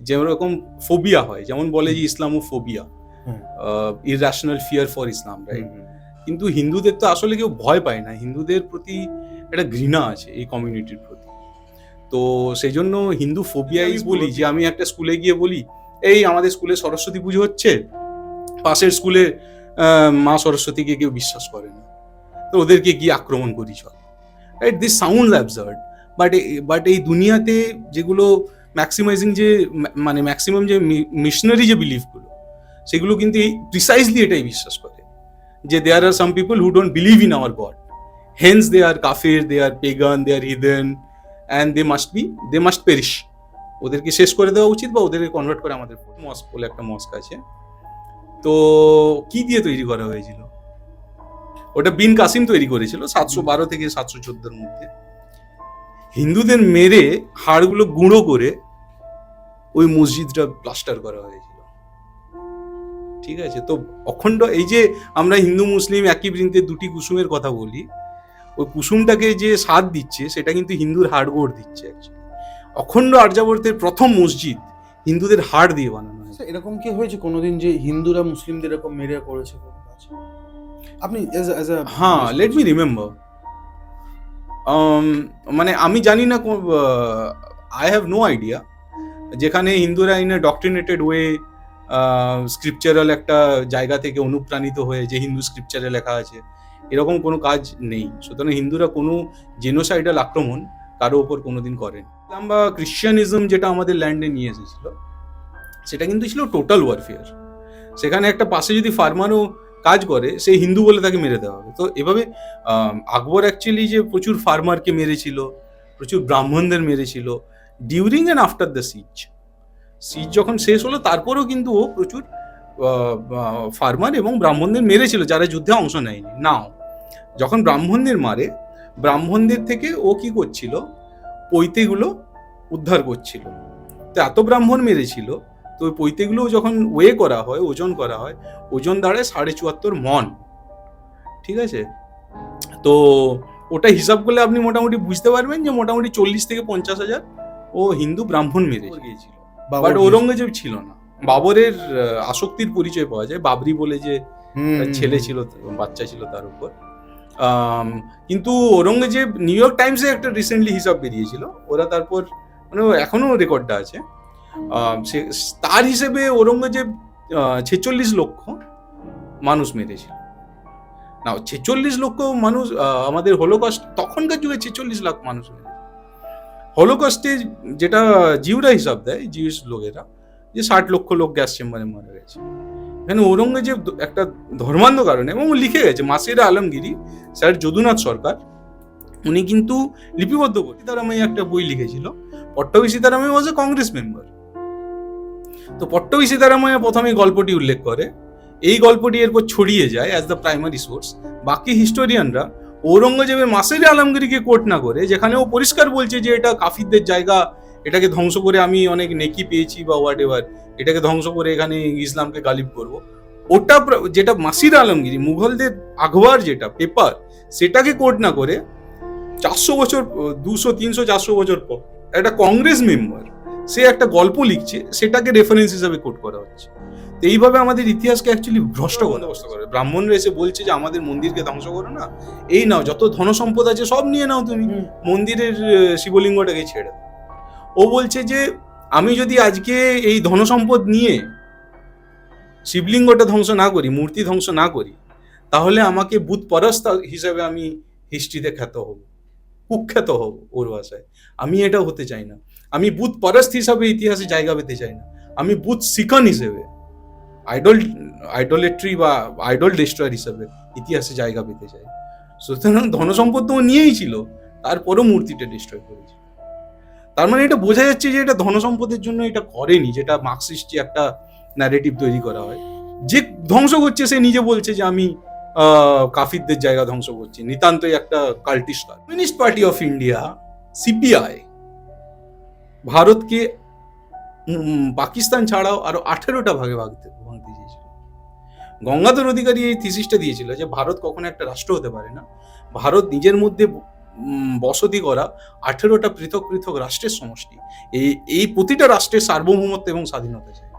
যেরকম ফোবিয়া হয়, যেমন বলে যে Islamophobia, hmm. Irrational fear for Islam, right? Hmm, hmm. কিন্তু হিন্দুদের তো আসলে কেউ ভয় পায় না, হিন্দুদের প্রতি একটা ঘৃণা আছে এই কমিউনিটির প্রতি। তো সেই জন্য হিন্দু ফোবিয়া আমি বলি যে আমি একটা স্কুলে গিয়ে বলি, এই আমাদের স্কুলে সরস্বতী পুজো হচ্ছে, পাশের স্কুলে মা সরস্বতীকে কেউ বিশ্বাস করে না, তো ওদেরকে গিয়ে আক্রমণ করি চল, right? This sounds absurd, but এই দুনিয়াতে যেগুলো ম্যাক্সিমাইজিং, যে মানে ম্যাক্সিমাম যে মিশনারি যে বিলিফগুলো, সেগুলো কিন্তু এই প্রিসাইজলি এটাই বিশ্বাস করে যে there are some people who don't believe in our God, hence they are কাফির, they are pagan, they are heathen, and they must perish. ওদেরকে শেষ করে দেওয়া উচিত, বা ওদেরকে কনভার্ট করে আমাদের মস্ক বলে একটা মস্ক আছে। তো কি দিয়ে তৈরি করা হয়েছিল ওটা? বিন কাসিম তৈরি করেছিল 712 থেকে 714 মধ্যে। হিন্দুদের মেরে হাড়গুলো গুঁড়ো করে ওই মসজিদটা প্লাস্টার করা হয়েছিল, ঠিক আছে? তো অখণ্ড এই যে আমরা হিন্দু মুসলিম একই বৃন্তে দুটি কুসুমের কথা বলি, ওই কুসুমটাকে যে স্বাদ দিচ্ছে সেটা কিন্তু হিন্দুর হাড়গোড় দিচ্ছে। অখণ্ড আর্যাবর্তের প্রথম মসজিদ হিন্দুদের হাড় দিয়ে বানানো হয়েছে। এরকম কি হয়েছে কোনোদিন যে হিন্দুরা মুসলিমদের এরকম মেরে করেছে কোনো কাজ? আপনি হ্যাঁ, লেট মি রিমেম্বার। মানে আমি জানি না, আই হ্যাভ নো আইডিয়া যেখানে হিন্দুরা ইন এ ডক্ট্রিনেটেড ওয়ে স্ক্রিপচারাল একটা জায়গা থেকে অনুপ্রাণিত হয়ে যে হিন্দু স্ক্রিপচারে লেখা আছে, এরকম কোনো কাজ নেই। সুতরাং হিন্দুরা কোনো জেনোসাইডাল আক্রমণ কারো ওপর কোনোদিন করেন। ইসলাম বা ক্রিশ্চিয়ানিজম যেটা আমাদের ল্যান্ডে নিয়ে এসেছিল, সেটা কিন্তু ছিল টোটাল ওয়ারফেয়ার। সেখানে একটা পাশে যদি ফার্মারও কাজ করে, সেই হিন্দু বলে তাকে মেরে দেওয়া হবে। তো এভাবে আকবর অ্যাকচুয়ালি যে প্রচুর ফার্মারকে মেরেছিল, প্রচুর ব্রাহ্মণদের মেরেছিল ডিউরিং অ্যান্ড আফটার দ্য সিজ যখন শেষ হলো, তারপরেও কিন্তু ও প্রচুর ফার্মার এবং ব্রাহ্মণদের মেরেছিল যারা যুদ্ধে অংশ নেয়নি। নাও যখন ব্রাহ্মণদের মারে, ব্রাহ্মণদের থেকে ও কি করছিল, পৈতেগুলো উদ্ধার করছিল। তো এত ব্রাহ্মণ মেরেছিল, তো ওই পৈতেগুলো যখন ওয়ে করা হয়, ওজন করা হয়, ওজন দাঁড়ায় 74.5 মন, ঠিক আছে? তো ওটা হিসাব করলে আপনি মোটামুটি বুঝতে পারবেন যে মোটামুটি 40 থেকে 50,000 ও হিন্দু ব্রাহ্মণ মেরে গিয়েছিল। বাট ঔরঙ্গজেব ছিল না। বাবরের আসক্তির পরিচয় পাওয়া যায়, বাবরি বলে যে ছেলে ছিল, বাচ্চা ছিল তার উপর। কিন্তু ঔরঙ্গজেব, নিউ ইয়র্ক টাইমসে একটা রিসেন্টলি হিসাব বেরিয়েছিল, ওরা তারপর মানে এখনো রেকর্ডটা আছে, তার হিসেবে ঔরঙ্গজেব 46 লক্ষ মানুষ মেরেছিল। না, 46 লক্ষ মানুষ, আমাদের হলোকস্ট তখনকার যুগে 46 লাখ মানুষ মেরেছিল। হলোকস্টে যেটা জিউরা হিসাব দেয়, জিউস লোকেরা, যে 60 লক্ষ লোক গ্যাস চেম্বারে মারা গেছে। এখানে ঔরঙ্গজেব একটা ধর্মান্ধ কারণে, এবং লিখে গেছে মাসিরা আলমগিরি, স্যার যদুনাথ সরকার, উনি কিন্তু লিপিবদ্ধ করে সীতারামাইয়া একটা বই লিখেছিল। পট্টবী সীতারামাইয়া ওয়াজ এ কংগ্রেস মেম্বার। তো পট্টবী সীতারামাইয়া প্রথমে গল্পটি উল্লেখ করে, এই গল্পটি এরপর ছড়িয়ে যায় অ্যাজ দ্য প্রাইমারি সোর্স। বাকি হিস্টোরিয়ানরা ঔরঙ্গজেবের মাসিরে আলমগিরিকে কোট না করে, যেখানে ও পরিষ্কার বলছে যে এটা কাফিরদের জায়গা, এটাকে ধ্বংস করে আমি অনেক নেকি পেয়েছি বা হোয়াট এভার, এটাকে ধ্বংস করে এখানে ইসলামকে গালিব করব, ওটা যেটা মাসির আলমগিরি, মুঘলদের আকবর যেটা পেপার, সেটাকে কোট না করে 400 বছর, 200, 300, 400 বছর পর একটা কংগ্রেস মেম্বার সে একটা গল্প লিখছে, সেটাকে রেফারেন্স হিসাবে কোট করা হচ্ছে। তো এইভাবে আমাদের ইতিহাসকে অ্যাকচুয়ালি ভ্রষ্ট বন্দোবস্ত করে। ব্রাহ্মণরা এসে বলছে যে আমাদের মন্দিরকে ধ্বংস করো না, এই নাও যত ধন সম্পদ আছে সব নিয়ে নাও তুমি, মন্দিরের শিবলিঙ্গটাকে ছেড়ে দাও। ও বলছে যে আমি যদি আজকে এই ধন সম্পদ নিয়ে শিবলিঙ্গটা ধ্বংস না করি, মূর্তি ধ্বংস না করি, তাহলে আমাকে বুত পরস্ত হিসেবে আমি হিস্ট্রিতে খ্যাত হব, কুখ্যাত হব ওর ভাষায়। আমি এটা হতে চাই না। আমি বুত পরস্ত হিসাবে ইতিহাসে জায়গা পেতে চাই না। আমি বুত সিকন হিসেবে, আইডোলেট্রি বা আইডল ডিস্ট্রয়ার হিসেবে ইতিহাসে জায়গা পেতে চাই। সুতরাং ধনসম্পদ তো নিয়েই ছিল, তারপরও মূর্তিটা ডিস্ট্রয় করেছে। তার মানে এটা বোঝা যাচ্ছে যে এটা ধনসম্পদের জন্য এটা করেনি, যেটা মার্কসিস্ট একটা ন্যারেটিভ তৈরি করা হয়। যে ধ্বংস করছে সে নিজে বলছে যে আমি কাফিরদের জায়গা ধ্বংস করছি, নিতান্তই একটা cultist. Communist Party of India, CPI, ভারতকে পাকিস্তান ছাড়াও আরো 18টা ভাগে ভাঙতে চেয়েছিল। গঙ্গাধর অধিকারী এই থিসিসটা দিয়েছিল যে ভারত কখনো একটা রাষ্ট্র হতে পারে না, ভারত নিজের মধ্যে বসতি করা 18টা পৃথক পৃথক রাষ্ট্রের সমষ্টি। এই প্রতিটা রাষ্ট্রের সার্বভৌমত্ব এবং স্বাধীনতা চাই।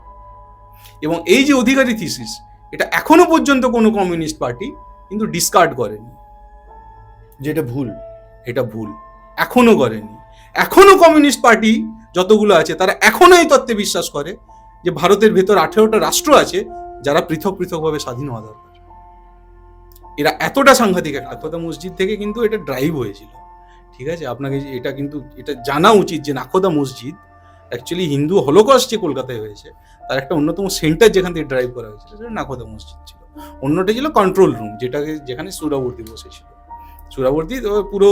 এবং এই যে অধিকারী থিসিস, এটা এখনো পর্যন্ত কোনো কমিউনিস্ট পার্টি কিন্তু ডিসকার্ড করেনি। যেটা ভুল। এটা ভুল, এখনো করেনি। এখনো কমিউনিস্ট পার্টি যতগুলো আছে তারা এখনো এই তত্ত্বে বিশ্বাস করে যে ভারতের ভেতর 18টা রাষ্ট্র আছে যারা পৃথক পৃথকভাবে স্বাধীন হওয়া দরকার। এরা এতটা সাংঘাতিক, নাখোদা মসজিদ থেকে কিন্তু এটা ড্রাইভ হয়েছিল। ঠিক আছে, আপনাকে এটা কিন্তু এটা জানা উচিত যে নাখোদা মসজিদ অ্যাকচুয়ালি হিন্দু হলোকস্ট যে কলকাতায় হয়েছে তার একটা অন্যতম সেন্টার যেখান থেকে ড্রাইভ করা হয়েছিল সেটা নাখোদা মসজিদ ছিল। অন্যটা ছিল কন্ট্রোল রুম, যেখানে সুরাবর্তী বসেছিল। সুরাবর্তী পুরো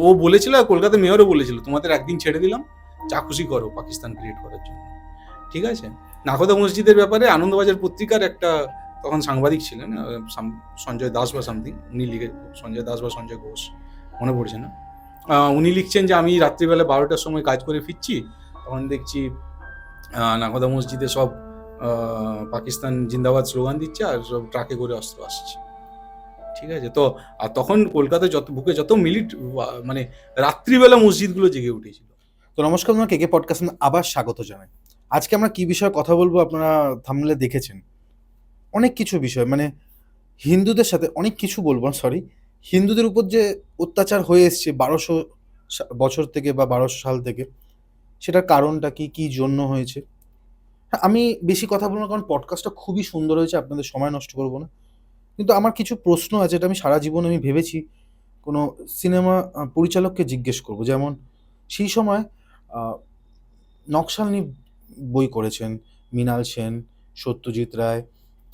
ও বলেছিল, কলকাতা মেয়রও বলেছিল, তোমাদের একদিন ছেড়ে দিলাম, যা খুশি করো পাকিস্তান ক্রিয়েট করার জন্য। ঠিক আছে, নাখোদা মসজিদের ব্যাপারে আনন্দবাজার পত্রিকার একটা তখন সাংবাদিক ছিলেন সঞ্জয় দাস বা সামথিং, উনি লিখে, সঞ্জয় দাস বা সঞ্জয় ঘোষ মনে পড়ছে না, উনি লিখছেন যে আমি রাত্রিবেলা 12টার সময় কাজ করে ফিরছি, তখন দেখছি নাখোদা মসজিদে সব পাকিস্তান জিন্দাবাদ স্লোগান দিচ্ছে আর সব ট্রাকে করে অস্ত্র আসছে। ঠিক আছে, তো আর তখন কলকাতায় বুকে যত মানে রাত্রিবেলা মসজিদগুলো জেগে উঠেছিল। তো নমস্কার, আমরা কেকে পডকাস্ট আবার স্বাগত জানাই। আজকে আমরা কি বিষয়ে কথা বলবো আপনারা থাম্বনেলে দেখেছেন। অনেক কিছু বিষয়, মানে হিন্দুদের সাথে অনেক কিছু বলবো, সরি, হিন্দুদের উপর যে অত্যাচার হয়ে এসছে 1200 বছর থেকে বা 1200 সাল থেকে, সেটার কারণটা কি, কি জন্য হয়েছে। হ্যাঁ, আমি বেশি কথা বলবো না, কারণ পডকাস্টটা খুবই সুন্দর হয়েছে, আপনাদের সময় নষ্ট করবো না। কিন্তু আমার কিছু প্রশ্ন আছে, এটা আমি সারা জীবন আমি ভেবেছি কোনো সিনেমা পরিচালককে জিজ্ঞেস করব। যেমন সেই সময় নকশালনি বই করেছেন মৃণাল সেন, সত্যজিৎ রায়,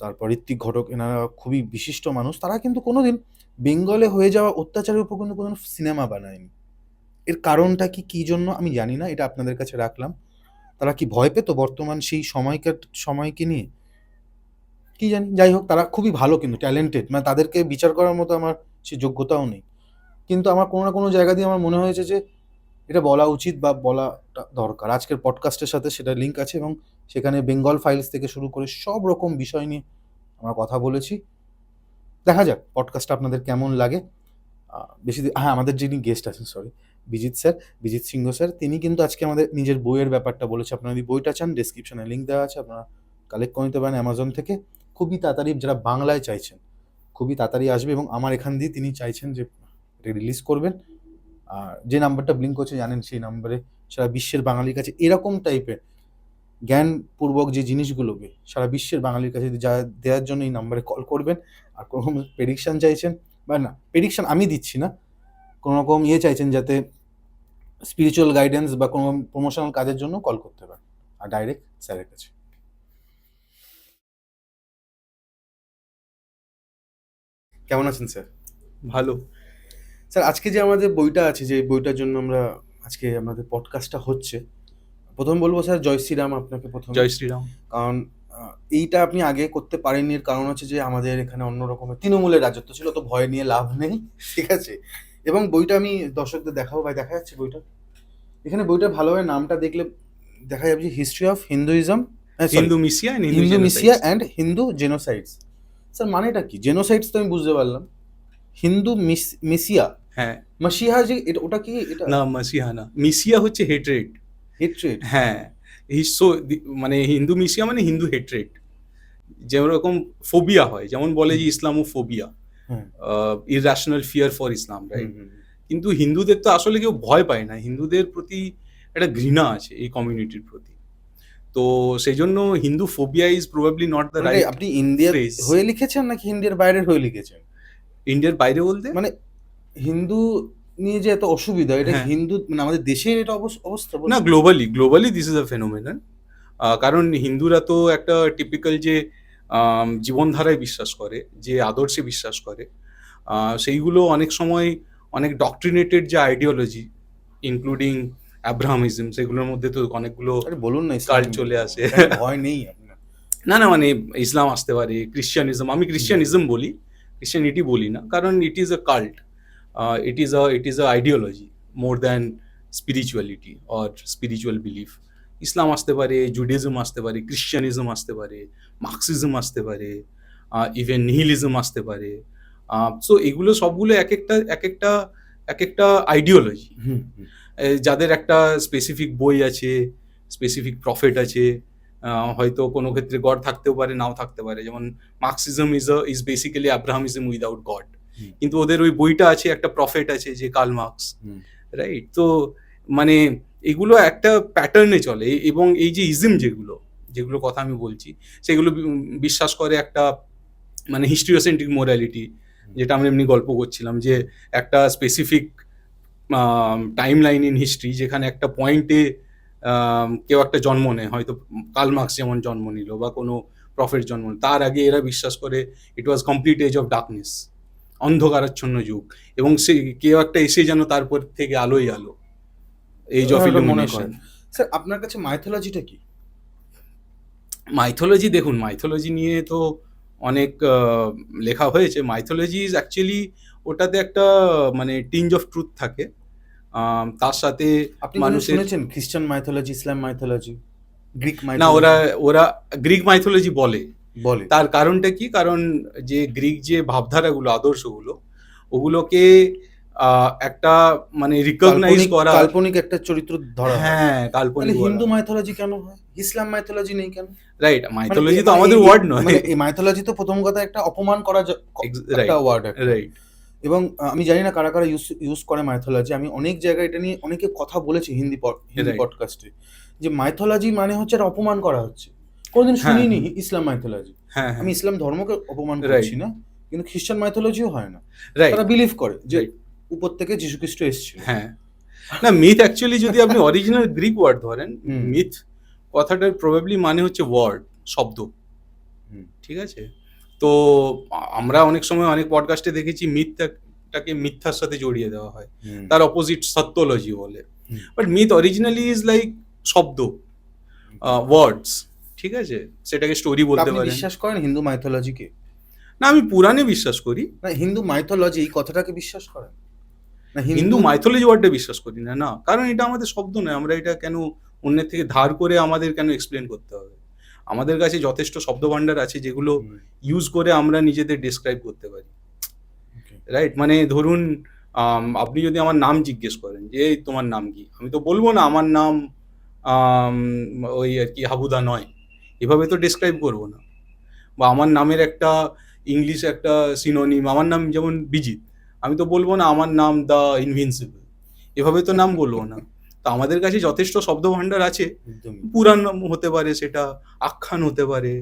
তারপর ঋত্বিক ঘটক, এনারা খুবই বিশিষ্ট মানুষ। তারা কিন্তু কোনোদিন বেঙ্গলে হয়ে যাওয়া অত্যাচারের উপর কিন্তু কোনো সিনেমা বানায়নি। এর কারণটা কি, কী জন্য আমি জানি না, এটা আপনাদের কাছে রাখলাম। তারা কি ভয় পেত বর্তমান সেই সময়কে নিয়ে, কি জানি। যাই হোক, তারা খুবই ভালো, কিন্তু ট্যালেন্টেড, মানে তাদেরকে বিচার করার মতো আমার সে যোগ্যতাও নেই। কিন্তু আমার কোনো না কোনো জায়গা দিয়ে আমার মনে হয়েছে যে এটা বলা উচিত বা বলাটা দরকার। আজকের পডকাস্টের সাথে সেটা লিঙ্ক আছে এবং সেখানে বেঙ্গল ফাইলস থেকে শুরু করে সব রকম বিষয় নিয়ে আমরা কথা বলেছি। দেখা যাক পডকাস্টটা আপনাদের কেমন লাগে। হ্যাঁ, আমাদের যিনি গেস্ট আছেন, সরি, বিজিত সিংহ স্যার, তিনি কিন্তু আজকে আমাদের নিজের বইয়ের ব্যাপারটা বলেছে। আপনারা যদি বইটা চান, ডেসক্রিপশনে লিঙ্ক দেওয়া আছে, আপনারা কালেক্ট করে নিতে পারেন অ্যামাজন থেকে। খুবই তাড়াতাড়ি, যারা বাংলায় চাইছেন খুবই তাড়াতাড়ি আসবে, এবং আমার এখান দিয়ে তিনি চাইছেন যে এটা রিলিজ করবেন। আর যে নাম্বারটা ব্লিঙ্ক করছে জানেন, সেই নাম্বারে সারা বিশ্বের বাঙালির কাছে এরকম টাইপের জ্ঞানপূর্বক যে জিনিসগুলোকে সারা বিশ্বের বাঙালির কাছে যা দেওয়ার জন্য এই নাম্বারে কল করবেন। আর কোনো রকম প্রেডিকশান চাইছেন, বা না, প্রেডিকশান আমি দিচ্ছি না, কোনো রকম চাইছেন যাতে স্পিরিচুয়াল গাইডেন্স বা কোনো প্রমোশনাল কাজের জন্য কল করতে পারেন, আর ডাইরেক্ট স্যারের কাছে। কেমন আছেন স্যার? ভালো। স্যার, আজকে যে আমাদের বইটা আছে, যে বইটার জন্য আমরা আজকে আমাদের পডকাস্টটা হচ্ছে, প্রথম বলবো স্যার জয় শ্রীরাম আপনাকে। প্রথম জয় শ্রীরাম। কারণ এইটা আপনি আগে করতে পারেননি, এর কারণ হচ্ছে যে আমাদের এখানে অন্য রকমের তৃণমূলের রাজত্ব ছিল, তো ভয় নিয়ে লাভ নেই, ঠিক আছে। এবং বইটা আমি দর্শকদের দেখাবো, ভাই দেখা যাচ্ছে বইটা, এখানে বইটা ভালোভাবে নামটা দেখলে দেখা যাবে যে হিস্ট্রি অফ হিন্দুইজম, হিন্দু মিসিয়া অ্যান্ড হিন্দু জেনোসাইডস। স্যার মানেটা কি? জেনোসাইডস তো আমি বুঝতে পারলাম, হিন্দু মিসিয়া, হ্যাঁ, মাসিহা যে এটা, ওটা কি? এটা না, মাসিহা না, মিসিয়া হচ্ছে হেট্রেড। হেট্রেড। হ্যাঁ, মানে হিন্দু মিসিয়া মানে হিন্দু হেট্রেড। যেরকম ফোবিয়া হয়, যেমন বলে যে Islamophobia, irrational fear for Islam, right? কিন্তু হিন্দুদের তো আসলে কেউ ভয় পায় না, হিন্দুদের প্রতি একটা ঘৃণা আছে এই কমিউনিটির প্রতি। তো সেই জন্য Hindu phobia is probably not the right. আপনি ইন্ডিয়ার হয়ে লিখেছেন নাকি ইন্ডিয়ার বাইরের হয়ে লিখেছেন? ইন্ডিয়ার বাইরে বলতে মানে হিন্দু নিয়ে যে এত অসুবিধা, এটা হিন্দু মানে আমাদের দেশের এটা অবস্থা না, globally this is a phenomenon. কারণ হিন্দুরা তো একটা টিপিক্যাল যে জীবনধারায় বিশ্বাস করে, যে আদর্শে বিশ্বাস করে, সেইগুলো অনেক সময় অনেক ডক্ট্রিনেটেড যে আইডিওলজি ইনক্লুডিং অ্যাব্রাহামিজম, সেগুলোর মধ্যে তো অনেকগুলো বলুন না কাল্ট চলে আসে। ভয় নেই আপনার? না, মানে ইসলাম আসতে পারে, ক্রিশ্চিয়ানিজম, আমি ক্রিশ্চিয়ানিজম বলি, ক্রিশ্চিয়ানিটি বলি না, কারণ it is a cult, it is a ideology more than spirituality or spiritual belief. Islam আসতে পারে, জুডিজম আসতে পারে, ক্রিশ্চিয়ানিজম আসতে পারে, মার্কসিজম আসতে পারে, ইভেন নিহিলিজম আসতে পারে। সো এগুলো সবগুলো এক একটা এক একটা আইডিওলজি, হুম হুম যাদের একটা স্পেসিফিক বই আছে, স্পেসিফিক প্রফেট আছে, হয়তো কোনো ক্ষেত্রে গড থাকতেও পারে, নাও থাকতে পারে। যেমন Marxism is basically Abrahamism without God, hmm কিন্তু ওদের ওই বইটা আছে, একটা প্রফেট আছে যে কার্ল মার্কস, হুম রাইট? তো মানে এগুলো একটা প্যাটার্নে চলে, এবং এই যে ইজম যেগুলো যেগুলো কথা আমি বলছি, সেগুলো বিশ্বাস করে একটা মানে হিস্ট্রিওসেন্ট্রিক মোরালিটি, যেটা আমরা এমনি গল্প করছিলাম, যে একটা specific time line in history, যেখানে একটা পয়েন্টে কেউ একটা জন্ম নেয়, হয়তো কার্ল মার্কস যেমন জন্ম নিল বা কোনো প্রফেট জন্ম নিল, তার আগে এরা বিশ্বাস করে it was complete age of darkness, অন্ধকারাচ্ছন্ন যুগ, এবং সে কেউ একটা এসে যেন তারপর থেকে আলোই আলো, এজ অফ ওটা মনে ইলুমিনেশন। করেন। স্যার আপনার কাছে মাইথোলজিটা কি? মাইথোলজি, দেখুন মাইথোলজি নিয়ে তো অনেক লেখা হয়েছে। মাইথোলজি ইজ অ্যাকচুয়ালি, ওটাতে একটা মানে টিঞ্জ অফ ট্রুথ থাকে, তার সাথে আপনি কোনো মানুষের, শুনেছেন খ্রিস্টান মাইথোলজি, ইসলাম মাইথোলজি, গ্রিক না ওরা মাইথোলজি? ওরা গ্রিক মাইথোলজি বলে। বলে। তার কারণটা কি? কারণ যে গ্রিক যে ভাবধারাগুলো, আদর্শগুলো, ওগুলোকে একটা মানে রিকগনাইজ কাল্পনিক করা। কাল্পনিক একটা চরিত্র ধরা হয়। হ্যাঁ, তাহলে কাল্পনিক বলা। হিন্দু মাইথোলজি কেন হয়? ইসলাম মাইথোলজি নেই কেন? রাইট, মানে মাইথোলজি তো মানে আমাদের ওয়ার্ড নয়। মানে এই মাইথোলজি তো প্রথম কথা একটা অপমান করা একটা রাইট, ওয়ার্ড একটা। রাইট। এবং আমি জানি না কারা কারা ইউজ করে মাইথোলজি। আমি অনেক জায়গায় এটা নিয়ে অনেকে কথা বলেছি হিন্দি রাইট। পডকাস্টে, যে মাইথোলজি মানে হচ্ছে এটা অপমান করা হচ্ছে। কোনোদিন হ্যাঁ, শুনিনি ইসলাম মাইথোলজি। হ্যাঁ, আমি হ্যাঁ। ইসলাম ধর্মকে অপমান রাইট, করছি না, কিন্তু খ্রিস্টান মাইথোলজিও হয় না। রাইট, তারা বিলিভ করে যে রাইট। উপর থেকে যীশুখ্রিস্ট এসেছিল। হ্যাঁ। না, মিথ অ্যাকচুয়ালি যদি আপনি অরিজিনাল গ্রিক ওয়ার্ড ধরেন, হুম মিথ কথাটার প্রবাবলি মানে হচ্ছে ওয়ার্ড, শব্দ। হুম ঠিক আছে? তো আমরা অনেক সময় অনেক পডকাস্টে দেখেছি মিথটাকে মিথ্যার সাথে জড়িয়ে দেওয়া হয়। হুম তার অপোজিট সত্যলজি বলে। Hmm but myth originally is like শব্দ, হুম। ওয়ার্ডস। ঠিক আছে? সেটাকে স্টোরি তা বলতে আপনি পারেন। বিশ্বাস করেন হিন্দু মাইথোলজিকে? না, আমি পুরাণে বিশ্বাস করি। না, হিন্দু মাইথোলজি এই কথাটাকে বিশ্বাস করেন? না হিন্দু হিন্দু মাইথোলজি ওয়ার্ডটা বিশ্বাস করি না, না। কারণ এটা আমাদের শব্দ নয়। আমরা এটা কেন অন্যের থেকে ধার করে আমাদের কেন এক্সপ্লেন করতে হবে? আমাদের কাছে যথেষ্ট শব্দভান্ডার আছে, যেগুলো হুম, ইউজ করে আমরা নিজেদের ডেসক্রাইব করতে পারি। okay, right? মানে ধরুন, আপনি যদি আমার নাম জিজ্ঞেস করেন যে, "এই তোমার নাম কি?" আমি তো বলব না আমার নাম আম ওই আরকি হাবুদা নয়। এভাবে তো ডেসক্রাইব করব না। বা আমার নামের একটা ইংলিশ একটা সিনোনিম, আমার নাম যেমন বিজিত। আমি তো বলব না আমার নাম দ্য ইনভিনসিবল। এভাবে তো নাম বলব না। তো আমাদের কাছে যথেষ্ট শব্দভান্ডার আছে। একদমই। পুরাণ নাম হতে পারে সেটা, আখ্যান হতে পারে।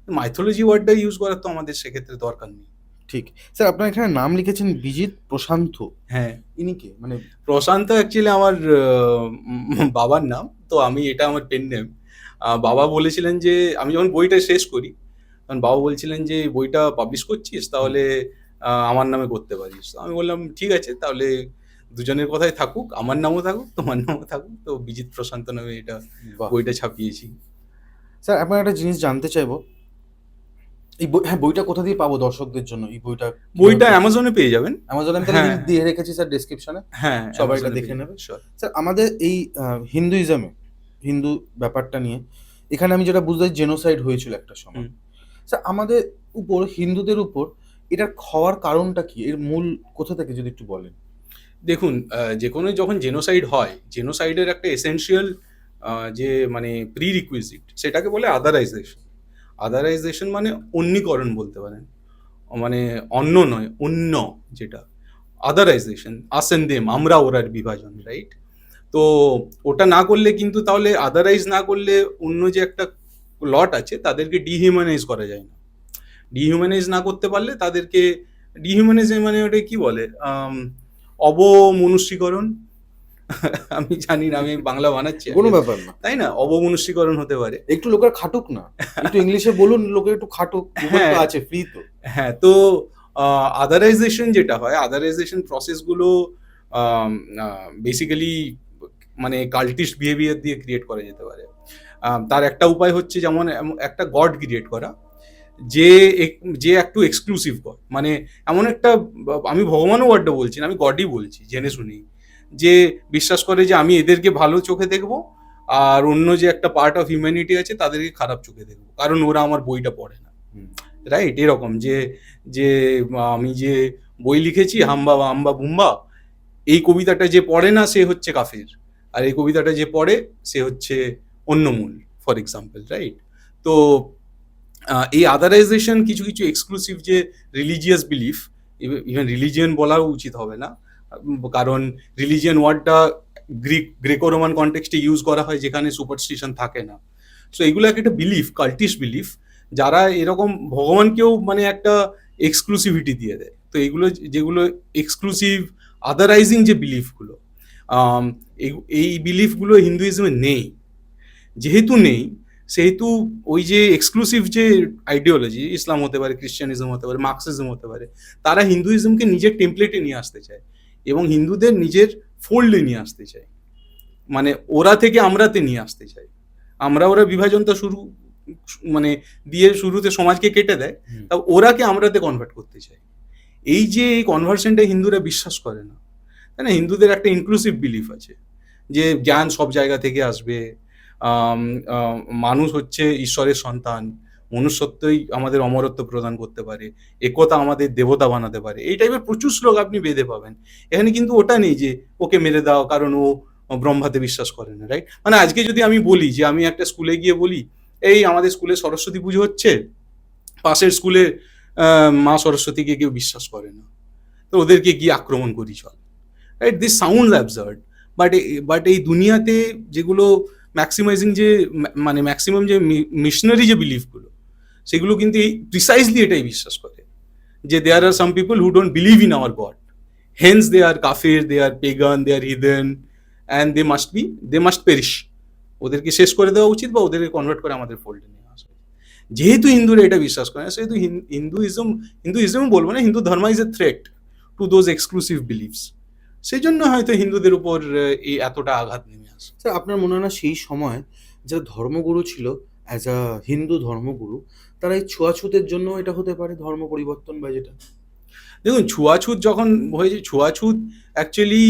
মাইথোলজি ওয়ার্ডটা ইউজ করার তো আমাদের সেক্ষেত্রে দরকার নেই। ঠিক। স্যার আপনার এখানে নাম লিখেছেন বিজিত প্রশান্ত। হ্যাঁ। ইনি কে? মানে প্রশান্ত অ্যাকচুয়ালি আমার বাবার নাম। তো আমি, এটা আমার পেন নেম। বাবা বলেছিলেন যে আমি যখন বইটা শেষ করি, তখন বাবা বলছিলেন যে, "বইটা পাবলিশ করছিস? হুম, তাহলে আমার নামে করতে পারিস।" তো আমি বললাম, "ঠিক আছে, তাহলে দুজনের কথাই থাকুক। আমার নামও থাকুক, তোমার নামও থাকুক।" তো বিজিত প্রশান্ত নামে এটা বাহ! বইটা ছাপিয়েছি। স্যার আপনার একটা জিনিস জানতে চাইবো। এই হ্যাঁ, বইটা কোথা দিয়ে পাবো দর্শকদের জন্য? এই বইটা কিভাবে বইটা পাবো? অ্যামাজনে পেয়ে যাবেন। অ্যামাজনে আমি তাহলে হ্যাঁ, লিংক দিয়ে রেখেছি স্যার ডেসক্রিপশনে। হ্যাঁ, সবাই এটা অ্যামাজনে দেখে পেয়ে নেবে। যাবেন। সিওর। স্যার আমাদের এই হিন্দুইজমে, হিন্দু ব্যাপারটা নিয়ে এখানে আমি যেটা বুঝতে পারি জেনোসাইড হয়েছিল একটা সময়। হুম। স্যার আমাদের উপর, হিন্দুদের উপর এটার হওয়ার কারণটা কি? এর মূল কোথা থেকে যদি একটু বলেন? দেখুন, যেকোনো যখন জেনোসাইড হয়, জেনোসাইডের একটা এসেনশিয়াল যে মানে প্রিরিকুইজিট, সেটাকে বলে আদারাইজেশন। আদারাইজেশন মানে অন্যীকরণ বলতে পারেন। মানে অন্য নয়, অন্য যেটা। আদারাইজেশন, আস অ্যান্ড দেম, আমরা ওরার বিভাজন, রাইট? তো ওটা না করলে কিন্তু, তাহলে আদারাইজ না করলে অন্য যে একটা লট আছে তাদেরকে ডিহিউম্যানাইজ করা যায় না। ডিহিউম্যানাইজ না করতে পারলে তাদেরকে, ডিহিউম্যানাইজ মানে ওটা কি বলে? অবমনুষ্যীকরণ। আমি জানি না, আমি বাংলা বানাচ্ছি কোনো আগে, ব্যাপার না। তাই না? অবমনুষ্যীকরণ হতে পারে। একটু লোকের খাটুক না। একটু ইংলিশে বলুন, লোকে একটু খাটুক। গুগল তো হ্যাঁ, আছে, ফ্রি তো। হ্যাঁ। তো আদারাইজেশন যেটা হয়, আদারাইজেশন প্রসেসগুলো বেসিক্যালি মানে কাল্টিস্ট বিহেভিয়ার দিয়ে ক্রিয়েট করা যেতে পারে। তার একটা উপায় হচ্ছে, যেমন একটা গড ক্রিয়েট করা, যে যে একটু এক্সক্লুসিভ গড, মানে এমন একটা, আমি ভগবানও ওয়ার্ডটা বলছি না, আমি গডই বলছি জেনে শুনি, যে বিশ্বাস করে যে আমি এদেরকে ভালো চোখে দেখবো, আর অন্য যে একটা পার্ট অফ হিউম্যানিটি আছে তাদেরকে খারাপ চোখে দেখবো, কারণ ওরা আমার বইটা পড়ে না। হুম, রাইট? এরকম যে যে আমি যে বই লিখেছি হাম্বা বা আম্বা বুম্বা, এই কবিতাটা যে পড়ে না সে হচ্ছে কাফের, আর এই কবিতাটা যে পড়ে সে হচ্ছে অন্যমূল, ফর এক্সাম্পল, রাইট? তো এই আদারাইজেশন, কিছু কিছু এক্সক্লুসিভ যে রিলিজিয়াস বিলিফ, ইভেন রিলিজিয়ন বলাও উচিত হবে না, কারণ রিলিজিয়ন ওয়ার্ডটা গ্রেকো রোমান কনটেক্সটে ইউজ করা হয় যেখানে সুপারস্টিশন থাকে না। সো এগুলো একটা বিলিফ, কাল্টিশ বিলিফ, যারা এরকম ভগবানকেও মানে একটা এক্সক্লুসিভিটি দিয়ে দেয়। তো এগুলো যেগুলো এক্সক্লুসিভ আদারাইজিং যে বিলিফগুলো, এই বিলিফগুলো হিন্দুইজমে নেই। যেহেতু নেই, সেহেতু ওই যে এক্সক্লুসিভ যে আইডিওলজি, ইসলাম হতে পারে, খ্রিস্টানিজম হতে পারে, মার্কসিজম হতে পারে, তারা হিন্দুইজমকে নিজের টেমপ্লেটে নিয়ে আসতে চায় এবং হিন্দুদের নিজের ফোল্ডে নিয়ে আসতে চায়, মানে ওরা থেকে আমরাতে নিয়ে আসতে চায়। আমরা ওরা বিভাজনটা মানে দিয়ে শুরুতে সমাজকে কেটে দেয়, তা ওরাকে আমরাতে কনভার্ট করতে চায়। এই যে এই কনভার্সনটা হিন্দুরা বিশ্বাস করে না, তাই না? হিন্দুদের একটা ইনক্লুসিভ বিলিফ আছে যে জ্ঞান সব জায়গা থেকে আসবে, মানুষ হচ্ছে ঈশ্বরের সন্তান, মনুষ্যত্বই আমাদের অমরত্ব প্রদান করতে পারে, একতা আমাদের দেবতা বানাতে পারে। এই টাইপের প্রচুর শ্লোক আপনি বেদে পাবেন। এখানে কিন্তু ওটা নেই যে ওকে মেরে দাও কারণ ও ব্রহ্মাতে বিশ্বাস করে না, রাইট? মানে আজকে যদি আমি বলি যে আমি একটা স্কুলে গিয়ে বলি এই আমাদের স্কুলে সরস্বতী পুজো হচ্ছে, পাশের স্কুলে মা সরস্বতীকে কেউ বিশ্বাস করে না, তো ওদেরকে গিয়ে আক্রমণ করি চল, right? This sounds absurd, but এই দুনিয়াতে যেগুলো ম্যাক্সিমাইজিং যে মানে ম্যাক্সিমাম যে মিশনারি যে বিলিফগুলো, সেগুলো কিন্তু এই প্রিসাইজলি এটাই বিশ্বাস করে যে there are some people who don't believe in our God, hence they are কাফির, they are pagan, they are heathen, and they must perish. ওদেরকে শেষ করে দেওয়া উচিত বা ওদেরকে কনভার্ট করে আমাদের ফোল্ডে নিয়ে আসা উচিত। যেহেতু হিন্দুরা এটা বিশ্বাস করে না, সেহেতু হিন্দুইজম বলবো না, হিন্দু ধর্ম is a threat to those exclusive believes. সেই জন্য হয়তো হিন্দুদের উপর এই এতটা আঘাত নেমে আসে। স্যার, আপনার মনে হয় না সেই সময় যারা ধর্মগুরু ছিল, অ্যাজ আ হিন্দু ধর্মগুরু, তারা এই ছুয়াছুতের জন্য এটা হতে পারে ধর্ম পরিবর্তন বা যেটা? দেখুন, ছুয়াছুত যখন হয়েছে, ছুয়াছুত অ্যাকচুয়ালি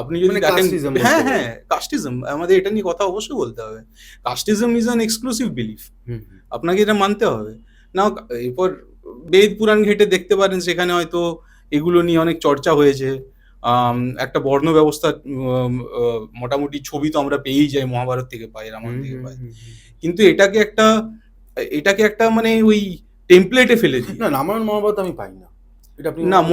আপনি যদি মানে দেখেন, casteism বলতে হ্যাঁ পারেন। হ্যাঁ, কাস্টিজম, আমাদের এটা নিয়ে কথা অবশ্যই বলতে হবে। Casteism is an exclusive belief, hmm, আপনাকে এটা মানতে হবে। না, এরপর বেদ পুরাণ ঘেটে দেখতে পারেন, সেখানে হয়তো এগুলো নিয়ে অনেক চর্চা হয়েছে। একটা বর্ণ ব্যবস্থার মোটামুটি ছবি তো আমরা পেয়েই যাই, মহাভারত থেকে পাই, রামায়ণ থেকে পাই, কিন্তু এটাকে একটা মানে ওই টেমপ্লেটে ফেলে দিই। না, রামায়ণ মহাভারত আমি পাই না। এটা আপনি না, ভুল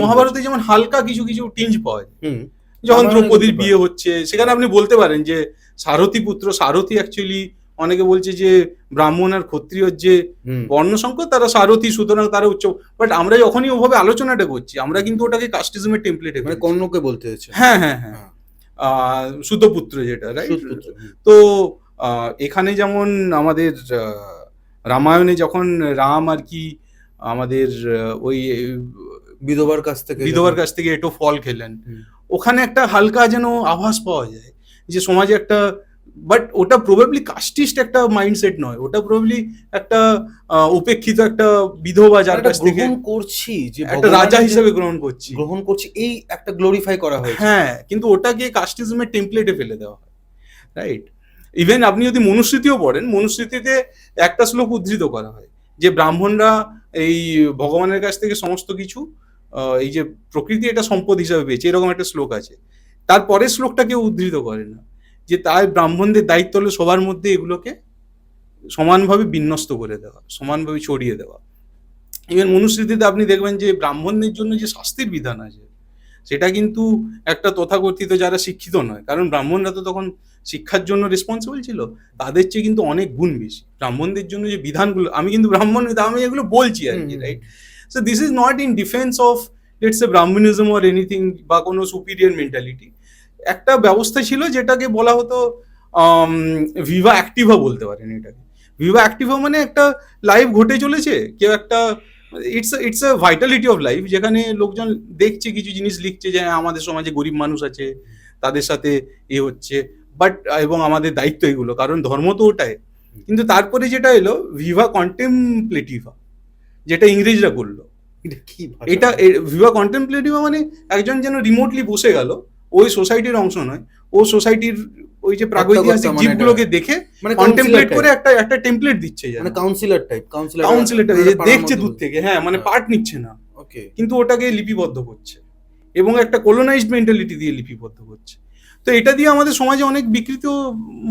মহাভারতে বলছেন। যেমন হালকা কিছু কিছু টিঞ্জ পাওয়া যায়। হুম, যখন রামায়ণে দ্রৌপদীর কিন্তু বিয়ে পাই। হচ্ছে, সেখানে আপনি বলতে পারেন যে সারথী পুত্র, সারথী অ্যাকচুয়ালি অনেকে বলছে যে ব্রাহ্মণ আর ক্ষত্রিয়র যে হুম, বর্ণসংকর, তারা সারথী, সুতরাং তারা উচ্চ। বাট আমরা যখনই ওভাবে আলোচনাটা করছি, আমরা কিন্তু ওটাকে কাস্টিজমের টেমপ্লেটে মানে কর্ণকে বলতে হয়েছে। হ্যাঁ হ্যাঁ হ্যাঁ, হ্যাঁ, সুতপুত্র যেটা, রাইট? সুতপুত্র। তো এখানে যেমন আমাদের রামায়ণে যখন রাম আর কি আমাদের ওই বিধবার কাছ থেকে বিধবার কাছ থেকে এটো ফল খেলেন, হুম, ওখানে একটা হালকা যেন আভাস পাওয়া যায় যে সমাজে একটা, বাট ওটা প্রবাবলি কাস্টিস্ট একটা মাইন্ডসেট নয়, ওটা প্রবাবলি একটা উপেক্ষিত একটা বিধবা যার একটা কাছ থেকে গ্রহণ করছি যে একটা রাজা হিসেবে গ্রহণ করছি, গ্রহণ করছি, এই একটা গ্লোরিফাই করা হয়েছে। হ্যাঁ, কিন্তু ওটাকে কাস্টিজমের টেমপ্লেটে ফেলে দেওয়া হয়, রাইট? ইভেন আপনি যদি মনুস্মৃতিও পড়েন, মনুস্মৃতিতে একটা শ্লোক উদ্ধৃত করা হয় যে ব্রাহ্মণরা এই ভগবানের কাছ থেকে সমস্ত কিছু, এই যে প্রকৃতি এটা সম্পদ হিসাবে পেয়েছে, এরকম একটা শ্লোক আছে। তারপরের শ্লোকটা কেউ উদ্ধৃত করে না, যে তাই ব্রাহ্মণদের দায়িত্ব হলো সবার মধ্যে এগুলোকে সমানভাবে বিন্যস্ত করে দেওয়া, সমানভাবে ছড়িয়ে দেওয়া। ইভেন মনুস্মৃতিতে আপনি দেখবেন যে ব্রাহ্মণদের জন্য যে শাস্তির বিধান আছে, সেটা কিন্তু একটা তথাকথিত যারা শিক্ষিত নয়, কারণ ব্রাহ্মণরা তো তখন শিক্ষার জন্য রেসপন্সিবল ছিল, তাদের চেয়ে কিন্তু অনেক গুণ বেশি ব্রাহ্মণদের জন্য যে বিধানগুলো, আমি কিন্তু ব্রাহ্মণ, আমি এগুলো বলছি আর কি, right? So this is not in defence of let's a Brahminism or anything বা কোনো সুপিরিয়র মেন্টালিটি। একটা ব্যবস্থা ছিল যেটাকে বলা হতো ভিভা অ্যাক্টিভা বলতে পারেন এটাকে। ভিভা অ্যাক্টিভা মানে একটা লাইফ ঘটে চলেছে, কেউ একটা it's a Vitality of life, যেখানে লোকজন দেখছে কিছু জিনিস, লিখছে যে হ্যাঁ, আমাদের সমাজে গরিব মানুষ আছে, তাদের সাথে এ হচ্ছে, বাট এবং আমাদের দায়িত্ব এগুলো, কারণ ধর্ম তো ওটাই। কিন্তু তারপরে যেটা এলো ভিভা কন্টেমপ্লেটিভা, যেটা ইংরেজরা করলো। এটা কি এটা ভিভা কন্টেমপ্লেটিভা মানে একজন যেন রিমোটলি বসে গেল, ওই সোসাইটির অংশ নয়, ও সোসাইটির ওই যে প্রাগৈতিহাসিক মানে জীবগুলোকে দেখে মানে কন্টেমপ্লেট করে একটা টেমপ্লেট দিচ্ছে, মানে কাউন্সিলর টাইপ, কাউন্সিলর দেখছে দূর থেকে, হ্যাঁ, মানে পার্ট নিচ্ছে না, ওকে। কিন্তু ওটাকে লিপিবদ্ধ করছে। এবং একটা কলোনাইজড মেন্টালিটি দিয়ে লিপিবদ্ধ করছে। তো এটা দিয়ে আমাদের সমাজে অনেক বিকৃত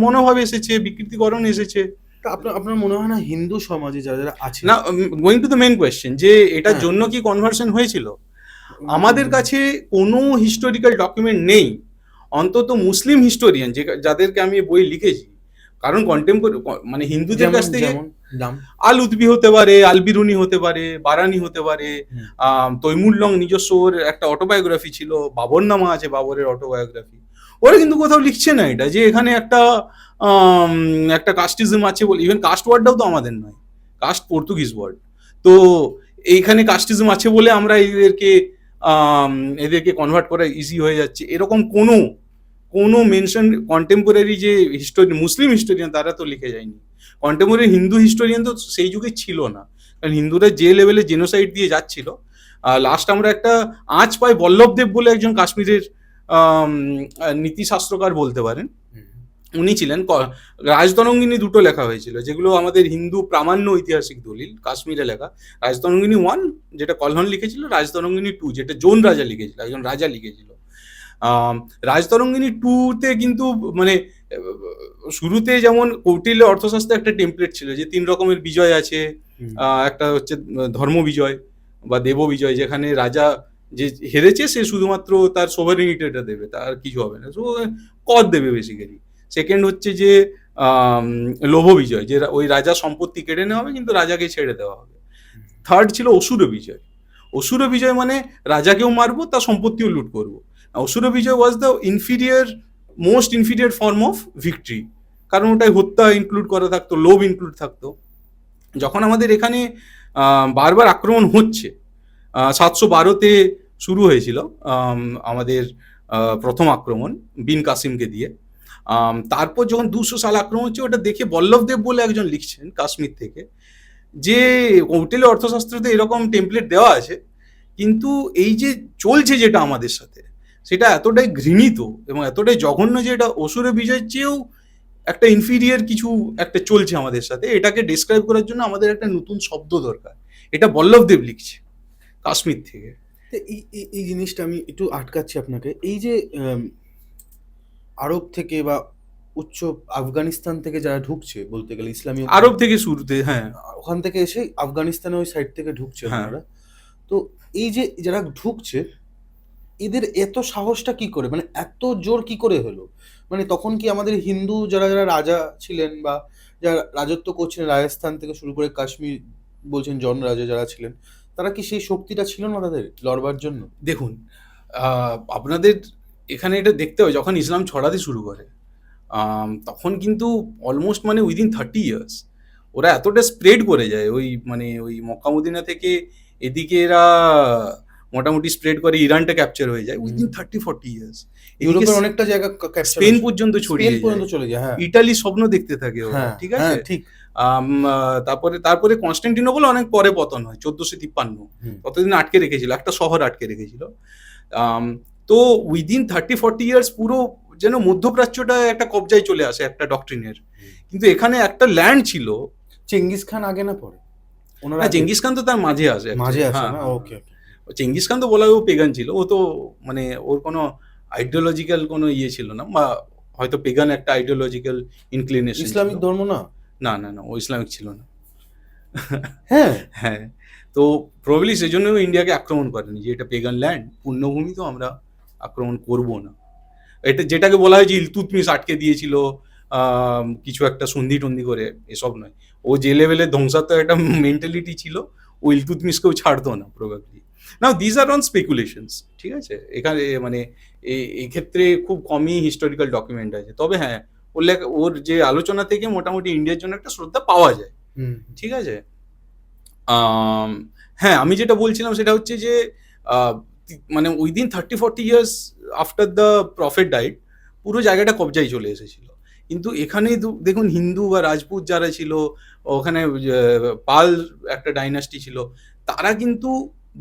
মনোভাব এসেছে, বিকৃতিকরণ এসেছে। তা আপনার আপনার মনে হয় না হিন্দু সমাজে যারা যারা আছে, না, going to the main question, যে এটার হ্যাঁ, জন্য কি কনভার্সন হয়েছিল? আমাদের উম, কাছে কোনো হিস্টোরিক্যাল ডকুমেন্ট নেই, অন্তত মুসলিম হিস্টোরিয়ান যাদেরকে আমি বই লিখেছি, কারণ কন্টেম্পোরারি মানে হিন্দুদের যেমন কাছ থেকে যেমন নাম, আল উদ্বি হতে পারে, আল বিরুনি হতে পারে, বারানি হতে পারে, হুম, তৈমুরলং নিজস্ব ওর একটা অটোবায়োগ্রাফি ছিল, বাবরনামা আছে বাবরের অটোবায়োগ্রাফি। ওরা কিন্তু কোথাও লিখছে না এটা, যে এখানে আম, একটা কাস্টিজম আছে বলে। ইভেন কাস্ট ওয়ার্ডটাও তো আমাদের নয়, কাস্ট পর্তুগিজ ওয়ার্ড। তো এইখানে কাস্টিজম আছে বলে আমরা আম, এদেরকে কনভার্ট করা ইজি হয়ে যাচ্ছে, এরকম কোনো কোনো মেনশন কন্টেম্পোরারি যে মুসলিম হিস্টোরিয়ান তারা তো লিখে যায়নি। কন্টেম্পোরারি হিন্দু হিস্টোরিয়ান তো সেই যুগে ছিল না, কারণ হিন্দুরা যে লেভেলে জেনোসাইড দিয়ে যাচ্ছিল। লাস্ট আমরা একটা আঁচ পাই, বল্লভদেব বলে একজন কাশ্মীরের আম, নীতিশাস্ত্রকার বলতে পারেন, হুম, উনি ছিলেন। রাজতরঙ্গিনী দুটো লেখা হয়েছিল, যেগুলো আমাদের হিন্দু প্রামাণ্য ঐতিহাসিক দলিল, কাশ্মীরে লেখা। রাজতরঙ্গিনী 1 যেটা কলহন লিখেছিল, রাজতরঙ্গিনী 2 যেটা জোন রাজা লিখেছিল, একজন রাজা লিখেছিল। আম, রাজতরঙ্গিনী 2-তে কিন্তু মানে শুরুতে যেমন কৌটিল্য অর্থশাস্ত্রে একটা টেমপ্লেট ছিল যে 3 রকমের বিজয় আছে। হুম, একটা হচ্ছে ধর্ম বিজয় বা দেব বিজয়, যেখানে রাজা যে হেরেছে সে শুধুমাত্র তার সোভারেনিটিটা দেবে, তার কিছু হবে না, তো কর দেবে বেসিক্যালি। সেকেন্ড হচ্ছে যে আম, লোভ বিজয়, যে ওই রাজা সম্পত্তি কেড়ে নেওয়া হবে কিন্তু রাজাকে ছেড়ে দেওয়া হবে। হুম, থার্ড ছিল অসুর বিজয়। অসুর বিজয় মানে রাজাকেও মারবো, তার সম্পত্তিও লুট করবো। অসুর বিজয় was the most inferior form of victory, কারণ ওটাই হত্যা ইনক্লুড করা থাকতো, লোভ ইনক্লুড থাকতো। যখন আমাদের এখানে বারবার আক্রমণ হচ্ছে, 712-তে শুরু হয়েছিল আমাদের প্রথম আক্রমণ বিন কাসিমকে দিয়ে। তারপর যখন 200 সাল আক্রমণ হচ্ছে, ওটা দেখে বল্লভদেব বলে একজন লিখছেন কাশ্মীর থেকে, যে কৌটিল্য অর্থশাস্ত্রতে এরকম টেমপ্লেট দেওয়া আছে, কিন্তু এই যে চলছে যেটা আমাদের সাথে, সেটা এতটাই ঘৃণিত এবং এতটাই জঘন্য যে এটা অসুরের বিজয়ের চেয়েও একটা ইনফিরিয়ার কিছু একটা চলছে আমাদের সাথে। এটাকে ডিসক্রাইব করার জন্য আমাদের একটা নতুন শব্দ দরকার। এটা বল্লভদেব লিখছে কাশ্মীর থেকে। তো এই জিনিসটা আমি একটু আটকাচ্ছি আপনাকে। এই যে আরব থেকে বা উচ্চ আফগানিস্তান থেকে যারা ঢুকছে বলতে গেলে ইসলামী আরব থেকে শুরুতে, হ্যাঁ। ওখান থেকে এসে আফগানিস্তানের ওই সাইড থেকে ঢুকছে হ্যাঁ, ওনারা। তো এই যে যারা ঢুকছে এদের এত সাহসটা কি করে, মানে এত জোর কি করে হলো? মানে তখন কি আমাদের হিন্দু যারা যারা রাজা ছিলেন বা যারা রাজত্ব করছিলেন রাজস্থান থেকে শুরু করে কাশ্মীর বলছেন জন রাজা যারা ছিলেন, তারা কি সেই শক্তিটা ছিল না তাদের লড়বার জন্য? দেখুন, আপনাদের এখানে এটা দেখতে হয়, যখন ইসলাম ছড়াতে শুরু করে তখন কিন্তু অলমোস্ট মানে উইদিন 30 ইয়ার্স ওরা এতটা স্প্রেড করে যায়, ওই মক্কা মদিনা থেকে এদিকে এরা মোটামুটি স্প্রেড করে, ইরানটা ক্যাপচার হয়ে যায় হুম। Within 30-40 years. এদিকে ইউরোপের অনেকটা জায়গা ক্যাপচার স্পেন হয়েছে। পর্যন্ত স্পেন ছড়িয়ে পর্যন্ত যায়, চলে যায়, হ্যাঁ। ইটালি স্বপ্ন দেখতে থাকে ওরা, হ্যাঁ, ঠিক হ্যাঁ, আছে। ঠিক। তারপরে তারপরে কনস্টান্টিনোপল অনেক পরে পতন হয় 1453, হুম, ততদিন আটকে রেখেছিল, একটা শহর আটকে রেখেছিল। আম, তো উইদিন 30-40 ইয়ার্স পুরো যেন মধ্যপ্রাচ্যটা একটা কবজায় চলে আসে একটা ডক্ট্রিনের। হুম। কিন্তু এখানে একটা ল্যান্ড ছিল। চেঙ্গিস খান আগে না পরে? ওনার না, আগে? চেঙ্গিস খান তো তার মাঝে আসে মাঝে actually। আসে হ্যাঁ, না? হ্যাঁ, ওকে, হ্যাঁ। ওকে। চেঙ্গিস খান তো বলা হয় ও পেগান ছিল, ও তো মানে ওর কোনো আইডিওলজিক্যাল কোনো ইয়ে ছিল না, বা হয়তো পেগান একটা আইডিওলজিক্যাল ইনক্লিনেশন ছিল। ইসলামিক ধর্ম না? না, না, না, ও ইসলামিক ছিল না। হ্যাঁ। হ্যাঁ, তো প্রবাবলি সেজন্য ইন্ডিয়াকে আক্রমণ করেনি, যে এটা পেগান ল্যান্ড, পুণ্যভূমি, তো আমরা আক্রমণ করব না। এটা যেটাকে বলা হয় যে ইলতুৎমিশ আটকে দিয়েছিল কিছু একটা সন্ধি টন্ধি করে, এসব নয়। ও যে লেভেলে ধ্বংসাত্মক একটা মেন্টালিটি ছিল, ও ইলতুৎমিশকেও ছাড়তো না probably. Now this are on speculations, ঠিক আছে। এখানে মানে এই ক্ষেত্রে খুব কমই হিস্টোরিক্যাল ডকুমেন্ট আছে, তবে হ্যাঁ, ওর যে আলোচনা থেকে মোটামুটি ইন্ডিয়ার জন্য একটা শ্রদ্ধা পাওয়া যায়, হুম, ঠিক আছে। আম, হ্যাঁ, আমি যেটা বলছিলাম সেটা হচ্ছে যে আহ, মানে within 30-40 years after the prophet died পুরো জায়গাটা কবজায় চলে এসেছিল। কিন্তু এখানে দেখুন, হিন্দু বা রাজপুত যারা ছিল ওখানে, পাল একটা ডাইনাস্টি ছিল, তারা কিন্তু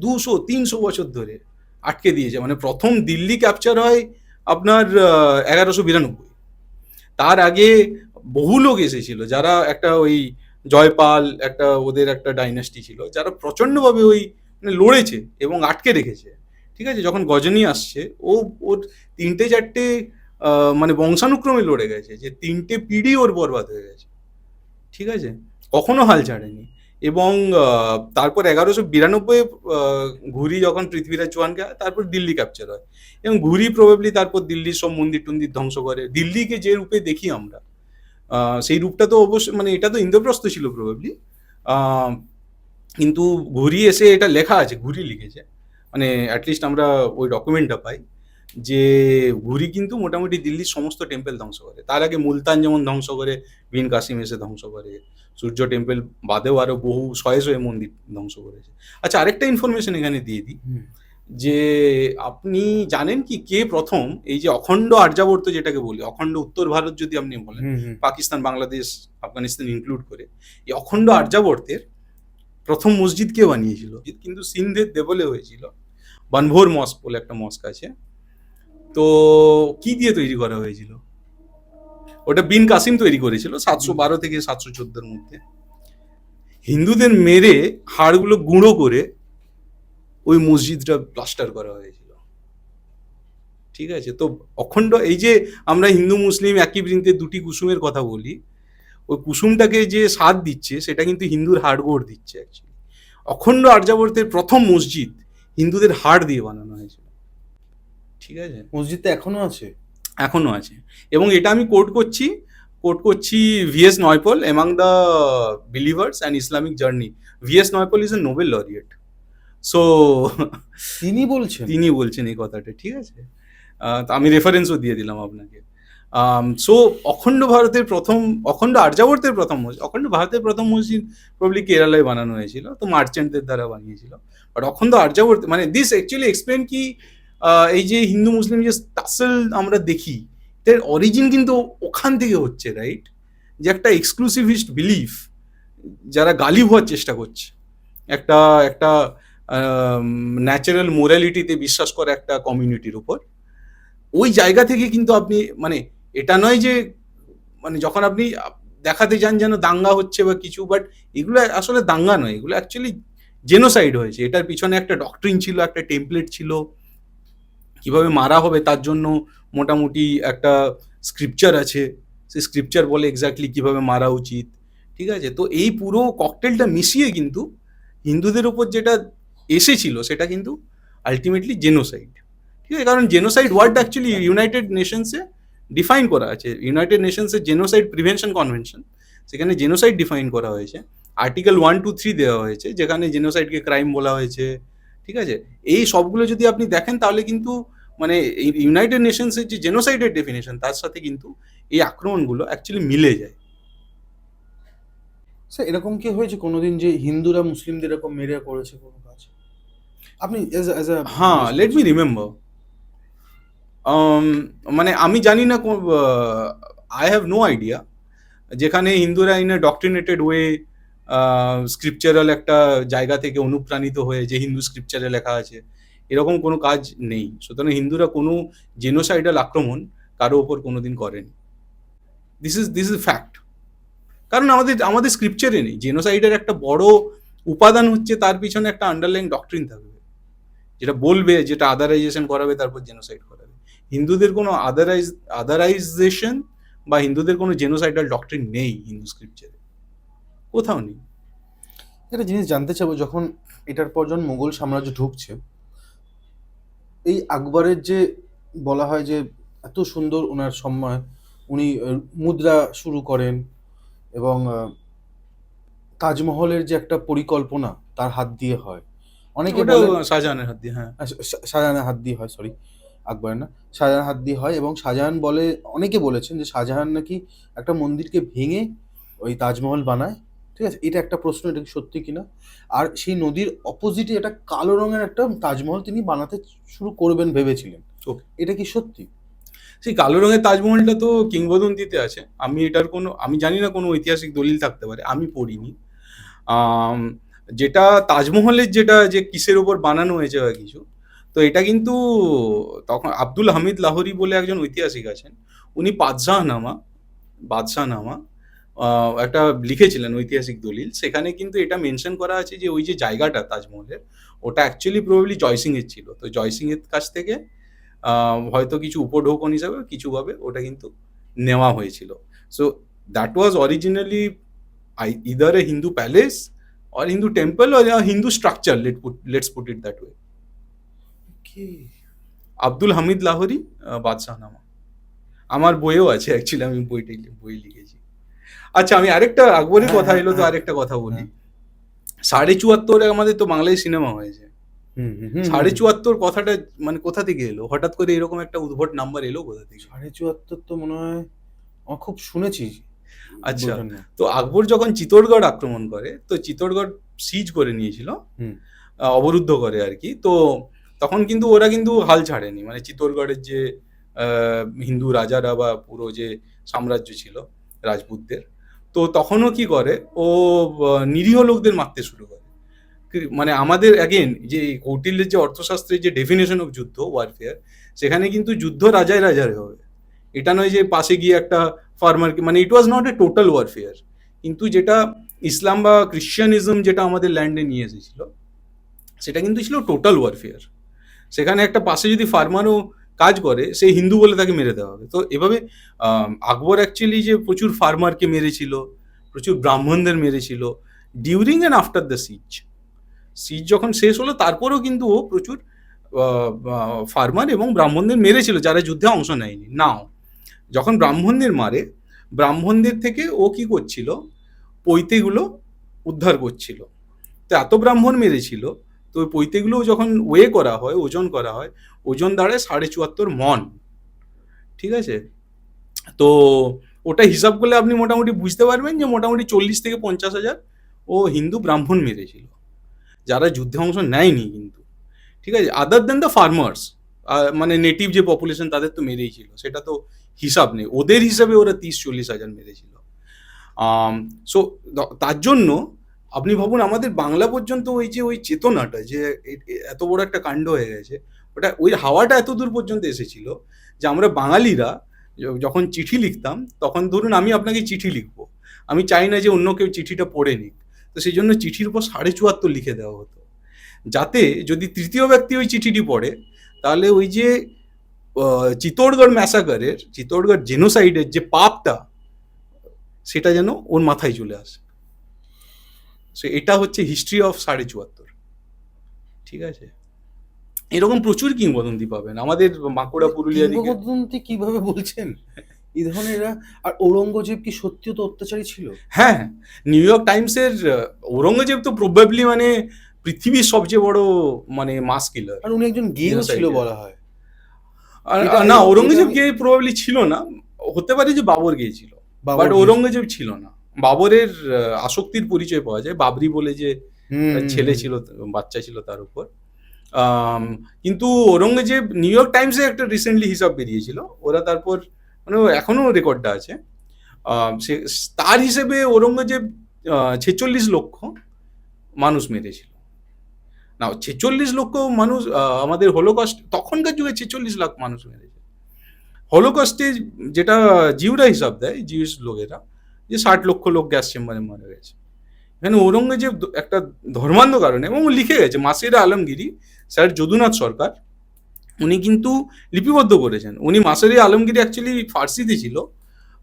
200-300 বছর ধরে আটকে দিয়েছে। মানে প্রথম দিল্লি ক্যাপচার হয় আপনার 1192। তার আগে বহু লোক এসেছিল যারা একটা ওই জয়পাল, ওদের একটা ডাইনাস্টি ছিল যারা প্রচন্ডভাবে ওই মানে লড়েছে এবং আটকে রেখেছে, ঠিক আছে? যখন গজনী আসছে, ওর ৩-৪টে মানে বংশানুক্রমে লড়ে গেছে, যে ৩টে পিঢ়ি ওর বরবাদ হয়ে গেছে। ঠিক আছে? কখনো হাল ছাড়েনি। এবং তারপর ১১৯২ ঘুরি যখন পৃথ্বীরাজ চৌহানকে হয়, তারপর দিল্লি ক্যাপচার হয়। এবং ঘুরি প্রবাবলি তারপর দিল্লির সব মন্দির-টন্দির ধ্বংস করে। দিল্লিকে যে রূপে দেখি আমরা, সেই রূপটা তো অবশ্যই, মানে এটা তো ইন্দ্রপ্রস্থ ছিল প্রবাবলি। কিন্তু ঘুরি এসে, এটা লেখা আছে, ঘুরি লিখেছে, মানে অ্যাটলিস্ট আমরা ওই ডকুমেন্টটা পাই, যে ঘুরি কিন্তু মোটামুটি দিল্লির সমস্ত টেম্পল ধ্বংস করে। তার আগে মুলতান যেমন ধ্বংস করে, বিন কাসিম এসে ধ্বংস করে, সূর্য টেম্পল বাদেও আরো বহু শয়ে শয়ে মন্দির ধ্বংস করেছে। আচ্ছা, আরেকটা ইনফরমেশন এখানে দিয়ে দিই, হুম। যে আপনি জানেন কি কে প্রথম এই যে অখণ্ড আর্যাবর্ত যেটাকে বলি, অখণ্ড উত্তর ভারত যদি আপনি বলেন, হুম, হুম। পাকিস্তান, বাংলাদেশ, আফগানিস্তান ইনক্লুড করে, এই অখণ্ড আর্যাবর্তের প্রথম মসজিদ কে বানিয়েছিল? কিন্তু সিন্ধের দেবলে হয়েছিল। বানভোর মস্ক বলে একটা মস্ক আছে। তো কি দিয়ে তৈরি করা হয়েছিল? ওটা বিন কাসিম তৈরি করেছিল ৭১২ থেকে ৭১৪-র মধ্যে। হিন্দুদের মেরে হাড়গুলো গুঁড়ো করে ওই মসজিদটা প্লাস্টার করা হয়েছিল। ঠিক আছে? তো অখণ্ড, এই যে আমরা হিন্দু মুসলিম একই বৃন্তে দুটি কুসুমের কথা বলি, ওই কুসুমটাকে যে স্বাদ দিচ্ছে, সেটা কিন্তু হিন্দুর হাড়গোড় দিচ্ছে অ্যাকচুয়ালি। অখণ্ড আর্যাবর্তের প্রথম মসজিদ হিন্দুদের হাড় দিয়ে বানানো হয়েছিল। ঠিক আছে? মসজিদটা এখনো আছে? এখনো আছে। এবং এটা আমি কোট করছি V S Naipaul, among the believers and Islamic journey. V S Naipaul is a Nobel laureate. So তিনি বলছেন? তিনি বলছেন এই কথাটা। ঠিক আছে? তো আমি রেফারেন্সও দিয়ে দিলাম আপনাকে। সো অখণ্ড ভারতের প্রথম, অখণ্ড আর্যাবর্তের প্রথম মসজিদ, অখণ্ড ভারতের প্রথম মসজিদ প্রবলি কেরালায় বানানো হয়েছিল, তো মার্চেন্টদের দ্বারা বানিয়েছিল। বাট অখণ্ড আর্যাবর্ত, মানে দিস অ্যাকচুয়ালি এক্সপ্লেন কি, এই যে হিন্দু মুসলিম যে টাসেল আমরা দেখি, এর অরিজিন কিন্তু ওখান থেকে হচ্ছে, রাইট? যে একটা এক্সক্লুসিভিস্ট বিলিফ, যারা গালিব হওয়ার চেষ্টা করছে, একটা একটা ন্যাচারাল মোরালিটিতে বিশ্বাস করে একটা কমিউনিটির উপর, ওই জায়গা থেকে কিন্তু আপনি, মানে এটা নয় যে, মানে যখন আপনি দেখাতে যান যেন দাঙ্গা হচ্ছে বা কিছু, বাট এগুলো আসলে দাঙ্গা নয়, এগুলো অ্যাকচুয়ালি জেনোসাইড হয়েছে। এটার পিছনে একটা ডক্ট্রিন ছিল, একটা টেমপ্লেট ছিল, কিভাবে মারা হবে তার জন্য মোটামুটি একটা স্ক্রিপচার আছে, সেই স্ক্রিপচার বলে এক্স্যাক্টলি কিভাবে মারা উচিত। ঠিক আছে? তো এই পুরো ককটেলটা মিশিয়ে কিন্তু হিন্দুদের উপর যেটা এসেছিল, সেটা কিন্তু আলটিমেটলি জেনোসাইড। ঠিক আছে? কারণ জেনোসাইড ওয়ার্ডটা অ্যাকচুয়ালি ইউনাইটেড নেশনসে ডিফাইন করা আছে, ইউনাইটেড নেশনসের জেনোসাইড প্রিভেনশন কনভেনশন, সেখানে জেনোসাইড ডিফাইন করা হয়েছে। আর্টিকেল 1, 2, 3 দেওয়া হয়েছে, যেখানে জেনোসাইডকে ক্রাইম বলা হয়েছে। ঠিক আছে? এই সবগুলো যদি আপনি দেখেন, তাহলে কিন্তু মানে ইউনাইটেড নেশনসের যে জেনোসাইডের ডেফিনেশন, তার সাথে কিন্তু এই আক্রমণগুলো অ্যাকচুয়ালি মিলে যায়। স্যার, এরকম কি হয়েছে কোনোদিন যে হিন্দুরা মুসলিমদের এরকম মেরে করেছে কোনো কাজ? আপনি এজ আ হ্যাঁ, লেট মি রিমেম্বার। মানে আমি জানি না, আই হ্যাভ নো আইডিয়া, যেখানে হিন্দুরা ইন এ ডক্ট্রিনেটেড ওয়ে স্ক্রিপচারাল একটা জায়গা থেকে অনুপ্রাণিত হয়ে, যে হিন্দু স্ক্রিপচারে লেখা আছে, এরকম কোনো কাজ নেই। সুতরাং হিন্দুরা কোনো জেনোসাইডাল আক্রমণ কারো ওপর কোনোদিন করেনি। This is fact. কারণ আমাদের স্ক্রিপচারে নেই। জেনোসাইডের একটা বড় উপাদান হচ্ছে তার পিছনে একটা আন্ডারলাইং ডক্ট্রিন থাকবে, যেটা বলবে, যেটা আদারাইজেশন করাবে, তারপর জেনোসাইড করাবে। হিন্দুদের কোনো আদারাইজেশন বা হিন্দুদের কোনো জেনোসাইডাল ডক্ট্রিন নেই হিন্দু স্ক্রিপচারে, কোথাও নেই। একটা জিনিস জানতে চাবো, যখন এটার পর যখন মোগল সাম্রাজ্য ঢুকছে, এই আকবরের যে বলা হয় যে এত সুন্দর ওনার সময়, উনি মুদ্রা শুরু করেন, এবং তাজমহলের যে একটা পরিকল্পনা তার হাত দিয়ে হয়। অনেকে ওটা বলে শাহজাহানের হাত দিয়ে, হ্যাঁ। শাহজাহানের হাত দিয়ে হয়, সরি, আকবরের না, শাহজাহানের হাত দিয়ে হয়। এবং শাহজাহান বলে, অনেকে বলেছেন যে শাহজাহান নাকি একটা মন্দিরকে ভেঙে ওই তাজমহল বানায়। ঠিক আছে, এটা একটা প্রশ্ন, এটা কি সত্যি কিনা। আর সেই নদীর অপোজিটে একটা কালো রঙের একটা তাজমহল তিনি বানাতে শুরু করবেন ভেবেছিলেন। ওকে। এটা কি সত্যি? সেই কালো রঙের তাজমহলটা তো কিংবদন্তিতে আছে। আমি জানি না কোনো ঐতিহাসিক দলিল থাকতে পারে, আমি পড়িনি। আম, যেটা তাজমহলের যে কিসের উপর বানানো হয়েছে বা কিছু, তো এটা কিন্তু তখন আব্দুল হামিদ লাহোরি বলে একজন ঐতিহাসিক আছেন, উনি বাদশাহনামা একটা লিখেছিলেন ঐতিহাসিক দলিল, সেখানে কিন্তু এটা মেনশন করা আছে যে ওই যে জায়গাটা তাজমহলের, ওটা অ্যাকচুয়ালি প্রবাবলি জয়সিং এর ছিল। তো জয়সিং এর কাছ থেকে হয়তো কিছু উপঢৌকন হিসাবে কিছুভাবে ওটা কিন্তু নেওয়া হয়েছিল। So that was originally either a Hindu palace or Hindu temple or a Hindu structure, let's put it that way. কি আব্দুল হামিদ লাহোরি, বাদশাহনামা। আমার বইও আছে অ্যাকচুয়ালি, আমি বই লিখেছি। আচ্ছা, আমি আরেকটা আকবরের হ্যাঁ, কথা হ্যাঁ, এলো তো হ্যাঁ, আরেকটা কথা বলি। হ্যাঁ। 74.5 আমাদের তো বাংলায় সিনেমা হয়েছে। হুম, হুম, হুম, হুম। 74.5 কথাটা মানে কোথা থেকে এলো? হঠাৎ করে এরকম একটা উদ্ভট নাম্বার এলো কোথা থেকে? 74.5 তো মনে হয় আমার খুব শুনেছি আচ্ছা, বইটার নাম। তো আকবর যখন চিত্তোরগড় আক্রমণ করে, তো চিত্তোরগড় সিজ করে নিয়েছিল, হুম। অবরুদ্ধ করে আর কি। তো তখন কিন্তু ওরা কিন্তু হাল ছাড়েনি, মানে চিত্তোরগড়ের যে হিন্দু রাজারা বা পুরো যে সাম্রাজ্য ছিল রাজপুতদের, তো তখনও কি করে, ও নিরীহ লোকদের মারতে শুরু করে। মানে আমাদের অ্যাগেন যে এই কৌটিল্যের যে অর্থশাস্ত্রের যে ডেফিনেশন অফ যুদ্ধ ওয়ারফেয়ার, সেখানে কিন্তু যুদ্ধ রাজায় রাজারে হবে। এটা নয় যে পাশে গিয়ে একটা ফার্মার, মানে it was not a total warfare. কিন্তু যেটা ইসলাম বা ক্রিশ্চিয়ানিজম যেটা আমাদের ল্যান্ডে নিয়ে এসেছিল, সেটা কিন্তু ছিল টোটাল ওয়ারফেয়ার। সেখানে একটা পাশে যদি ফার্মারও কাজ করে, সে হিন্দু বলে তাকে মেরে দেওয়া হবে। তো এভাবে আকবর অ্যাকচুয়ালি যে প্রচুর ফার্মারকে মেরেছিল, প্রচুর ব্রাহ্মণদের মেরেছিল ডিউরিং অ্যান্ড আফটার দ্য সিজ। সিজ যখন শেষ হলো তারপরেও কিন্তু ও প্রচুর ফার্মার এবং ব্রাহ্মণদের মেরেছিল যারা যুদ্ধে অংশ নেয়নি। নাও যখন ব্রাহ্মণদের মারে, ব্রাহ্মণদের থেকে ও কি করছিল, পৈতেগুলো উদ্ধার করছিল। তো এত ব্রাহ্মণ মেরেছিল, তো ওই পৈতেগুলো যখন ওয়ে করা হয়, ওজন করা হয়, ওজন দাঁড়ায় 74.5 মন। ঠিক আছে, তো ওটা হিসাব করলে আপনি মোটামুটি বুঝতে পারবেন যে মোটামুটি 40,000 থেকে 50,000 ও হিন্দু ব্রাহ্মণ মেরেছিল, যারা যুদ্ধে অংশ নেয়নি কিন্তু। ঠিক আছে, আদার দেন দ্য ফার্মার্স, মানে নেটিভ যে পপুলেশন তাদের তো মেরেই ছিল, সেটা তো হিসাব নেই, ওদের হিসাবে ওরা 30-40 হাজার মেরেছিল। সো তার জন্য আপনি ভাবুন আমাদের বাংলা পর্যন্ত ওই যে ওই চেতনাটা যে এত বড় একটা কাণ্ড হয়ে গেছে, ওটা ওই হাওয়াটা এত দূর পর্যন্ত এসেছিল যে আমরা বাঙালিরা যখন চিঠি লিখতাম, তখন ধরুন আমি আপনাকে চিঠি লিখবো, আমি চাই না যে অন্য কেউ চিঠিটা পড়ে নিক, তো সেই জন্য চিঠির উপর 74.5 লিখে দেওয়া হতো, যাতে যদি তৃতীয় ব্যক্তি ওই চিঠিটি পড়ে, তাহলে ওই যে চিত্তোরগড় ম্যাসাকারের, চিত্তোরগড় জেনোসাইডের যে পাপটা, সেটা যেন ওর মাথায় চলে আসে। সো এটা হচ্ছে হিস্ট্রি অফ 74.5। ঠিক আছে, এরকম প্রচুর কিংবদন্তি পাবেন আমাদের বাঁকুড়া, পুরুলিয়া দিকে। কিংবদন্তি কিভাবে বলছেন? এই ধরনের এরা আর ঔরঙ্গজেব কি সত্যিও তো অত্যাচারী ছিল? হ্যাঁ, নিউ ইয়র্ক টাইমসের ঔরঙ্গজেব তো প্রবাবলি মানে পৃথিবীর সবচেয়ে বড় মানে মাস কিলার। আর উনি একজন গেও ছিল বলা হয়। না, ঔরঙ্গজেব গে প্রবাবলি ছিল না, হতে পারে যে বাবর গিয়েছিল, বাট ঔরঙ্গজেব ছিল না। বাবরের আসক্তির পরিচয় পাওয়া যায়, বাবরি বলে যে ছেলে ছিল, বাচ্চা ছিল তার উপর। কিন্তু ঔরঙ্গজেব, নিউ ইয়র্ক টাইমসে একটা রিসেন্টলি হিসাব বেরিয়েছিল, ওরা তারপর মানে এখনো রেকর্ডটা আছে, তার হিসেবে ঔরঙ্গজেব 46 লক্ষ মানুষ মেরেছিল। না, 46 লক্ষ মানুষ আমাদের হোলোকস্ট তখনকার যুগে 46 লাখ মানুষ মেরেছে। হোলোকস্টে যেটা জিউরা হিসাব দেয়, জিউস লোকেরা, যে 60 লক্ষ লোক গ্যাস চেম্বারে মারা গেছে। এখানে ঔরঙ্গজেব একটা ধর্মান্ধ কারণে, এবং লিখে গেছে মাসিরা আলমগিরি, স্যার যদুনাথ সরকার, উনি কিন্তু লিপিবদ্ধ করেছেন। উনি মাসিরা আলমগিরি অ্যাকচুয়ালি ফার্সিতে ছিল,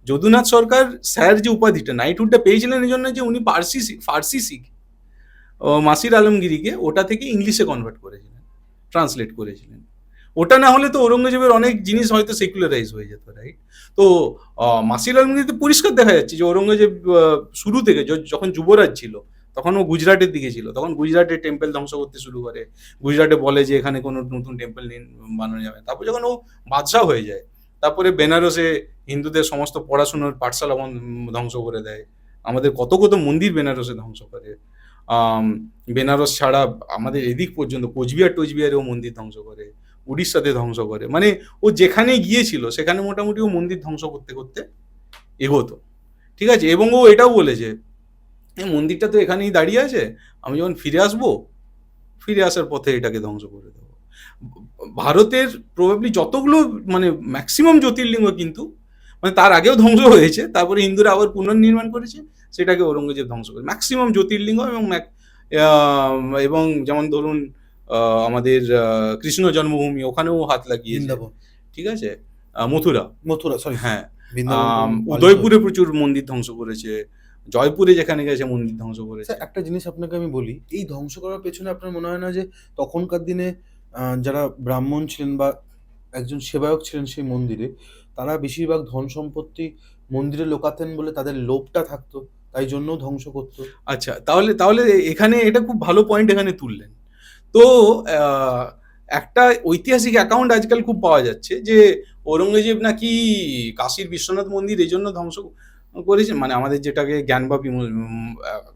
যদুনাথ সরকার স্যার যে উপাধিটা, নাইটহুডটা পেয়েছিলেন এই জন্য যে উনি ফার্সি শিখে মাসির আলমগিরিকে ওটা থেকে ইংলিশে কনভার্ট করেছিলেন, ট্রান্সলেট করেছিলেন। ওটা না হলে তো ঔরঙ্গজেবের অনেক জিনিস হয়তো সেকুলারাইজ হয়ে যেত, রাইট? তো মাসির আলমগিরিতে পরিষ্কার দেখা যাচ্ছে যে ঔরঙ্গজেব শুরু থেকে যখন যুবরাজ ছিল, তখন ও গুজরাটের দিকে ছিল, তখন গুজরাটের টেম্পল ধ্বংস করতে শুরু করে। গুজরাটে বলে যে এখানে কোনো নতুন টেম্পল বানানো যাবে। তারপর যখন ও বাদশাহ হয়ে যায়, তারপরে বেনারসে হিন্দুদের সমস্ত পড়াশোনার পাঠশালা ধ্বংস করে দেয়। আমাদের কত কত মন্দির বেনারসে ধ্বংস করে। বেনারস ছাড়া আমাদের এদিক পর্যন্ত কোচবিহার টোচবিহারেও মন্দির ধ্বংস করে, উড়িষ্যাতে ধ্বংস করে। মানে ও যেখানে গিয়েছিল সেখানে মোটামুটি ও মন্দির ধ্বংস করতে করতে এগোতো। ঠিক আছে, এবং ও এটাও বলেছে এই মন্দিরটা তো এখানেই দাঁড়িয়ে আছে, আমি যখন ফিরে আসবো, ফিরে আসার পথে এটাকে ধ্বংস করে দেবো। ভারতের প্রবাবলি যতগুলো মানে ম্যাক্সিমাম জ্যোতির্লিঙ্গ কিন্তু মানে তার আগেও ধ্বংস হয়েছে, তারপরে হিন্দুরা আবার পুনর্নির্মাণ করেছে, সেটাকে ঔরঙ্গজেব ধ্বংস করে। ম্যাক্সিমাম জ্যোতির্লিঙ্গ এবং যেমন ধরুন আমাদের কৃষ্ণ জন্মভূমি, ওখানেও হাত লাগিয়েছে, বৃন্দাবন, ঠিক আছে, মথুরা, মথুরা, সরি, হ্যাঁ, বৃন্দাবন তো পালিত উদয়পুরে হয়েছে। প্রচুর মন্দির ধ্বংস করেছে, জয়পুরে যেখানে গেছে মন্দির ধ্বংস করেছে। স্যার, একটা জিনিস আপনাকে আমি বলি, এই ধ্বংস করার পেছনে আপনার মনে হয় না যে তখনকার দিনে যারা ব্রাহ্মণ ছিলেন বা একজন সেবায়ক ছিলেন সেই মন্দিরে, তারা বেশিরভাগ ধন সম্পত্তি মন্দিরে লোকাতেন বলে তাদের লোভটা থাকতো, তাই জন্য ধ্বংস করতো? আচ্ছা, তাহলে তাহলে এখানে এটা খুব ভালো পয়েন্ট এখানে তুললেন। তো আহ, একটা ঐতিহাসিক অ্যাকাউন্ট আজকাল খুব পাওয়া যাচ্ছে যে ঔরঙ্গজেব নাকি কাশীর বিশ্বনাথ মন্দির এই জন্য ধ্বংস করেছেন, মানে আমাদের যেটাকে জ্ঞানবাপী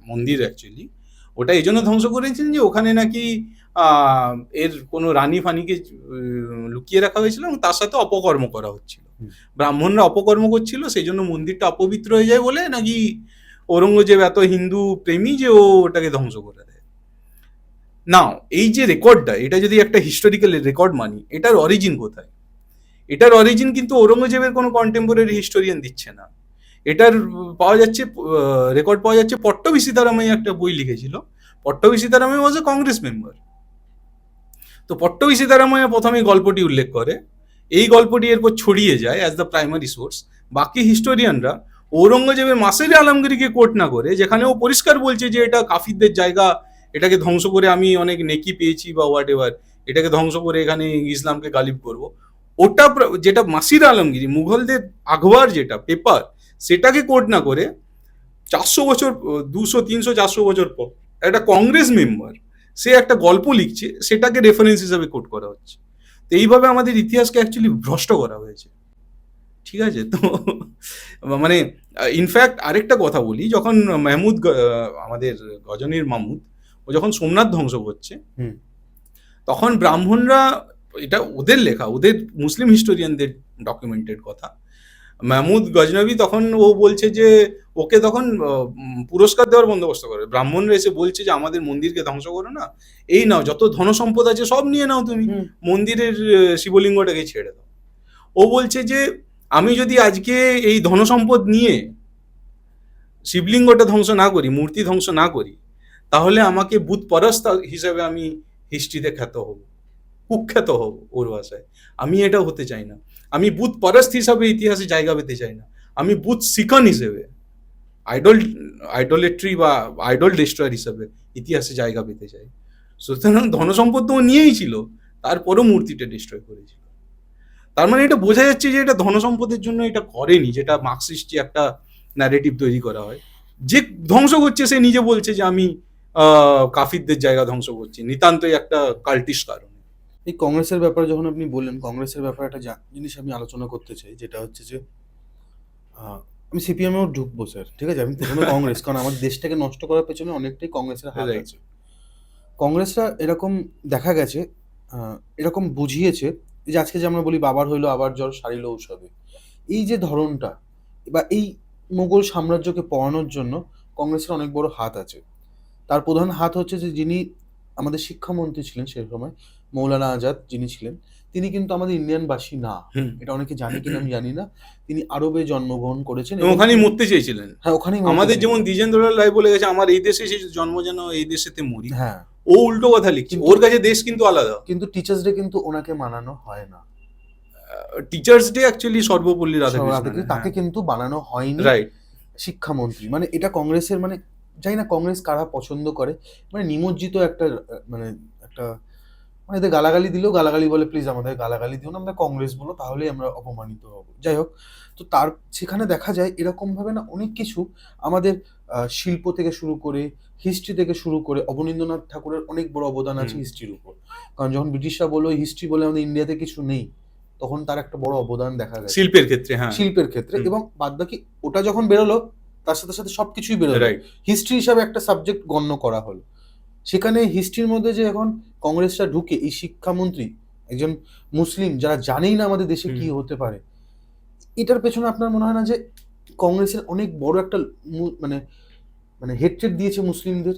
মন্দির অ্যাকচুয়ালি, ওটা এই জন্য ধ্বংস করেছেন যে ওখানে নাকি আহ, এর কোনো রানী ফানিকে লুকিয়ে রাখা হয়েছিল এবং তার সাথে অপকর্ম করা হচ্ছিল, হুম। ব্রাহ্মণরা অপকর্ম করছিল, সেই জন্য মন্দিরটা অপবিত্র হয়ে যায় বলে নাকি ঔরঙ্গজেব এত হিন্দু প্রেমী যে ও ওটাকে ধ্বংস করে দেয়। নাও এই যে রেকর্ডটা, এটা যদি একটা হিস্টোরিক্যাল রেকর্ড মানি, এটার অরিজিন কোথায়? এটার অরিজিন কিন্তু ঔরঙ্গজেবের কোনো কন্টেম্পোরারি হিস্টোরিয়ান দিচ্ছে না। এটার পাওয়া যাচ্ছে, রেকর্ড পাওয়া যাচ্ছে, পট্টবী সীতারামাইয়া একটা বই লিখেছিল। পট্টবী সীতারামাইয়া ওয়াজ এ কংগ্রেস মেম্বার। তো পট্টবী সীতারামাইয়া প্রথমে গল্পটি উল্লেখ করে, এই গল্পটি এরপর ছড়িয়ে যায় অ্যাজ দ্য প্রাইমারি সোর্স। বাকি হিস্টোরিয়ানরা ঔরঙ্গজেবের মাসের আলমগীরকে কোট না করে, যেখানে ও পরিষ্কার বলছে যে এটা কাফিরদের জায়গা, এটাকে ধ্বংস করে আমি অনেক নেকি পেয়েছি বা হোয়াট এভার, এটাকে ধ্বংস করে এখানে ইসলামকে গালিব করব, ওটা যেটা মাসির আলমগীরি মুঘলদের আখবার যেটা পেপার, সেটাকে কোট না করে 400 বছর, 200, 300, 400 বছর পর একটা কংগ্রেস মেম্বার সে একটা গল্প লিখছে, সেটাকে রেফারেন্স হিসাবে কোট করা হচ্ছে। তো এইভাবে আমাদের ইতিহাসকে অ্যাকচুয়ালি ভ্রষ্ট করা হয়েছে, ঠিক আছে? তো মানে ইনফ্যাক্ট আরেকটা কথা বলি, যখন আমাদের গজনীর মামুদ, ও যখন সোমনাথ ধ্বংস করছে, হুম। তখন ব্রাহ্মণরা, এটা ওদের লেখা, ওদের মুসলিম হিস্টোরিয়ানদের ডকুমেন্টেড কথা, মাহমুদ গজনবী তখন ও বলছে যে ওকে তখন পুরস্কার দেওয়ার বন্দোবস্ত করে, ব্রাহ্মণরা এসে বলছে যে আমাদের মন্দিরকে ধ্বংস করো না, এই নাও যত ধন সম্পদ আছে সব নিয়ে নাও তুমি, হুম। মন্দিরের শিবলিঙ্গটাকে ছেড়ে দাও। ও বলছে যে আমি যদি আজকে এই ধন সম্পদ নিয়ে শিবলিঙ্গটা ধ্বংস না করি, মূর্তি ধ্বংস না করি, তাহলে আমাকে বুত পরস্ত হিসেবে আমি হিস্ট্রিতে খ্যাত হব, কুখ্যাত হব ওর ভাষায়। আমি এটা হতে চাই না, আমি বুত পরস্ত হিসাবে ইতিহাসে জায়গা পেতে চাই না, আমি বুত সিকন হিসেবে, আইডোলেট্রি বা আইডল ডিস্ট্রয়ার হিসেবে ইতিহাসে জায়গা পেতে চাই। সুতরাং ধনসম্পদ তো ও নিয়েই ছিল, তারপরও মূর্তিটা ডিস্ট্রয় করেছিল। তার মানে এটা বোঝা যাচ্ছে যে এটা ধনসম্পদের জন্য এটা করেনি, যেটা মার্কসিস্ট যে একটা ন্যারেটিভ তৈরি করা হয়, যে ধ্বংস করছে সে নিজে বলছে যে আমি কাফিরদের জায়গা ধ্বংস করছি, নিতান্তই একটা কাল্টিশ কারণে। এই কংগ্রেসের ব্যাপারে যখন আপনি বললেন, কংগ্রেসের ব্যাপারে একটা জিনিস আমি আলোচনা করতে চাই, যেটা হচ্ছে যে আমি সিপিএমেও ঢুকবো স্যার, ঠিক আছে? আমি প্রথমে কংগ্রেস, কারণ আমাদের দেশটাকে নষ্ট করার পেছনে অনেকটাই কংগ্রেসের হাত Right. আছে। কংগ্রেসরা এরকম দেখা গেছে, এরকম বুঝিয়েছে যে আজকে যে আমরা বলি বাবার হইলো আবার জ্বর সারিল ঔষধে, এই যে ধরনটা বা এই মোগল সাম্রাজ্যকে পড়ানোর জন্য কংগ্রেসের অনেক বড় হাত আছে। তার প্রধান হাত হচ্ছে যে যিনি আমাদের শিক্ষামন্ত্রী ছিলেন সে সময়, মৌলানা আজাদ যিনি ছিলেন, তিনি কিন্তু আমাদের ইন্ডিয়ানবাসী না। এটা অনেকে জানে কিনা আমি জানি না। তিনি আরবে জন্মগ্রহণ করেছেন এবং ওখানেই মরতে চেয়েছিলেন। হ্যাঁ, ওখানেই আমাদের মরতে যেমন চেয়েছিলেন। দ্বিজেন্দ্রলাল রায় বলে গেছে আমার এই দেশে জন্ম, যেন এই দেশেতে মরি, হ্যাঁ, ও উল্টো কথা লিখছে, কিন্তু- ওর কাছে দেশ কিন্তু আলাদা। কিন্তু টিচার্স ডে কিন্তু ওনাকে মানানো হয় না। Teachers day actually Sarvepalli Radhakrishnan, তাকে কিন্তু বানানো হয়নি রাইট। শিক্ষামন্ত্রী। মানে এটা কংগ্রেসের, মানে জানি না কংগ্রেস কারা পছন্দ করে, মানে নিমজ্জিত একটা মানে একটা মানে এদের গালাগালি দিলেও গালাগালি বলে, প্লিজ আমাদের গালাগালি দিও না, আমরা কংগ্রেস বলো, তাহলেই আমরা অপমানিত হব। যাই হোক, তো তার সেখানে দেখা যায় এরকম ভাবে না অনেক কিছু আমাদের শিল্প থেকে শুরু করে, হিস্ট্রি থেকে শুরু করে, অবনীন্দ্রনাথ ঠাকুরের অনেক বড় অবদান আছে হিস্ট্রির উপর। কারণ যখন ব্রিটিশরা বললো হিস্ট্রি বলে আমাদের ইন্ডিয়াতে কিছু নেই, তখন তার একটা বড় অবদান দেখা গেছে শিল্পের ক্ষেত্রে, হ্যাঁ, শিল্পের ক্ষেত্রে। এবং বাদবাকি ওটা যখন বেরোলো, তার সাথে সাথে সবকিছুই বেরোলো, রাইট। হিস্ট্রি হিসাবে একটা সাবজেক্ট গণ্য করা হলো। সেখানে হিস্ট্রির মধ্যে যে এখন কংগ্রেসটা ঢুকে, এই শিক্ষামন্ত্রী একজন মুসলিম, যারা জানেই না আমাদের দেশে কি হতে পারে, এটার পেছনে আপনার মনে হয় না যে কংগ্রেসের অনেক বড় একটা মানে মানে হেট্রেড দিয়েছে মুসলিমদের?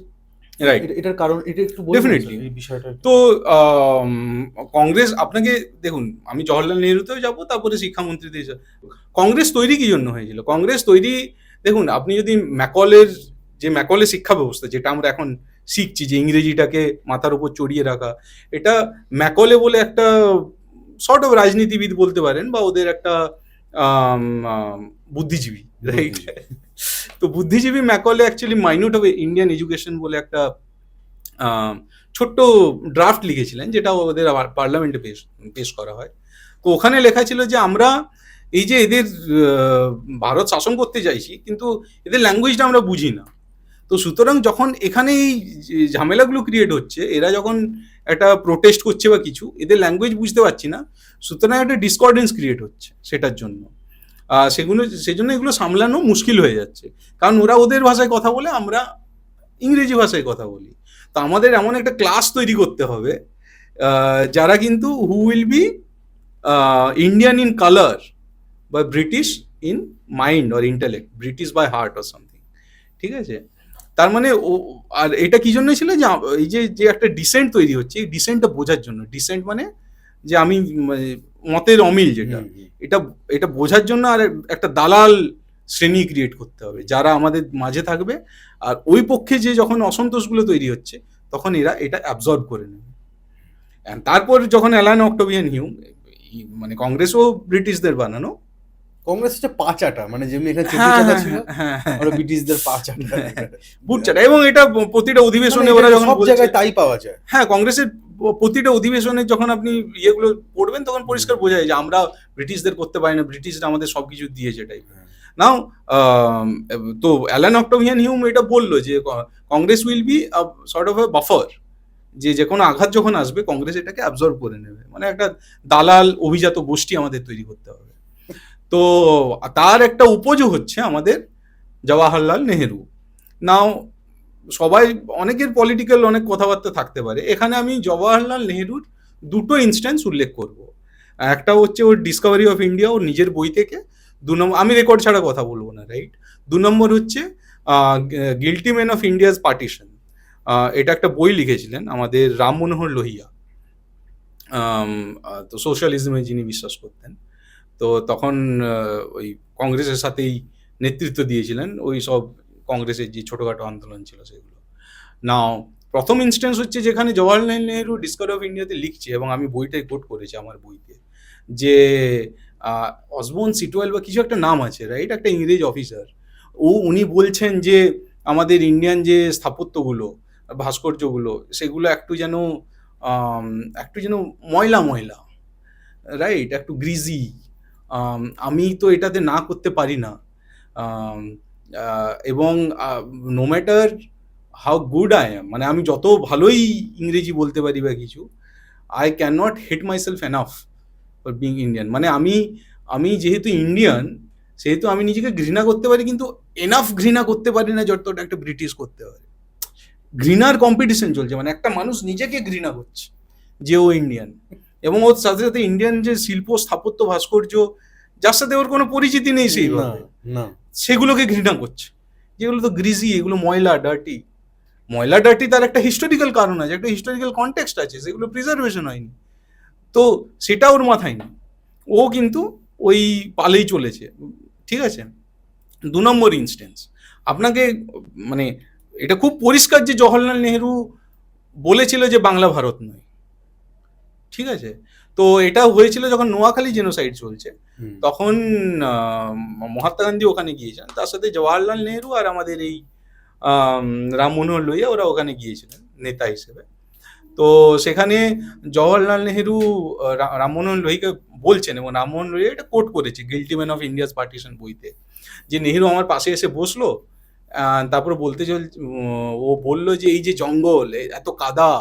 রাইট, এটার কারণ এটা একটু বলবেন ডেফিনেটলি। এই বিষয়টা একটু? তো আম, কংগ্রেস আপনাকে দেখুন, আমি জওহরলাল নেহরুতেও যাব, তারপরে শিক্ষামন্ত্রীতে যাব। কংগ্রেস তৈরি কি জন্য হয়েছিল? কংগ্রেস তৈরি, দেখুন আপনি যদি ম্যাকলের যে ম্যাকলে শিক্ষা ব্যবস্থা যেটা আমরা এখন শিখছি, যে ইংরেজিটাকে মাথার উপর চড়িয়ে রাখা, এটা ম্যাকলে বলে একটা সর্ট অফ রাজনীতিবিদ বলতে পারেন, বা ওদের একটা আম, আম, বুদ্ধিজীবী, রাইট? বুদ্ধিজীবী। তো বুদ্ধিজীবী Macaulay actually minute of Indian education বলে একটা আহ, ছোট্ট ড্রাফট লিখেছিলেন, যেটা ওদের পার্লামেন্টে পেশ পেশ করা হয়। তো ওখানে লেখা ছিল যে আমরা এই যে এদের ভারত শাসন করতে চাইছি, কিন্তু এদের ল্যাঙ্গুয়েজটা আমরা বুঝি না। তো সুতরাং যখন এখানে এই যে ঝামেলাগুলো ক্রিয়েট হচ্ছে, এরা যখন একটা প্রোটেস্ট করছে বা কিছু, এদের ল্যাঙ্গুয়েজ বুঝতে পারছি না, সুতরাং একটা ডিসকর্ডেন্স ক্রিয়েট হচ্ছে সেটার জন্য। সেগুলো সেজন্য এগুলো সামলানো মুশকিল হয়ে যাচ্ছে, কারণ ওরা ওদের ভাষায় কথা বলে, আমরা ইংরেজি ভাষায় কথা বলি। তো আমাদের এমন একটা ক্লাস তৈরি করতে হবে যারা কিন্তু who will be Indian in colour বা British in mind or intellect, British by heart or something. ঠিক আছে? তার মানে ও, আর এটা কি জন্য ছিল, যে এই যে যে একটা ডিসেন্ট তৈরি হচ্ছে, এই ডিসেন্টটা বোঝার জন্য। ডিসেন্ট মানে যে আমি মানে মতের অমিল যেটা, এটা এটা বোঝার জন্য আর একটা দালাল শ্রেণী ক্রিয়েট করতে হবে যারা আমাদের মাঝে থাকবে, আর ওই পক্ষে যে যখন অসন্তোষগুলো তৈরি হচ্ছে, তখন এরা এটা অ্যাবজর্ব করে নেবে। And তারপর যখন অ্যালান অক্টোভিয়ান হিউম, মানে কংগ্রেসও ব্রিটিশদের বানানো, কংগ্রেস হচ্ছে পাঁচাটা, মানে যেমনি এখানে চটি হ্যাঁ চাটা হ্যাঁ ছিল, হ্যাঁ হ্যাঁ ওরা ব্রিটিশদের পাঁচাটা। বুটচাটা, এবং এটা প্রতিটা অধিবেশনে মানে ওরা এটা যখন সব বলছে, জায়গায় তাই পাওয়া যায়। হ্যাঁ, কংগ্রেসের প্রতিটা অধিবেশনে যখন আপনি ইয়েগুলো পড়বেন, তখন পরিষ্কার বোঝা যায় যে আমরা ব্রিটিশদের করতে পারি না, ব্রিটিশরা আমাদের সবকিছু দিয়েছে টাইপের। নাও তো অ্যালান অক্টোভিয়ান হিউম এটা বললো যে Congress will be sort of A buffer, যে কোনো আঘাত যখন আসবে কংগ্রেস এটাকে অ্যাবজর্ব করে নেবে, মানে একটা দালাল অভিজাত গোষ্ঠী আমাদের তৈরি করতে হবে। তো তার একটা উপযোগ হচ্ছে আমাদের জওয়াহরলাল নেহেরু। নাও সবাই, অনেকের পলিটিক্যাল অনেক কথাবার্তা থাকতে পারে, এখানে আমি জওয়াহরলাল নেহেরুর দুটো ইনস্ট্যান্স উল্লেখ করব। একটা হচ্ছে ওর ডিসকভারি অফ ইন্ডিয়া, ওর নিজের বই থেকে। দু নম্বর, আমি রেকর্ড ছাড়া কথা বলবো না, রাইট? দু নম্বর হচ্ছে guilty man of India's partition. এটা একটা বই লিখেছিলেন আমাদের রাম মনোহর লোহিয়া। তো সোশ্যালিজমে যিনি বিশ্বাস করতেন, তো তখন ওই কংগ্রেসের সাথেই নেতৃত্ব দিয়েছিলেন ওই সব কংগ্রেসের যে ছোটোখাটো আন্দোলন ছিল সেগুলো। নাও প্রথম ইনস্ট্যান্স হচ্ছে যেখানে জওয়াহরলাল নেহরু ডিসকভারি অফ ইন্ডিয়াতে লিখছে, এবং আমি বইটাই কোট করেছি আমার বইতে, যে অসবর্ন সিটওয়েল বা কিছু একটা নাম আছে, রাইট, একটা ইংরেজ অফিসার, উনি বলছেন যে আমাদের ইন্ডিয়ান যে স্থাপত্যগুলো, ভাস্কর্যগুলো, সেগুলো একটু যেন ময়লা ময়লা, রাইট, একটু গ্রিজি। আমি তো এটাতে না করতে পারি না। আম, এবং no matter how good I am, মানে আমি যত ভালোই ইংরেজি বলতে পারি বা কিছু, I can not hate myself enough for being Indian. মানে আমি আমি যেহেতু ইন্ডিয়ান, সেহেতু আমি নিজেকে ঘৃণা করতে পারি, কিন্তু এনাফ ঘৃণা করতে পারি না যতটা একটা ব্রিটিশ করতে পারে। ঘৃণার কম্পিটিশন চলছে, মানে একটা মানুষ নিজেকে ঘৃণা করছে যে ও ইন্ডিয়ান, এবং ওর সাথে সাথে ইন্ডিয়ান যে শিল্প, স্থাপত্য, ভাস্কর্য, যার সাথে ওর কোনো পরিচিতি নেই না সেইভাবে, না, সেগুলোকে ঘৃণা করছে, যেগুলো তো গ্রিজি, এগুলো ময়লা ডার্টি। ময়লা ডার্টি তার একটা হিস্টোরিক্যাল কারণ আছে, একটা হিস্টোরিক্যাল কনটেক্সট আছে, সেগুলো প্রিজার্ভেশন হয়নি, তো সেটা ওর মাথায় নেই। ও কিন্তু ওই পালেই চলেছে, ঠিক আছে? দু নম্বর ইনস্টেন্স, আপনাকে মানে এটা খুব পরিষ্কার যে জওহরলাল নেহেরু বলেছিল যে বাংলা ভারত নয়, ঠিক আছে? তো এটা হয়েছিল যখন নোয়াখালী জেনোসাইড চলছে, তখন মহাত্মা গান্ধী ওখানে গিয়েছেন, তার সাথে জওয়াহরলাল নেহেরু আর আমাদের এই রাম মনোহর লোহিয়া, ওরা ওখানে গিয়েছিলেন নেতা হিসেবে। তো সেখানে জওয়াহরলাল নেহেরু রাম মনোহর লোহিয়াকে বলছেন, এবং রামমোহন লোহিয়া এটা কোট করেছে guilty man of India's partition বইতে, যে নেহেরু আমার পাশে এসে বসলো, তারপরে বলতে চল, ও বলল যে এই যে জঙ্গল, এত কাদা,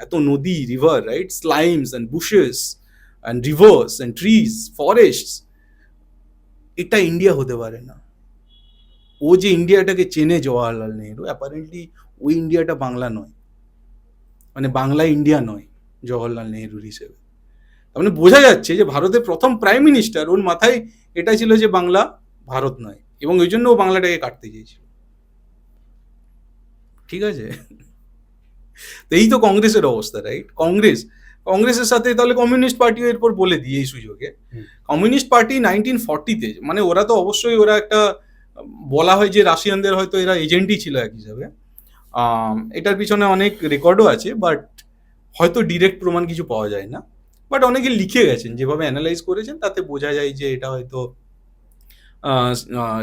এত নদী, river, right, slimes and bushes and rivers and trees, forests, এটা ইন্ডিয়া হতে পারে না। ও যে ইন্ডিয়াটাকে চেনে জওয়াহরলাল নেহেরু, অ্যাপারেন্টলি ওই ইন্ডিয়াটা বাংলা নয়, মানে বাংলা ইন্ডিয়া নয় জওয়াহরলাল নেহেরুর হিসেবে। তার মানে বোঝা যাচ্ছে যে ভারতের প্রথম প্রাইম মিনিস্টার, ওর মাথায় এটা ছিল যে বাংলা ভারত নয়, এবং ওই জন্য ও বাংলাটাকে কাটতে চেয়েছিল, ঠিক আছে? তো এই তো কংগ্রেসের অবস্থা, রাইট? কংগ্রেসের সাথে তাহলে কমিউনিস্ট পার্টিও এরপর বলে দিই এই সুযোগে। হুম। কমিউনিস্ট পার্টি 1940-তে, মানে ওরা তো অবশ্যই ওরা একটা, বলা হয় যে রাশিয়ানদের হয়তো এরা এজেন্টই ছিল এক হিসাবে। এটার পিছনে অনেক রেকর্ডও আছে, বাট হয়তো ডিরেক্ট প্রমাণ কিছু পাওয়া যায় না। বাট অনেকে লিখে গেছেন, যেভাবে অ্যানালাইজ করেছেন তাতে বোঝা যায় যে এটা হয়তো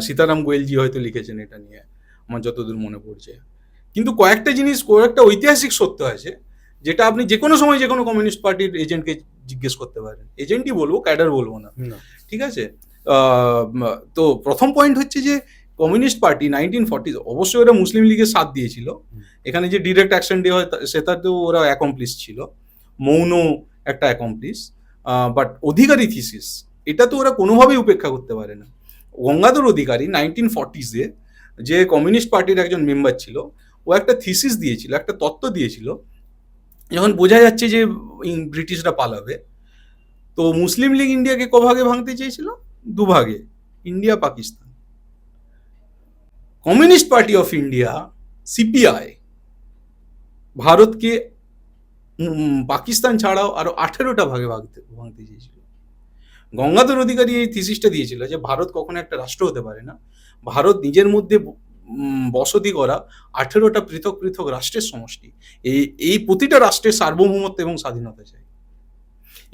সীতারাম গোয়েলজি হয়তো লিখেছেন এটা নিয়ে, আমার যতদূর মনে পড়ছে। কিন্তু কয়েকটা ঐতিহাসিক সত্য আছে, যেটা আপনি যে কোনো সময় যে কোনো কমিউনিস্ট পার্টির এজেন্টকে জিজ্ঞেস করতে পারেন। এজেন্টই বলবো, ক্যাডার বলবো না, না। ঠিক আছে? তো প্রথম পয়েন্ট হচ্ছে যে কমিউনিস্ট পার্টি 1940, অবশ্যই ওরা মুসলিম লীগের সাথ দিয়েছিল। এখানে যে ডিরেক্ট অ্যাকশন দেওয়া হয় সেটাতেও ওরা অ্যাকমপ্লিস ছিল, মৌন একটা অ্যাকমপ্লিস। বাট অধিকারী থিসিস, এটা তো ওরা কোনোভাবেই উপেক্ষা করতে পারে না। গঙ্গাধর অধিকারী 1940-এ যে কমিউনিস্ট পার্টির একজন মেম্বার ছিল, ও একটা থিসিস দিয়েছিল, একটা তত্ত্ব দিয়েছিল, যখন বোঝা যাচ্ছে যে ব্রিটিশরা পালাবে। তো মুসলিম লীগ ইন্ডিয়াকে কভাগে ভাঙতে চেয়েছিল? দুভাগে, India Pakistan. Communist Party of India, CPI, ভারতকে পাকিস্তান ছাড়াও আরো 18টা ভাগে ভাঙতে চেয়েছিল। গঙ্গাধর অধিকারী এই থিসিসটা দিয়েছিল যে ভারত কখনো একটা রাষ্ট্র হতে পারে না, ভারত নিজের মধ্যে বসতি করা 18টা পৃথক পৃথক রাষ্ট্রের সমষ্টি। এই প্রতিটা রাষ্ট্রের সার্বভৌমত্ব এবং স্বাধীনতা চাই।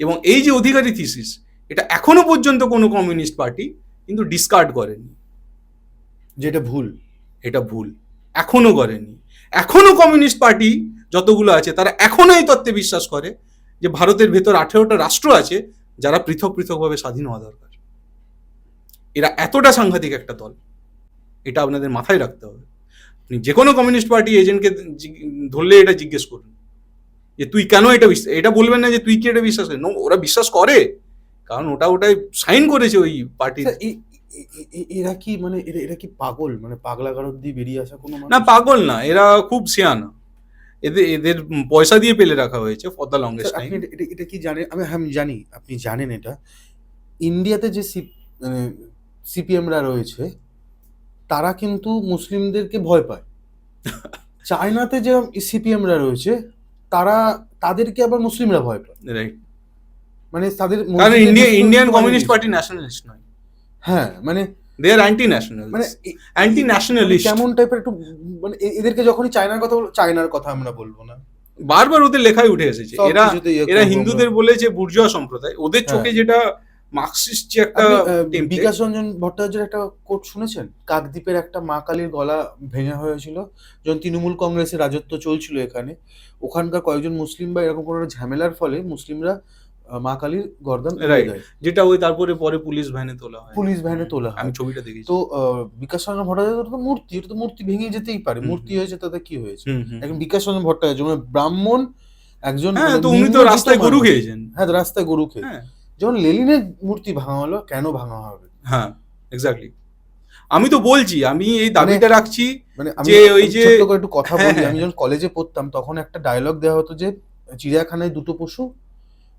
এবং এই যে অধিকারী থিসিস, এটা এখনো পর্যন্ত কোনো কমিউনিস্ট পার্টি কিন্তু ডিসকার্ড করেনি, যেটা ভুল। এটা ভুল, এখনো করেনি। এখনো কমিউনিস্ট পার্টি যতগুলো আছে তারা এখনো এই তত্ত্বে বিশ্বাস করে যে ভারতের ভেতর 18টা রাষ্ট্র আছে যারা পৃথক পৃথকভাবে স্বাধীন হওয়া দরকার। এরা এতটা সাংঘাতিক একটা দল, এটা আপনাদের মাথায় রাখতে হবে। আপনি যে কোনো কমিউনিস্ট পার্টি এজেন্টকে ধরলে এটা জিজ্ঞেস করুন যে তুই কেন এটা বলবেন না যে তুই কি এটা বিশ্বাস করিস। ওরা বিশ্বাস করে, কারণ ওটাই সাইন করেছে ওই পার্টি। এরা কি মানে এরা কি পাগল, মানে পাগলা গারদ দিয়ে বেরিয়ে আসা কোনো না, পাগল না, এরা খুব সিয়ানা। এদের পয়সা দিয়ে পেলে রাখা হয়েছে ফর দ্য লংগেস্ট টাইম। আপনি এটা কি জানেন? আমি জানি আপনি জানেন এটা। ইন্ডিয়াতে যে সিপিএমরা রয়েছে তারা কিন্তু মুসলিমদেরকে ভয় পায়। চায়নাতে যে সিপিএমরা রয়েছে তাদেরকে আবার মুসলিমরা ভয় পায়, রাইট? মানে তাদের কারণ ইন্ডিয়ান কমিউনিস্ট পার্টি ন্যাশনালিস্ট নয়। হ্যাঁ, মানে দে আর অ্যান্টি ন্যাশনাল, মানে অ্যান্টি ন্যাশনালিস্ট। কেমন টাইপের একটু, মানে এদেরকে যখনই চায়নার কথা আমরা বলবো না, বারবার ওদের লেখায় উঠে এসেছে এরা হিন্দুদের বলে যে বুর্জোয়া সম্প্রদায়, ওদের চোখে যেটা মার্কসিস্ট যে একটা বিকাশ রঞ্জন ভট্টাচার্যের একটা কোট শুনেছেন? কাকদ্বীপের একটা মা কালীর গলা ভেঙে হয়েছিল যখন তৃণমূল কংগ্রেসের রাজত্ব চলছিল এখানে। ওখানকার কয়েকজন মুসলিম বা এরকম কোনো ঝামেলার ফলে মুসলিমরা মা কালীর গর্দান উড়িয়ে দেয়, যেটা ওই তারপরে পরে পুলিশ ভ্যানে তোলা হয়। আমি ছবিটা দেখেছি। তো বিকাশ রঞ্জন ভট্টাচার্য তো মূর্তি, এটা তো মূর্তি ভেঙে যেতেই পারে, মূর্তি হয়েছে তাতে কি হয়েছে? এখন বিকাশ রঞ্জন ভট্টাচার্য মানে ব্রাহ্মণ একজন, তো উনি তো রাস্তায় গরু খেয়েছেন। হ্যাঁ, রাস্তায় গরু খেয়ে। যেমন লেনিনের মূর্তি ভাঙা হলো, কেন ভাঙা হবে? হ্যাঁ, এক্স্যাক্টলি। আমি তো বলছি, আমি এই দাবিটা রাখছি, মানে যে ওই যে ছোট্ট করে একটু কথা বলি। আমি যখন কলেজে পড়তাম তখন একটা ডায়লগ দেওয়া হতো যে চিড়িয়াখানায় দুটো পশু,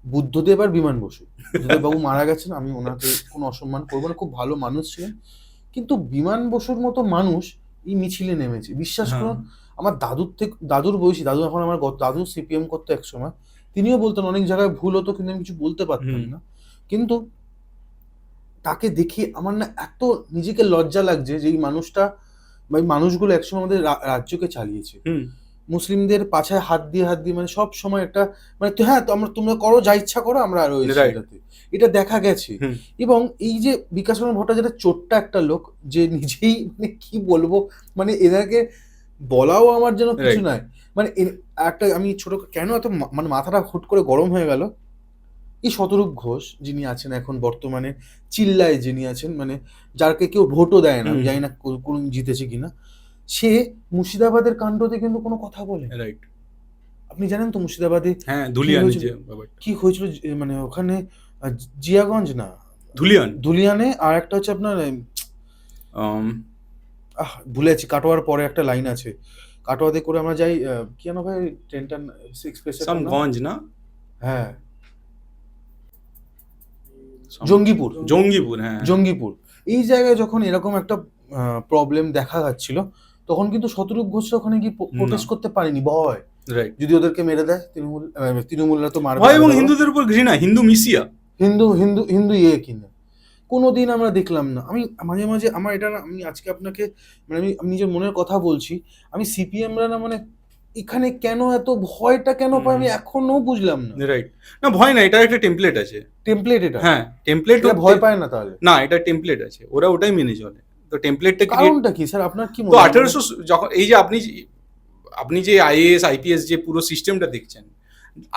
বুদ্ধদেব আর বিমান বসু। বুদ্ধদেব বাবু মারা গেছেন, আমি ওনাকে কোনো অসম্মান করবো না, খুব ভালো মানুষ ছিলেন, কিন্তু বিমান বসুর মতো মানুষ এই মিছিলে নেমেছে। বিশ্বাস করুন, আমার দাদুর বয়সী দাদু, এখন আমার দাদু সিপিএম করতো এক সময়, তিনিও বলতেন অনেক জায়গায় ভুল হতো কিন্তু আমি কিছু বলতে পারতাম না। কিন্তু তাকে দেখি আমার না এত নিজেকে লজ্জা লাগছে যে এই মানুষটা বা এই মানুষগুলো একসময় আমাদের রাজ্যকে চালিয়েছে। মুসলিমদের পাছায় হাত দিয়ে মানে সব সময় একটা মানে হ্যাঁ তোমরা করো যা ইচ্ছা করো, আমরা রয়েছি এটাতে, এটা দেখা গেছে। এবং এই যে বিকাশ রঞ্জন ভট্টাচার্য চোট্টা একটা লোক, যে নিজেই মানে কি বলবো, মানে এদেরকে বলাও আমার যেন কিছু নয়। মানে একটা আমি ছোট কেন এত মানে মাথাটা হুট করে গরম হয়ে গেল, এই শতরূপ ঘোষ যিনি আছেন এখন বর্তমানে চিল্লায়, যিনি আছেন মানে যারকে কেউ ভোটও দেয় না, আমি জানি না কোন জিতেছে কিনা, সে মুর্শিদাবাদের কাণ্ডতে কিন্তু কোনো কথা বলে। রাইট, আপনি জানেন তো মুর্শিদাবাদে কি হয়েছিল? মানে ওখানে জিয়াগঞ্জ না, ধুলিয়ানে, আর একটা হচ্ছে আপনার ভুলে আছি, কাটোয়ার পরে একটা লাইন আছে, কাটোয়াতে করে আমরা যাই, কি জানো ভাই ট্রেনটা এক্সপ্রেস গঞ্জ না, হ্যাঁ জঙ্গিপুর। এই জায়গায় যখন এরকম একটা প্রবলেম দেখা যাচ্ছিল তখন কিন্তু শতরূপ ঘোষ ওখানে গিয়ে প্রোটেস্ট করতে পারেনি, ভয় রাইট। যদি ওদেরকে মেরে দেয় তৃণমূলরা তো মারবে, ভয় এবং আলাদা হিন্দুদের উপর ঘৃণা, হিন্দু মিশিয়া। হিন্দু হিন্দু হিন্দু ইয়ে কিনা কোনোদিন আমরা দেখলাম না। আমি মাঝে মাঝে আমার এটা না, আমি আজকে আপনাকে মানে আমি নিজের মনের কথা বলছি, আমি সিপিএমরা না মানে এখানে কেন এত ভয়টা কেন পায় আমি এখনো বুঝলাম না। রাইট। না ভয় না, এটা একটা টেমপ্লেট আছে। টেমপ্লেট এটা, হ্যাঁ, টেমপ্লেট এটা ভয় পায় না তাহলে? না, এটা টেমপ্লেট আছে, ওরা ওটাই মেনে চলে। তো টেমপ্লেটটা ক্রিয়েট, কারণটা কি স্যার আপনার কি তো মনে হয়? 1800 যখন এই যে আপনি যে আইএএস আইপিএস যে পুরো সিস্টেমটা দেখছেন,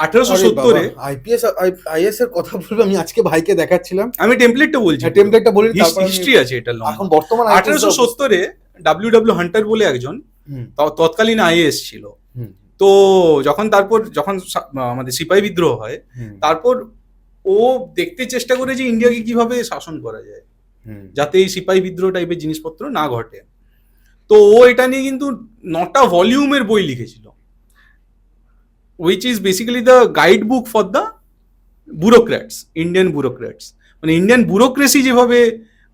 আরে 1870 বাবা, আইপিএস আইএস এর কথা বলবো, আমি আজকে ভাইকে দেখাচ্ছিলাম। আমি টেমপ্লেটটা বলছি, টেমপ্লেটটা বলি, তারপর হিস্ট্রি আছে এটা লং। এখন বর্তমান 1870 ডাব্লিউ হান্টার বলে একজন তৎকালীন আইএএস ছিল। তো যখন আমাদের সিপাহী বিদ্রোহ হয়, তারপর ও দেখতে চেষ্টা করে যে ইন্ডিয়াকে কিভাবে শাসন করা যায় যাতে এই সিপাহী বিদ্রোহ টাইপের জিনিসপত্র না ঘটে। তো ও এটা নিয়ে কিন্তু 9টা ভলিউমের বই লিখেছিল, which is basically the guide book for the bureaucrats, Indian bureaucrats. মানে ইন্ডিয়ান ব্যুরোক্রেসি যেভাবে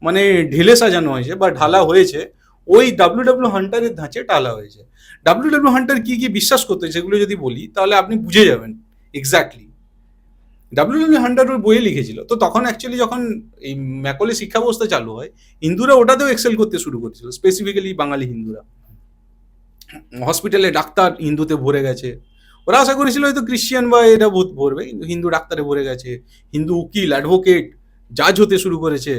মানে ঢেলে সাজানো হয়েছে বা ঢালা হয়েছে, ওই ডাব্লিউ হান্টারের ধাঁচে টালা হয়েছে। ডাব্লিউ হান্টার কি কি বিশ্বাস করতে সেগুলো যদি বলি তাহলে আপনি বুঝে যাবেন এক্স্যাক্টলি। ডাব্লিউ হান্টার ওর বইয়ে লিখেছিল। তো তখন অ্যাকচুয়ালি যখন এই ম্যাকলে শিক্ষা ব্যবস্থা চালু হয়, হিন্দুরা ওটাতেও এক্সেল করতে শুরু করেছিল, স্পেসিফিক্যালি বাঙালি হিন্দুরা। হসপিটালে ডাক্তার হিন্দুতে ভরে গেছে, ওরা আশা করেছিল হয়তো ক্রিশ্চিয়ান বা এটা ভরবে, কিন্তু হিন্দু ডাক্তারে ভরে গেছে, হিন্দু উকিল অ্যাডভোকেট জাজ হতে শুরু করেছে।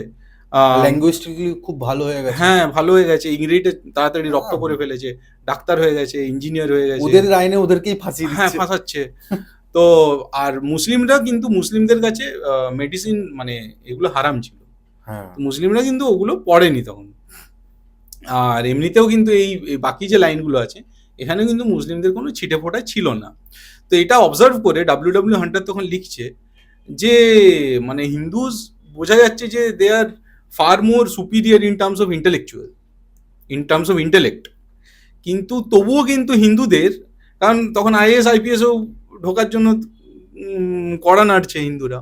ল্যাঙ্গুয়েজটিক্যালি খুব ভালো হয়ে গেছে। হ্যাঁ, ভালো হয়ে গেছে, ইংরেজিতে তাড়াতাড়ি রপ্ত করে ফেলেছে, ডাক্তার হয়ে গেছে, ইঞ্জিনিয়ার হয়ে গেছে, ওদের আইনে ওদেরকেই ফাঁসিয়ে হ্যাঁ দিচ্ছে। ফাঁসাচ্ছে। তো আর মুসলিমরা কিন্তু, মুসলিমদের কাছে মেডিসিন মানে এগুলো হারাম ছিল, হ্যাঁ, মুসলিমরা কিন্তু ওগুলো পড়েনি তখন। আর এমনিতেও কিন্তু এই বাকি যে লাইনগুলো আছে এখানে কিন্তু মুসলিমদের কোনো ছিটে ফোটা ছিল না। তো এটা অবজার্ভ করে ডাব্লিউ হান্টার তখন লিখছে যে মানে হিন্দুজ বোঝা যাচ্ছে যে they are far more superior in terms of intellectual, in terms of intellect. কিন্তু তবুও কিন্তু হিন্দুদের, কারণ তখন আইএস আইপিএসও ঢোকার জন্য কড়া নাড়ছে হিন্দুরা,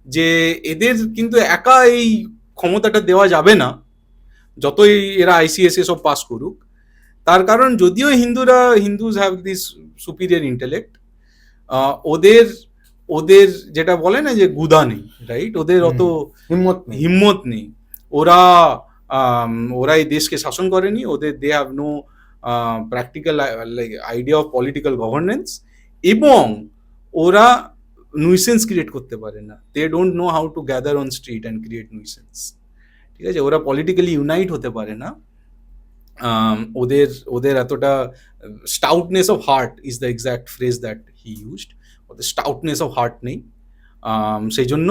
যে এদের কিন্তু একা এই ক্ষমতাটা দেওয়া যাবে না যতই এরা আইসিএসএ সব পাস করুক। তার কারণ যদিও Hindus have this superior intellect, ওদের ওদের যেটা বলে না যে গুদা নেই, রাইট, ওদের অত হিম্মত নেই, ওরা এই দেশকে শাসন করেনি, ওদের they have no practical idea of political governance, এবং ওরা নুইসেন্স ক্রিয়েট করতে পারে না, they don't know how to gather on street and create nuisance. ঠিক আছে, ওরা পলিটিক্যালি ইউনাইট হতে পারে না, ওদের এতটা stoutness of heart is the exact phrase that he used, ওদের স্টাউটনেস অফ হার্ট নেই। সেই জন্য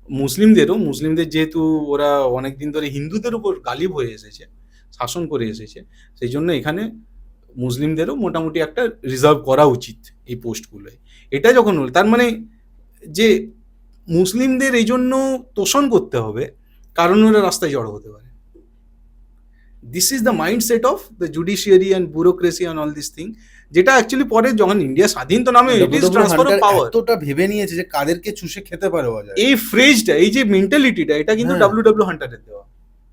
মুসলিমদের যেহেতু ওরা অনেকদিন ধরে হিন্দুদের উপর গালিব হয়ে এসেছে, শাসন করে এসেছে, সেই জন্য এখানে মুসলিমদেরও মোটামুটি একটা রিজার্ভ করা উচিত এই পোস্টগুলোয়। এটা যখন হল, তার মানে যে মুসলিমদের এই জন্য তোষণ করতে হবে কারণ ওরা রাস্তায় জড়ো হতে পারে। This is the mindset of the judiciary and bureaucracy and all this thing, যেটা অ্যাকচুয়ালি পরে যখন ইন্ডিয়া স্বাধীন তো নামে it is transfer of power, এতটা ভেবে নিয়েছে যে কাদেরকে চুষে খেতে পারে যায়। এই ফ্রেজটা, এই যে মেন্টালিটিটা, এটা কিন্তু ডাব্লিউ হান্টারের দেওয়া।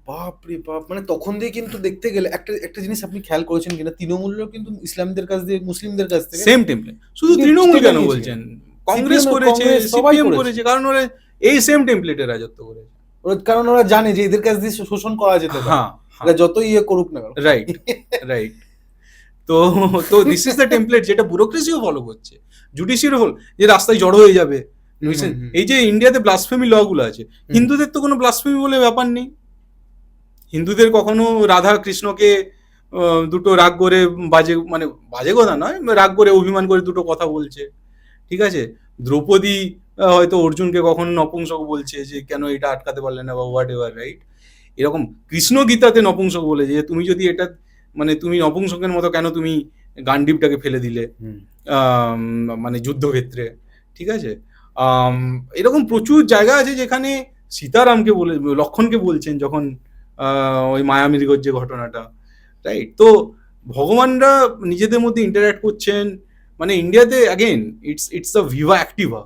বাপ রে বাপ, মানে তখন দিয়ে কিন্তু দেখতে গেলে একটা জিনিস আপনি খেয়াল করেছেন কিনা, তৃণমূলও কিন্তু ইসলামদের কাছ দিয়ে মুসলিমদের কাছ থেকে সেম টেমপ্লেট। শুধু তৃণমূল কেন বলছেন, কংগ্রেস করেছে, সিপিএম করেছে, কারণ ওরা এই সেম টেমপ্লেটে রাজত্ব করেছে, কারণ ওরা জানে যে এদের কাছ দিয়ে শোষণ করা যেতে পারে, হ্যাঁ, যতই ইয়ে করুক না। Right right. তো দিস ইজ দ্য টেমপ্লেট যেটা ব্যুরোক্রেসিও ফলো করছে, জুডিশিয়ারিও হল, যে রাস্তায় জড়ো হয়ে যাবে। এই যে ইন্ডিয়াতে ব্লাসফেমি ল গুলো আছে, হিন্দুদের তো কোনো ব্লাসফেমি বলে ব্যাপার নেই। হিন্দুদের কখনো রাধা কৃষ্ণকে দুটো রাগ করে বাজে কথা নয়, রাগ করে অভিমান করে দুটো কথা বলছে, ঠিক আছে। দ্রৌপদী হয়তো অর্জুনকে কখনো নপুংসক বলছে যে কেন এটা আটকাতে পারলে না বা হোয়াট এভার, রাইট। এরকম কৃষ্ণ গীতাতে নপুংসক বলে যে তুমি যদি এটা মানে তুমি নপুংসকের মতো কেন তুমি গান্ডীবটাকে ফেলে দিলে মানে যুদ্ধক্ষেত্রে, ঠিক আছে। এরকম প্রচুর জায়গা আছে যেখানে সীতারামকে বলে, লক্ষণকে বলছেন যখন ওই মায়ামৃগর যে ঘটনাটা, রাইট। তো ভগবানরা নিজেদের মধ্যে ইন্টারঅ্যাক্ট করছেন, মানে ইন্ডিয়াতে again it's a Viva Activa,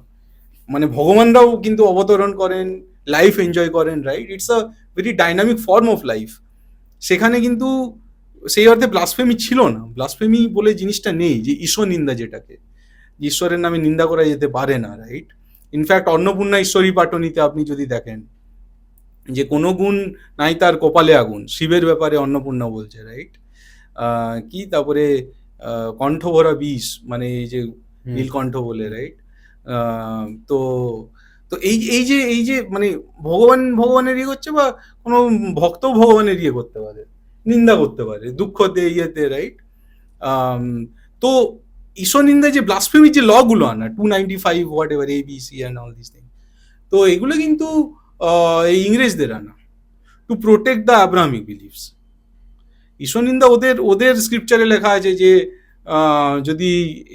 মানে ভগবানরাও কিন্তু অবতরণ করেন, লাইফ এনজয় করেন, right. It's a very dynamic form of life. সেখানে কিন্তু সেই অর্থে ব্লাসফেমি ছিল না, ব্লাসফেমি বলে জিনিসটা নেই, যে ঈশ্বর নিন্দা যেটাকে, ঈশ্বরের নামে নিন্দা করা যেতে পারে না, রাইট? ইনফ্যাক্ট অন্নপূর্ণা ঈশ্বরী পাটনীতে আপনি যদি দেখেন যে কোনো গুণ নাই তার কপালে আগুন, শিবের ব্যাপারে অন্নপূর্ণা বলছে, রাইট? কি তারপরে কণ্ঠ ভরা বিষ, মানে এই যে নীলকণ্ঠ বলে, রাইট? তো তো এই যে মানে ভগবানের ইয়ে করছে, বা কোনো ভক্ত ভগবানের ইয়ে করতে পারে, নিন্দা করতে পারে দুঃখতে ইয়েতে, রাইট? তো ঈশ্বর নিন্দায় যে ব্লাসফেমি যে ল গুলো আনা 295 what ever ABC and all this thing, তো এগুলো কিন্তু এই ইংরেজদের আনা to protect the Abrahamic believes. ঈশ্বর নিন্দা ওদের ওদের স্ক্রিপচারে লেখা আছে যে যদি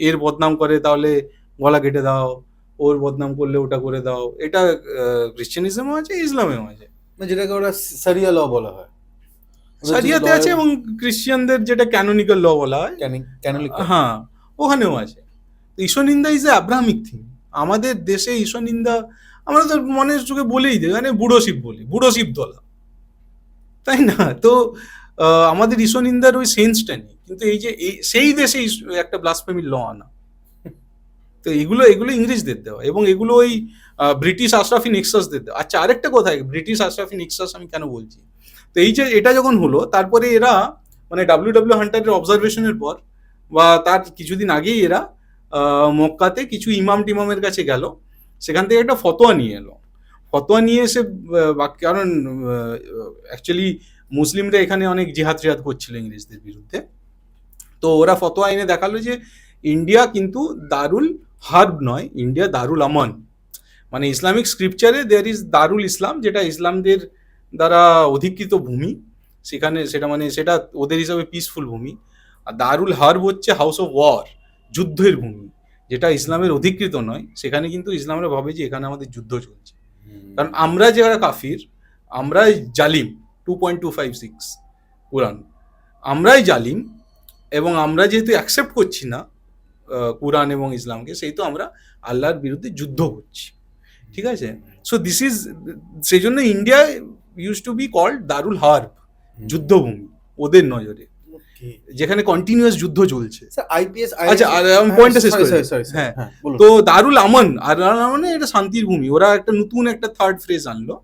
এর বদনাম করে তাহলে গলা কেটে দাও, ওর বদনাম করলে ওটা করে দাও। এটা খ্রিশ্চানিজমও আছে, ইসলামেও আছে, যেটাকে ওরা সারিয়া ল বলা হয়, সারিয়াতে আছে, এবং খ্রিশ্চানদের যেটা ক্যানোনিক্যাল ল বলা হয়, হ্যাঁ, ওখানেও আছে। ঈশ্বর নিন্দা ইজ এ আব্রাহামিক থিং। আমাদের দেশে ঈশ্বর নিন্দা আমরা তো মনের চোখে বলেই দিই, মানে বুড়ো শিব বলি, বুড়ো শিব তোলা, তাই না? তো আমাদের ঈশ্বর নিন্দার ওই সেন্সটা নেই, কিন্তু এই যে সেই দেশে একটা ব্লাসফেমির ল আনা, তো এগুলো এগুলো ইংরেজদের দেওয়া, এবং এগুলো ওই ব্রিটিশ আশরাফি নেক্সাসদের দেওয়া। আচ্ছা, আরেকটা কথা, ব্রিটিশ আশরাফি নেক্সাস আমি কেন বলছি, তো এই যে এটা যখন হলো, তারপরে এরা মানে ডাব্লিউ হান্টারের অবজারভেশনের পর বা তার কিছুদিন আগেই এরা মক্কাতে কিছু ইমাম টিমামের কাছে গেল, সেখান থেকে একটা ফতোয়া নিয়ে এলো। ফতোয়া নিয়ে এসে কারণ অ্যাকচুয়ালি মুসলিমরা এখানে অনেক জিহাদ টিহাদ করছিল ইংরেজদের বিরুদ্ধে, তো ওরা ফতোয়া এনে দেখালো যে ইন্ডিয়া কিন্তু দারুল হার্ব নয়, ইন্ডিয়া দারুল আমান। মানে ইসলামিক স্ক্রিপচারে দেয়ার ইজ দারুল ইসলাম, যেটা ইসলামদের দ্বারা অধিকৃত ভূমি, সেখানে সেটা মানে সেটা ওদের হিসাবে পিসফুল ভূমি। আর দারুল হার্ব হচ্ছে হাউস অফ ওয়ার, যুদ্ধের ভূমি, যেটা ইসলামের অধিকৃত নয়। সেখানে কিন্তু ইসলামরা ভাবে যে এখানে আমাদের যুদ্ধ চলছে, কারণ আমরা যারা কাফির, আমরাই জালিম, 2.256 কোরআন, আমরাই জালিম, এবং আমরা যেহেতু অ্যাকসেপ্ট করছি না কোরআন এবং ইসলামকে, সেই তো আমরা আল্লাহর বিরুদ্ধে যুদ্ধ করছি, ঠিক আছে? সো দিস ইজ, সেই জন্য India use to be called দারুল হার্ব, যুদ্ধভূমি ওদের নজরে, যেখানে কন্টিনিউয়াস যুদ্ধ চলছে। আচ্ছা, পয়েন্টটা শেষ করে, হ্যাঁ, তো দারুল আমান, আর মানে এটা শান্তির ভূমি। ওরা একটা নতুন একটা থার্ড ফ্রেজ আনলো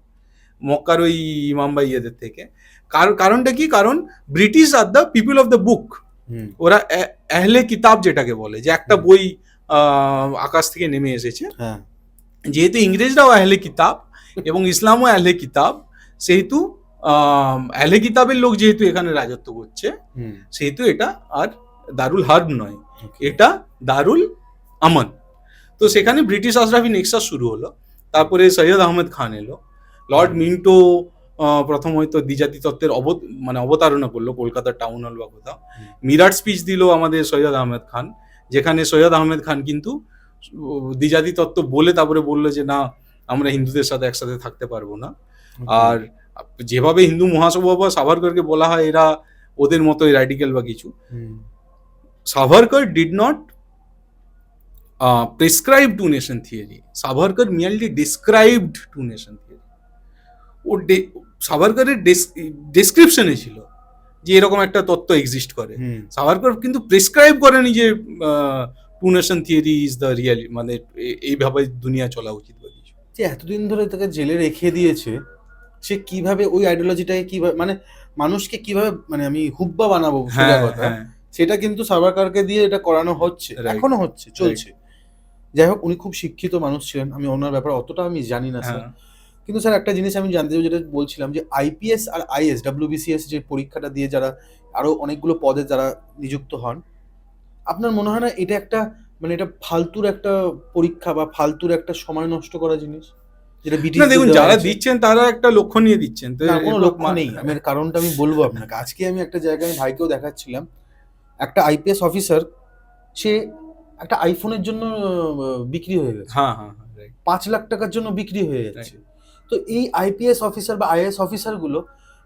মক্কার ওই ইমাম বা ইয়েদের থেকে। কারণটা কি? কারণ British are the people of the book, ওরা আহলে কিতাব যেটাকে বলে, যে একটা বই আকাশ থেকে নেমে এসেছে, যেহেতু ইংরেজরাও আহলে কিতাব এবং ইসলামও আহলে কিতাব, সেহেতু আহলে কিতাবের লোক যেহেতু এখানে রাজত্ব করছে, সেহেতু এটা আর দারুল হার্ব নয়, এটা দারুল আমান। তো সেখানে ব্রিটিশ আশরাফি নেক্সাস শুরু হলো। তারপরে সৈয়দ আহমেদ খান এলো, লর্ড মিন্টো প্রথম হয়তো দ্বিজাতি তত্ত্বের মানে অবতারণা করলো কলকাতার টাউন হল বা কোথাও, মিরাট স্পিচ দিল আমাদের সৈয়দ আহমেদ খান, যেখানে সৈয়দ আহমেদ খান কিন্তু দ্বিজাতি তত্ত্ব বলে তারপরে বললো যে না, আমরা হিন্দুদের সাথে একসাথে থাকতে পারবো না। আর যেভাবে হিন্দু মহাসভা বা সাভারকরকে বলা হয় এরা ওদের মতোই র্যাডিক্যাল বা কিছু, Savarkar did not prescribe two nation theory, Savarkar merely described two nation theory. ও সাভারকরের ডেসক্রিপশনে ছিল যে এরকম একটা তত্ত্ব এক্সিস্ট করে, সাভারকর কিন্তু প্রেসক্রাইব করেনি যে two nation theory is the real, মানে এইভাবে দুনিয়া চলা উচিত বা কিছু। যে এতদিন ধরে তাকে জেলে রেখে দিয়েছে, সে কিভাবে ওই আইডিওলজিটাকে কিভাবে মানে মানুষকে কিভাবে মানে আমি হুব্বা বানাবো, সেটা কিন্তু সাভারকরকে দিয়ে এটা করানো হচ্ছে, এখনো হচ্ছে, চলছে। যাই হোক, উনি খুব শিক্ষিত মানুষ ছিলেন, আমি ওনার ব্যাপারে অতটা আমি জানি না স্যার, কিন্তু স্যার একটা জিনিস আমি জানতে চাই, যেটা বলছিলাম যে আইপিএস আর আইএস WBCS যে পরীক্ষাটা দিয়ে যারা আরো অনেকগুলো পদে যারা নিযুক্ত হন, আপনার মনে হয় না এটা একটা মানে এটা ফালতুর একটা পরীক্ষা বা ফালতুর একটা সময় নষ্ট করা জিনিস? যেটা না, দেখুন, যারা দিচ্ছেন তারা একটা লক্ষ্য নিয়ে দিচ্ছেন, তো কোনো লক্ষ্য নেই। আমি কারণটা আমি বলবো আপনাকে। আজকে আমি একটা জায়গায় ভাইকেও দেখাচ্ছিলাম, একটা আইপিএস অফিসার, সে একটা আইফোনের জন্য বিক্রি হয়ে গেছে, 5 লাখ টাকার জন্য বিক্রি হয়ে যাচ্ছে। তো এই আইপিএস অফিসার বা আইএস অফিসার গুলো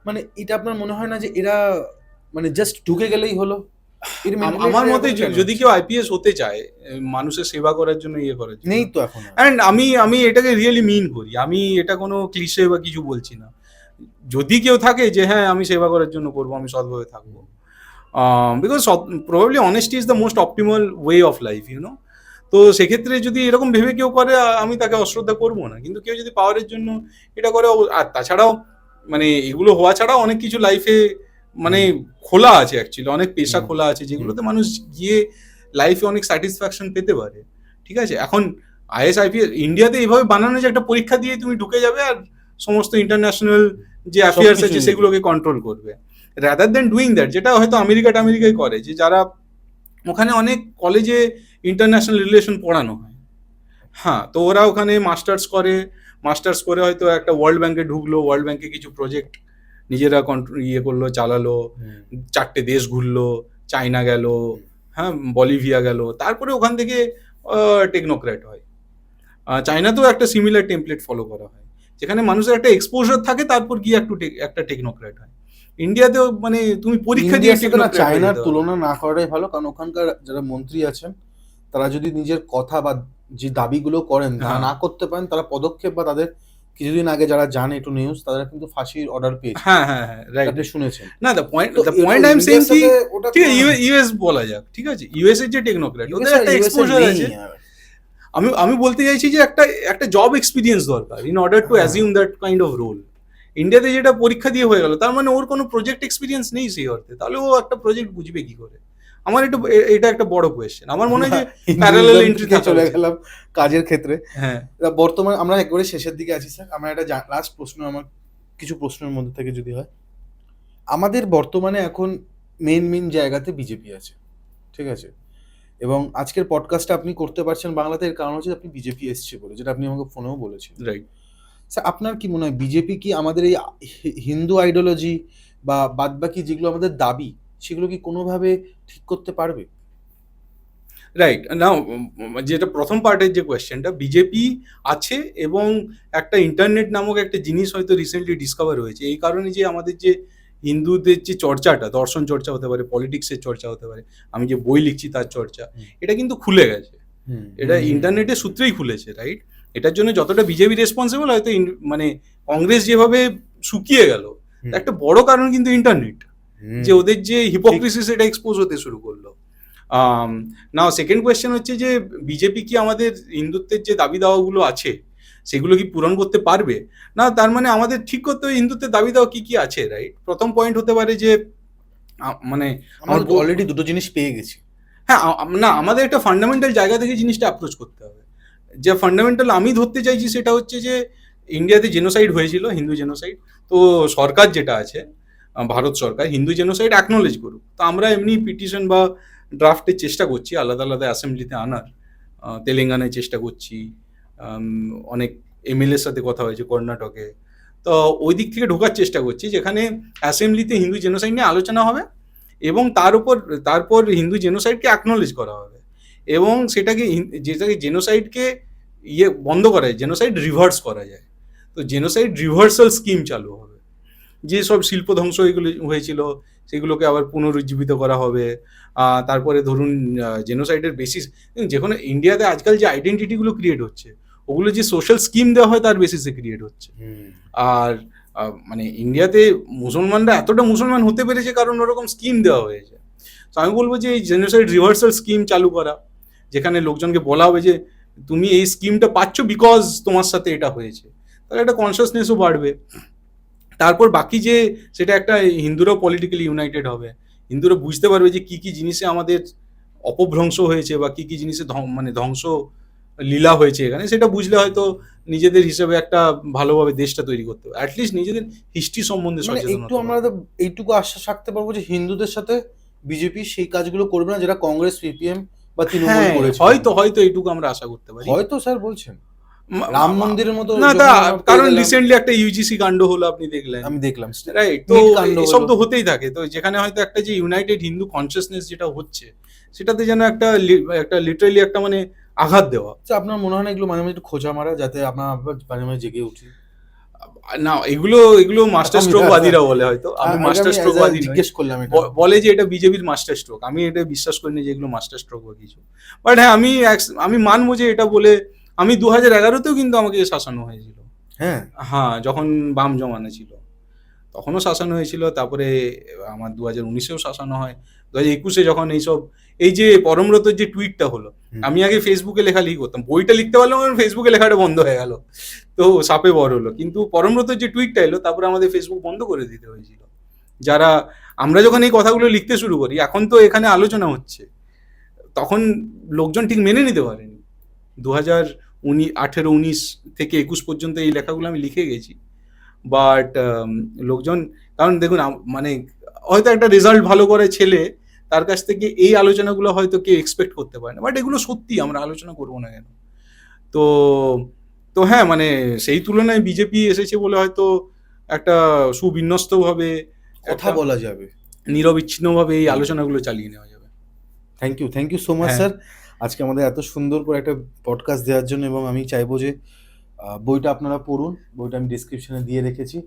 মানে এটা আপনার মনে হয় না যে এরা মানে জাস্ট ঢুকে গেলেই হলো? আমার মতে যদি কেউ আইপিএস হতে চায় মানুষের সেবা করার জন্য, ইয়ে করার জন্য, নেই তো এখন। এন্ড আমি এটাকে রিয়েলি মিন করি, আমি এটা কোনো ক্লিশে বা কিছু বলছি না। যদি কেউ থাকে যে হ্যাঁ আমি সেবা করার জন্য করবো, আমি সৎভাবে থাকবো, because probably honesty is the most optimal way of life, you know. তো সেক্ষেত্রে যদি এরকম ভেবে কেউ করে, আমি তাকে অশ্রদ্ধা করবো না। কিন্তু কেউ যদি পাওয়ারের জন্য এটা করে, আর তাছাড়াও মানে এগুলো হওয়া ছাড়াও অনেক কিছু লাইফে মানে খোলা আছে, অ্যাকচুয়ালি অনেক পেশা খোলা আছে যেগুলোতে মানুষ গিয়ে লাইফে অনেক স্যাটিসফ্যাকশন পেতে পারে। ঠিক আছে, এখন আইএস আইপিএস ইন্ডিয়াতে এইভাবে বানানো যে একটা পরীক্ষা দিয়ে তুমি ঢুকে যাবে আর সমস্ত ইন্টারন্যাশনাল যে অ্যাফেয়ার্স আছে সবকিছু- সেগুলোকে কন্ট্রোল করবে, রাদার দেন ডুইং দ্যাট, যেটা হয়তো আমেরিকায় করে, যে যারা ওখানে অনেক কলেজে ইন্টারন্যাশনাল রিলেশন পড়ানো হয়। হ্যাঁ, তো ওরা ওখানে মাস্টার্স করে হয়তো একটা ওয়ার্ল্ড ব্যাংকে ঢুকলো, ওয়ার্ল্ড ব্যাংকে কিছু প্রজেক্ট নিজেরা ইয়ে করলো, চালালো, 4টে দেশ ঘুরলো, চায়না গেল, হ্যাঁ বলিভিয়া গেল, তারপরে ওখান থেকে টেকনোক্র্যাট হয়। চায়নাতেও একটা সিমিলার টেমপ্লেট ফলো করা হয়, যেখানে মানুষের একটা এক্সপোজার থাকে, তারপর গিয়ে একটা টেকনোক্র্যাট হয়। ইন্ডিয়াতেও মানে তুমি পরীক্ষা দিয়ে ইন্ডিয়ার সাথে না টেকনোক্র্যাট হয়ে চায়নার যেতে হবে। তুলনা না করাই ভালো, কারণ ওখানকার যারা মন্ত্রী আছেন তারা যদি নিজের কথা বা যে দাবিগুলো করেন তা হ্যাঁ। না করতে পারেন, তারা পদক্ষেপ বা তাদের কিছুদিন আগে যারা জানে একটু নিউজ, তারা কিন্তু ফাঁসির অর্ডার পেয়েছে, হ্যাঁ, রাইট। আপনি শুনেছেন। না, দ্য তো পয়েন্ট আই এম সেইং ইন্ডিয়ার কি, সাথে ওটা ঠিক আছে, তুলনা- ইউএস বলা যাক, ঠিক আছে, ইউএস এর যে টেকনোক্র্যাট, ওদের একটা USA এক্সপোজার নেই আছে। আর। আমি বলতে চাইছি যে একটা জব এক্সপিরিয়েন্স দরকার ইন অর্ডার টু হ্যাঁ। Assume that kind of role. ইন্ডিয়াতে যেটা পরীক্ষা দিয়ে হয়ে গেল, তার মানে ওর কোনো প্রজেক্ট এক্সপিরিয়েন্স নেই সেই অর্থে, তাহলে ও একটা প্রজেক্ট বুঝবে কি করে? আমার এটা একটা বড় কোয়েশ্চেন। আমার মনে হয় যে প্যারালাল Hinduism এন্ট্রি থেকে চলে গেলাম কাজের ক্ষেত্রে। হ্যাঁ, বর্তমানে আমরা একবারে শেষের দিকে আছি স্যার, আমার একটা লাস্ট প্রশ্ন, আমার কিছু প্রশ্নের মধ্যে থেকে যদি হয়, আমাদের বর্তমানে এখন মেন জায়গাতে বিজেপি আছে, ঠিক আছে, এবং আজকের পডকাস্টটা আপনি করতে পারছেন বাংলাতে, এর কারণ হচ্ছে আপনি বিজেপি এসছে বলে, যেটা আপনি আমাকে ফোনেও বলেছেন। রাইট। স্যার আপনার কি মনে হয় বিজেপি কি আমাদের এই হিন্দু আইডিওলজি বা বাদবাকি যেগুলো আমাদের দাবি সেগুলো কি কোনোভাবে ঠিক করতে পারবে? রাইট, নাও যেটা প্রথম পার্টের যে কোয়েশ্চেনটা, বিজেপি আছে, এবং একটা ইন্টারনেট নামক একটা জিনিস হয়তো রিসেন্টলি ডিসকভার হয়েছে, এই কারণে যে আমাদের যে হিন্দুদের যে চর্চাটা, দর্শন চর্চা হতে পারে, পলিটিক্সের চর্চা হতে পারে, আমি যে বই লিখছি তার চর্চা, এটা কিন্তু খুলে গেছে। এটা ইন্টারনেটের সূত্রেই খুলেছে, রাইট। এটার জন্য যতটা বিজেপি রেসপন্সিবল, হয়তো মানে কংগ্রেস যেভাবে শুকিয়ে গেল, একটা বড় কারণ কিন্তু ইন্টারনেট, যে ওদের যে হিপোক্রিসি সেটা এক্সপোজ হতে শুরু করলো। নাও সেকেন্ড কোয়েশ্চেন হচ্ছে যে বিজেপি কি আমাদের হিন্দুত্বের যে দাবি দাওয়াগুলো আছে সেগুলো কি পূরণ করতে পারবে? না, তার মানে আমাদের ঠিক করতে হবে হিন্দুত্বের দাবি দাওয়া কি কি আছে, রাইট। প্রথম পয়েন্ট হতে পারে যে মানে আমরা অলরেডি দুটো জিনিস পেয়ে গেছি। হ্যাঁ, না, আমাদের একটা ফান্ডামেন্টাল জায়গা থেকে জিনিসটা অ্যাপ্রোচ করতে হবে। যে ফান্ডামেন্টাল আমি ধরতে চাইছি সেটা হচ্ছে যে ইন্ডিয়াতে জেনোসাইড হয়েছিল, হিন্দু জেনোসাইড। তো সরকার যেটা আছে, ভারত সরকার হিন্দু জেনোসাইড অ্যাকনোলেজ করুক। তো আমরা এমনি পিটিশন বা ড্রাফটের চেষ্টা করছি আলাদা আলাদা অ্যাসেম্বলিতে আনার, তেলেঙ্গানায় চেষ্টা করছি, অনেক এমএলএর সাথে কথা হয়েছে কর্ণাটকে। তো ওই দিক থেকে ঢোকার চেষ্টা করছি, যেখানে অ্যাসেম্বলিতে হিন্দু জেনোসাইড নিয়ে আলোচনা হবে, এবং তারপর হিন্দু জেনোসাইডকে অ্যাকনোলেজ করা হবে, এবং যেটাকে জেনোসাইডকে বন্ধ করা যায়, জেনোসাইড রিভার্স করা যায়। তো জেনোসাইড রিভার্সাল স্কিম চালু হবে, যেসব শিল্প ধ্বংস এগুলো হয়েছিল সেগুলোকে আবার পুনরুজ্জীবিত করা হবে। তারপরে ধরুন জেনোসাইডের বেসিস, যেখানে ইন্ডিয়াতে আজকাল যে আইডেন্টিটিগুলো ক্রিয়েট হচ্ছে, ওগুলো যে সোশ্যাল স্কিম দেওয়া হয় তার বেসিসে ক্রিয়েট হচ্ছে। আর মানে ইন্ডিয়াতে মুসলমানরা এতটা মুসলমান হতে পেরেছে কারণ ওরকম স্কিম দেওয়া হয়েছে। তো আমি বলবো যে এই জেনোসাইড রিভার্সাল স্কিম চালু করা, যেখানে লোকজনকে বলা হবে যে তুমি এই স্কিমটা পাচ্ছ বিকজ তোমার সাথে এটা হয়েছে, তাহলে একটা কনসিয়াসনেসও বাড়বে। তারপর বাকি যে সেটা একটা হিন্দুরাও পলিটিক্যালি ইউনাইটেড হবে, হিন্দুরা বুঝতে পারবে যে কি কি জিনিসে আমাদের অপভ্রংশ হয়েছে বা কি কি জিনিসে মানে ধ্বংস লীলা হয়েছে এখানে, সেটা বুঝলে হয়তো নিজেদের হিসেবে একটা ভালোভাবে দেশটা তৈরি করতে হবে, অ্যাটলিস্ট নিজেদের হিস্ট্রি সম্বন্ধে মানে সচেতন একটু হতে আমরা হবে। এইটুকু আশ্বাস রাখতে পারবো যে হিন্দুদের সাথে বিজেপি সেই কাজগুলো করবে না যেটা কংগ্রেস, সিপিএম বা তৃণমূল হ্যাঁ, করেছে। হয়তো এইটুকু আমরা আশা করতে পারি। হয়তো স্যার বলছেন রাম মন্দিরের মতো না, যখন আমরা পেয়ে কারণ গেলাম, রিসেন্টলি একটা ইউজিসি কাণ্ড হলো, আপনি দেখলেন, আমি দেখলাম রাইট। তো নীট কাণ্ড এসব হলো। তো হতেই থাকে, তো যেখানে হয়তো একটা যে ইউনাইটেড হিন্দু কনসিয়াসনেস যেটা হচ্ছে, সেটাতে যেন একটা লিটারালি একটা মানে আঘাত দেওয়া। আচ্ছা, আপনার মনে হয় না এগুলো মাঝে মাঝে একটু খোঁচা মারা, যাতে আপনার আবার মাঝে মাঝে জেগে উঠি? না, এগুলো মাস্টার স্ট্রোকবাদীরা বলে, হয়তো আমি মাস্টার স্ট্রোকবাদী নই। জিজ্ঞেস করলাম এটা। বলে যে এটা বিজেপির মাস্টার স্ট্রোক, আমি এটা বিশ্বাস করি না যে এগুলো মাস্টার স্ট্রোক বা কিছু। বাট হ্যাঁ, আমি মানবো যে এটা বলে, আমি 2011-তেও কিন্তু আমাকে শাসানো হয়েছিল। হ্যাঁ, হ্যাঁ, যখন বাম জমানা ছিল তখনও শাসানো হয়েছিল, তারপরে আমার 2019-এও শাসানো হয়। 2021 যখন এই যে পরমব্রতর যে টুইটটা হলো, হুম। আমি আগে ফেসবুকে লেখালেখি করতাম, বইটা লিখতে পারলাম, আমার ফেসবুকে লেখাটা বন্ধ হয়ে গেল, তো সাপে বড় হলো। কিন্তু পরমব্রতর যে টুইটটা এলো, তারপরে আমাদের ফেসবুক বন্ধ করে দিতে হয়েছিল। যারা আমরা যখন এই কথাগুলো লিখতে শুরু করি, এখন তো এখানে আলোচনা হচ্ছে, তখন লোকজন ঠিক মেনে নিতে পারেনি। 2018-19 থেকে 21 পর্যন্ত এই লেখাগুলো আমি লিখে গেছি, বাট লোকজন, কারণ দেখুন মানে হয়তো একটা রেজাল্ট ভালো করে ছেলে, তার কাছ থেকে এই আলোচনাগুলো হয়তো কেউ এক্সপেক্ট করতে পারে না, বাট এগুলো সত্যি, আমরা আলোচনা করবো না কেন? তো তো হ্যাঁ, মানে সেই তুলনায় বিজেপি এসেছে বলে হয়তো একটা সুবিন্যস্তভাবে, কথা একটা বলা যাবে। নিরবিচ্ছিন্নভাবে এই আলোচনাগুলো চালিয়ে নেওয়া যাবে। থ্যাংক ইউ সো মাচ হ্যাঁ। স্যার, আজকে আমাদের এত সুন্দর করে একটা পডকাস্ট দেওয়ার জন্য। এবং আমি চাইবো যে বইটা আপনারা পড়ুন, বইটা আমি ডিসক্রিপশনে দিয়ে রেখেছি।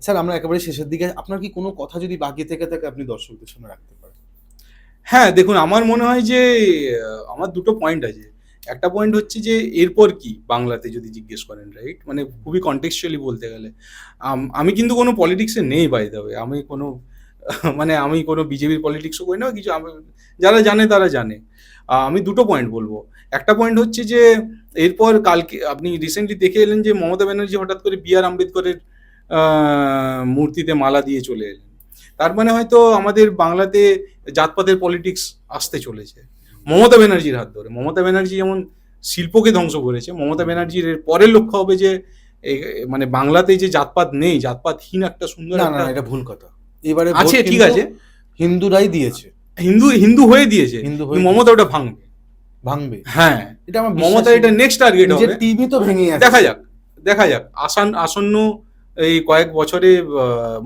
স্যার, আমরা একেবারে শেষের দিকে, আপনার কি কোনো কথা যদি বাকি থেকে থাকে আপনি দর্শকদের সামনে রাখতে পারেন? হ্যাঁ, দেখুন, আমার মনে হয় যে আমার দুটো পয়েন্ট আছে। একটা পয়েন্ট হচ্ছে যে এরপর কি বাংলাতে যদি জিজ্ঞেস করেন, রাইট, মানে খুবই কন্টেক্সচুয়ালি বলতে গেলে, আমি কিন্তু কোনো পলিটিক্সে নেই, বাই দ্য ওয়ে। আমি কোনো মানে আমি কোনো বিজেপির পলিটিক্সও করি না কিছু। যারা জানে তারা জানে। আমি দুটো পয়েন্ট বলবো। একটা পয়েন্ট হচ্ছে যে এরপর কালকে আপনি রিসেন্টলি দেখে এলেন যে মমতা ব্যানার্জি হঠাৎ করে বি আর আম্বেদকরের মূর্তিতে মালা দিয়ে চলে এলেন। তার মানে হয়তো আমাদের বাংলাতে জাতপাতের পলিটিক্স আসতে চলেছে মমতা ব্যানার্জির হাত ধরে। মমতা ব্যানার্জি যেমন শিল্পকে ধ্বংস করেছে, মমতা ব্যানার্জির এর পরের লক্ষ্য হবে যে মানে বাংলাতে যে জাতপাত নেই, জাতপাতহীন একটা সুন্দর না, একটা এটা ভুল কথা। এবারে ভোট আছে, ঠিক কিন্তু আছে, হিন্দুরাই দিয়েছে, হিন্দু হয়ে দিয়েছে, হিন্দু কিন্তু হয়ে মমতা ওটা ভাঙবে। ভাঙবে, হ্যাঁ, এটা আমার মমতা এটা নেক্সট টার্গেট নিজের হবে। টিভি তো ভেঙে যাচ্ছে। দেখা যাক আসন্ন এই কয়েক বছরে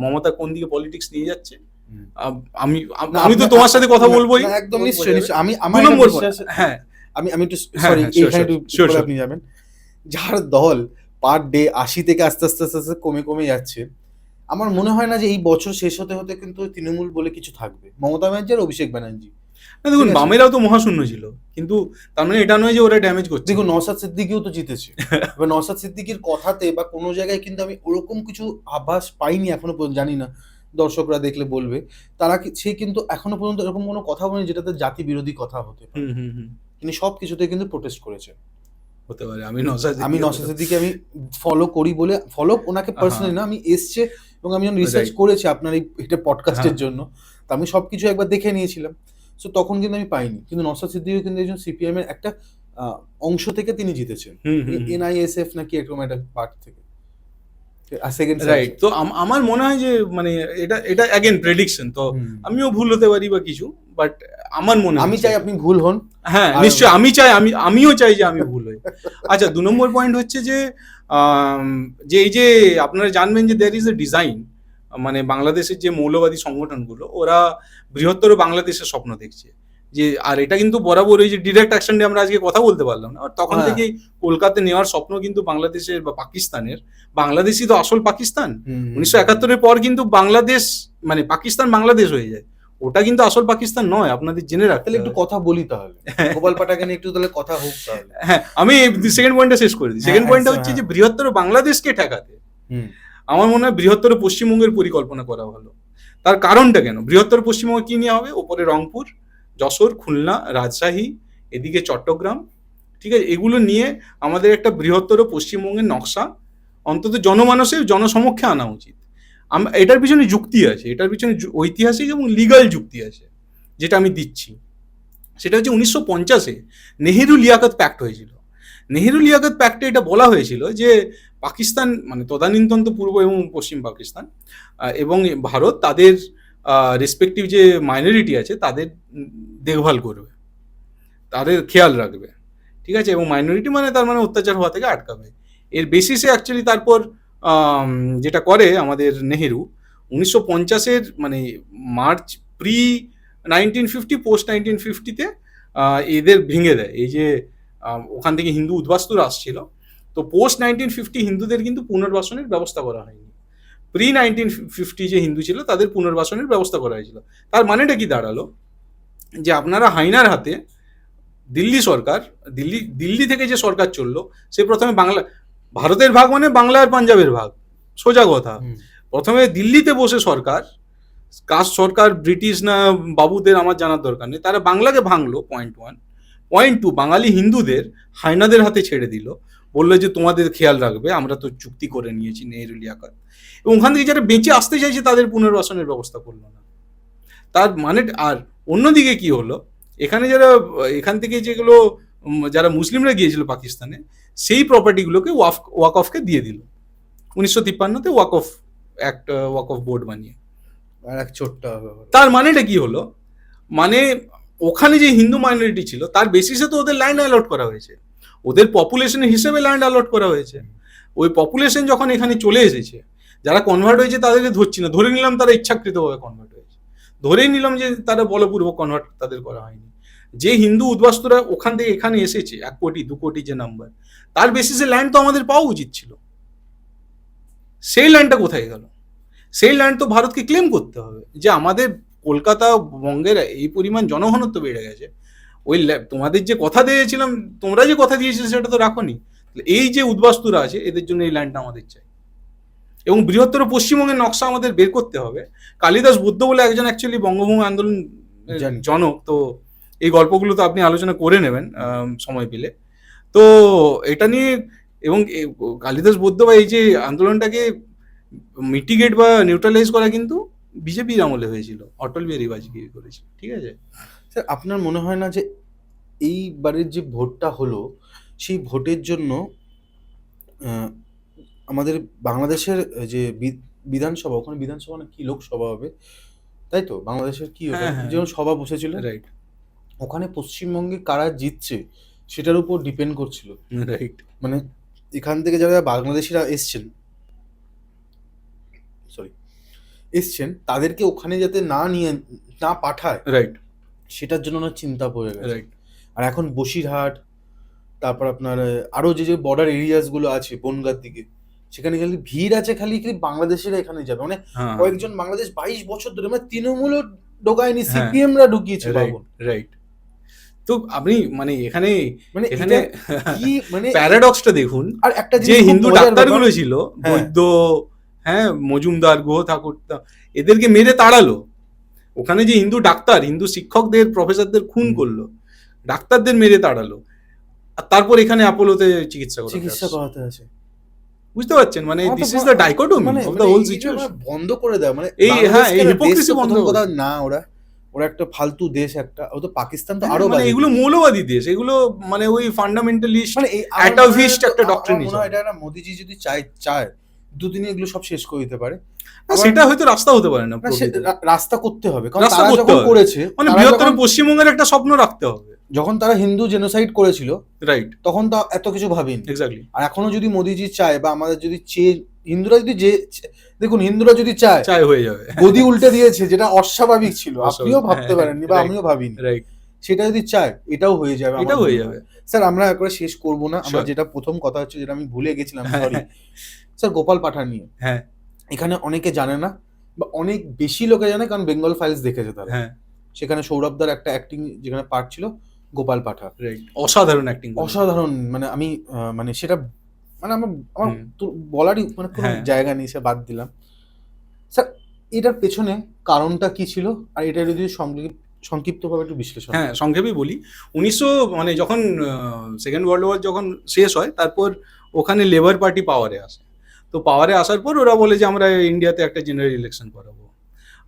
মমতা কোন দিকে পলিটিক্স নিয়ে যাচ্ছে। আমি আমি তো তোমার সাথে কথা বলবোই, একদম নিশ্চয়ই। আমি দু আমার নম্বর বিশ্বাস, হ্যাঁ, আমি একটু হ্যাঁ, সরি, হ্যাঁ, sure, এখানে একটু sure, পরে sure. আপনি যাবেন। যার দল পার ডে 80 থেকে আস্তে আস্তে আস্তে আস্তে কমে যাচ্ছে, আমার মনে হয় না যে এই বছর শেষ হতে হতে কিন্তু তৃণমূল বলে কিছু থাকবে। মমতা ব্যানার্জি আর অভিষেক ব্যানার্জি। না, দেখুন, ঠিক আছে। বামেরাও তো মহাশূন্য ছিল, কিন্তু তার মানে এটা নয় যে ওরা ড্যামেজ করছে। দেখুন, নওশাদ সিদ্দিকীও তো জিতেছে। এবার নওশাদ সিদ্দিকীর কথাতে বা কোনো জায়গায় কিন্তু আমি ওরকম কিছু আভাস পাইনি এখনো পর্যন্ত, জানি না দর্শকরা দেখলে বলবে। সে কিন্তু এখনো পর্যন্ত এরকম কোনো কথা বলেনি যেটাতে জাতি বিরোধী কথা হতে পারে। তিনি সব কিছুতে কিন্তু প্রোটেস্ট করেছেন। হতে পারে। আমি নওশাদ সিদ্দিকী আমি ফলো করি বলে, ওনাকে পার্সোনালি না, আমি এসছে এবং আমি যখন রিসার্চ করেছি আপনার এটা পডকাস্টের জন্য, তো আমি সবকিছু একবার দেখে নিয়েছিলাম। সো তখন কিন্তু আমি পাইনি, কিন্তু নওশাদ সিদ্দিকী কিন্তু একজন সিপিএম এর একটা অংশ থেকে তিনি জিতেছেন, NISF নাকি এরকম একটা পার্ট থেকে। রাইট। তো আমার মনে হয় যে মানে এটা অ্যাগেন প্রেডিকশন, তো আমিও ভুল হতে পারি বা কিছু, বাট আমার মনে হয়, আমি চাই আপনি ভুল হন। হ্যাঁ, নিশ্চয়ই আমিও চাই যে আমি ভুল হই। আচ্ছা, 2 নম্বর পয়েন্ট হচ্ছে যে এই যে আপনারা জানবেন যে দেয়ার ইজ এ ডিজাইন, মানে বাংলাদেশের যে মৌলবাদী সংগঠনগুলো, ওরা বৃহত্তর বাংলাদেশের স্বপ্ন দেখছে যে, আর এটা কিন্তু বরাবর ওই যে ডিরেক্ট অ্যাকশন নিয়ে আমরা আজকে কথা বলতে পারলাম না, আর তখন থেকেই কলকাতা নেওয়ার স্বপ্ন কিন্তু বাংলাদেশের বা পাকিস্তানের, বাংলাদেশই তো আসল পাকিস্তান। 1971 পর কিন্তু বাংলাদেশ মানে পাকিস্তান বাংলাদেশ হয়ে যায়, ওটা কিন্তু আসল পাকিস্তান নয়, আপনাদের জেনে রাখতে। তাহলে একটু কথা বলি, তাহলে গোপাল পাটাকে নিয়ে একটু তাহলে কথা হোক তাহলে। হ্যাঁ, আমি সেকেন্ড পয়েন্টটা শেষ করে দিই। সেকেন্ড পয়েন্টটা হচ্ছে যে বৃহত্তর বাংলাদেশকে ঠেকাতে আমার মনে হয় বৃহত্তর পশ্চিমবঙ্গের পরিকল্পনা করা ভালো। তার কারণটা কেন? বৃহত্তর পশ্চিমবঙ্গ কি নিয়ে হবে? ওপরে রংপুর, যশোর, খুলনা, রাজশাহী, এদিকে চট্টগ্রাম, ঠিক আছে, এগুলো নিয়ে আমাদের একটা বৃহত্তর পশ্চিমবঙ্গের নকশা অন্তত জনমানসের জনসমক্ষে আনা উচিত। এটার পিছনে যুক্তি আছে, এটার পিছনে ঐতিহাসিক এবং লিগাল যুক্তি আছে, যেটা আমি দিচ্ছি। সেটা হচ্ছে 1950-এ নেহেরু লিয়াকত প্যাক্ট হয়েছিল। নেহেরু লিয়াকত প্যাক্টে এটা বলা হয়েছিল যে পাকিস্তান মানে তদানীন্তন পূর্ব এবং পশ্চিম পাকিস্তান এবং ভারত তাদের রেসপেক্টিভ যে মাইনরিটি আছে তাদের দেখভাল করবে, তাদের খেয়াল রাখবে, ঠিক আছে, এবং মাইনরিটি মানে তার মানে অত্যাচার হওয়া থেকে আটকাবে। এর বেসিসে অ্যাকচুয়ালি তারপর যেটা করে আমাদের নেহেরু 1950-এর মানে মার্চ প্রি 1950 পোস্ট 1950-তে এদের ভেঙে দেয়। এই যে ওখান থেকে হিন্দু উদ্বাস্তুরা আসছিল, তো পোস্ট 1950 হিন্দুদের কিন্তু পুনর্বাসনের ব্যবস্থা করা হয়নি। প্রি 1950 যে হিন্দু ছিল তাদের পুনর্বাসনের ব্যবস্থা করা হয়েছিল। তার মানেটা কি দাঁড়ালো? যে আপনারা হাইনার হাতে দিল্লি সরকার, দিল্লি থেকে যে সরকার চললো, সে প্রথমে ভারতের ভাগ মানে বাংলা আর পাঞ্জাবের ভাগ, সোজা কথা। প্রথমে দিল্লিতে বসে সরকার কাস্ট সরকার ব্রিটিশ না বাবুদের আমার জানার দরকার নেই, তারা বাংলাকে ভাঙলো, পয়েন্ট ওয়ান। পয়েন্ট টু, বাঙালি হিন্দুদের হায়নাদের হাতে ছেড়ে দিল, বললো যে তোমাদের খেয়াল রাখবে, আমরা তো চুক্তি করে নিয়েছি নেহেরু লিয়াকত, এবং ওখান থেকে যারা বেঁচে আসতে চাইছে তাদের পুনর্বাসনের ব্যবস্থা করলো না। তার মানে, আর অন্যদিকে কি হলো, এখানে যারা এখান থেকে যেগুলো যারা মুসলিমরা গিয়েছিল পাকিস্তানে, সেই প্রপার্টিগুলোকে ওয়াক অফকে দিয়ে দিল 1953-তে, Waqf act, Waqf board বানিয়ে। আর এক ছোট্ট তার মানেটা কি হলো, মানে ওখানে যে হিন্দু মাইনরিটি ছিল তার বেসিসে তো ওদের ল্যান্ড অ্যালট করা হয়েছে, ওদের পপুলেশনের হিসেবে ল্যান্ড অ্যালট করা হয়েছে। ওই পপুলেশন যখন এখানে চলে এসেছে, যারা কনভার্ট হয়েছে তাদেরকে ধরছি না, ধরে নিলাম তারা ইচ্ছাকৃতভাবে কনভার্ট হয়েছে, ধরেই নিলাম যে তারা বলপূর্বক কনভার্ট তাদের করা হয়নি। যে হিন্দু উদ্বাস্তুরা ওখান থেকে এখানে এসেছে 1 কোটি 2 কোটি যে নাম্বার, তার বেসিসে ল্যান্ড তো আমাদের পাওয়া উচিত ছিল। সেই ল্যান্ডটা কোথায় গেল? সেই ল্যান্ড তো ভারতকে ক্লেম করতে হবে, যে আমাদের কলকাতা বঙ্গের এই পরিমাণ জনঘনত্ব বেড়ে গেছে, ওই তোমাদের যে কথা দিয়েছিলাম, তোমরা যে কথা দিয়েছিলে সেটা তো রাখোনি। এই যে উদ্বাস্তুরা আছে এদের জন্য এই ল্যান্ডটা আমাদের চাই, এবং বৃহত্তর পশ্চিমবঙ্গের নকশা আমাদের বের করতে হবে। কালিদাস বুদ্ধ বলে একজন অ্যাকচুয়ালি বঙ্গভঙ্গ আন্দোলন জনক, তো এই গল্পগুলো তো আপনি আলোচনা করে নেবেন সময় পেলে। তো এটা নিয়ে, এবং কালিদাস বুদ্ধ বা এই যে আন্দোলনটাকে মিটিগেট বা নিউট্রালাইজ করা কিন্তু বিজেপির আমলে হয়েছিল, অটল বিহারী বাজপেয়ী করেছিল, ঠিক আছে। স্যার, আপনার মনে হয় না যে এইবারের যে ভোটটা হলো, সেই ভোটের জন্য আমাদের বাংলাদেশের যে বিধানসভা, ওখানে বিধানসভা না কি লোকসভা হবে, তাই তো? বাংলাদেশের কি ওটা যেমন সভা বসেছিল, রাইট, ওখানে পশ্চিমবঙ্গে কারা জিতছে সেটার উপর ডিপেন্ড করছিল, রাইট। মানে এখান থেকে যারা বাংলাদেশিরা এসছেন তাদেরকে ওখানে যাতে না পাঠায়, রাইট, সেটার জন্য না চিন্তা পড়ে গেছে। রাইট। আর এখন বসিরহাট, তারপর আপনার আরো যে বর্ডার এরিয়াস গুলো আছে বনগাঁর দিকে, সেখানে খালি ভিড় আছে, খালি বাংলাদেশিরা এখানে যাবে, মানে কয়েকজন বাংলাদেশ 22 বছর ধরে, মানে তৃণমূলও ঢোকায়নি, সিপিএম রা ঢুকিয়েছে। রাইট। তো আপনি মানে এখানে এখানে কি মানে প্যারাডক্সটা দেখুন, আর একটা যে হিন্দু ডাক্তারগুলো ছিল, বৈদ্য, হ্যাঁ, মজুমদার, গুহ ঠাকুর, এদেরকে মেরে তাড়ালো। ওখানে যে হিন্দু ডাক্তার, হিন্দু শিক্ষকদের, প্রফেসরদের খুন করলো, ডাক্তারদের মেরে তাড়ালো, আর তারপর এখানে অ্যাপোলোতে চিকিৎসা করাতে আছে। বুঝতে পারছেন, মানে this is the dichotomy of the whole situation. বন্ধ করে দেয়, মানে এই হিপোক্রিসি বন্ধ কথা না। ওরা একটা ফালতু দেশ, একটা ও তো পাকিস্তান তো আরো, মানে এগুলো মৌলবাদী দেশ, এগুলো মানে ওই ফান্ডামেন্টালিস্ট, মানে অ্যাটাভিস্ট একটা ডক্ট্রিন। মনে হয় এটা না, মোদিজি যদি চায় দুদিনে এগুলো সব শেষ করে দিতে পারে। সেটা হয়তো রাস্তা হতে পারে না, রাস্তা করতে হবে, কারণ তারা যখন করেছে, মানে বৃহত্তর পশ্চিমবঙ্গের একটা স্বপ্ন রাখতে হবে। যখন তারা হিন্দু জেনোসাইড করেছিল, রাইট, তখন তো এত কিছু ভাবিনি। এক্স্যাক্টলি। আর এখনো যদি মোদিজি চায়, বা আমাদের যদি হিন্দুরা যদি দেখুন, হিন্দুরা যদি চায় হয়ে যাবে। গদি উল্টে দিয়েছে, যেটা অস্বাভাবিক ছিল, আপনিও ভাবতে পারেননি বা আমিও ভাবিনি। রাইট, সেটা যদি চায় এটাও হয়ে যাবে, এটাও হয়ে যাবে। স্যার, আমরা একবার শেষ করবো না, আমরা যেটা প্রথম কথা হচ্ছে, যেটা আমি ভুলে গেছিলাম, সরি স্যার, গোপাল পাঠান নিয়ে। হ্যাঁ, এখানে অনেকে জানে না, বা অনেক বেশি লোকে জানে, কারণ বেঙ্গল ফাইলস দেখেছে তারা। হ্যাঁ, সেখানে সৌরভদার একটা অ্যাক্টিং যেখানে পার্ট ছিল, গোপাল পাঠা, অসাধারণ অ্যাক্টিং, অসাধারণ। মানে আমি মানে সেটা, মানে আমার বলারই মানে কোনো জায়গা নেই, সে বাদ দিলাম। স্যার, এটার পেছনে কারণটা কি ছিল, আর এটা যদি সংক্ষিপ্তভাবে একটু বিশ্লেষণ। হ্যাঁ, সংক্ষেপে বলি। মানে যখন সেকেন্ড ওয়ার্ল্ড ওয়ার যখন শেষ হয়, তারপর ওখানে লেবার পার্টি পাওয়ারে আসে। তো পাওয়ারে আসার পর ওরা বলে যে আমরা ইন্ডিয়াতে একটা জেনারেল ইলেকশন করাবো।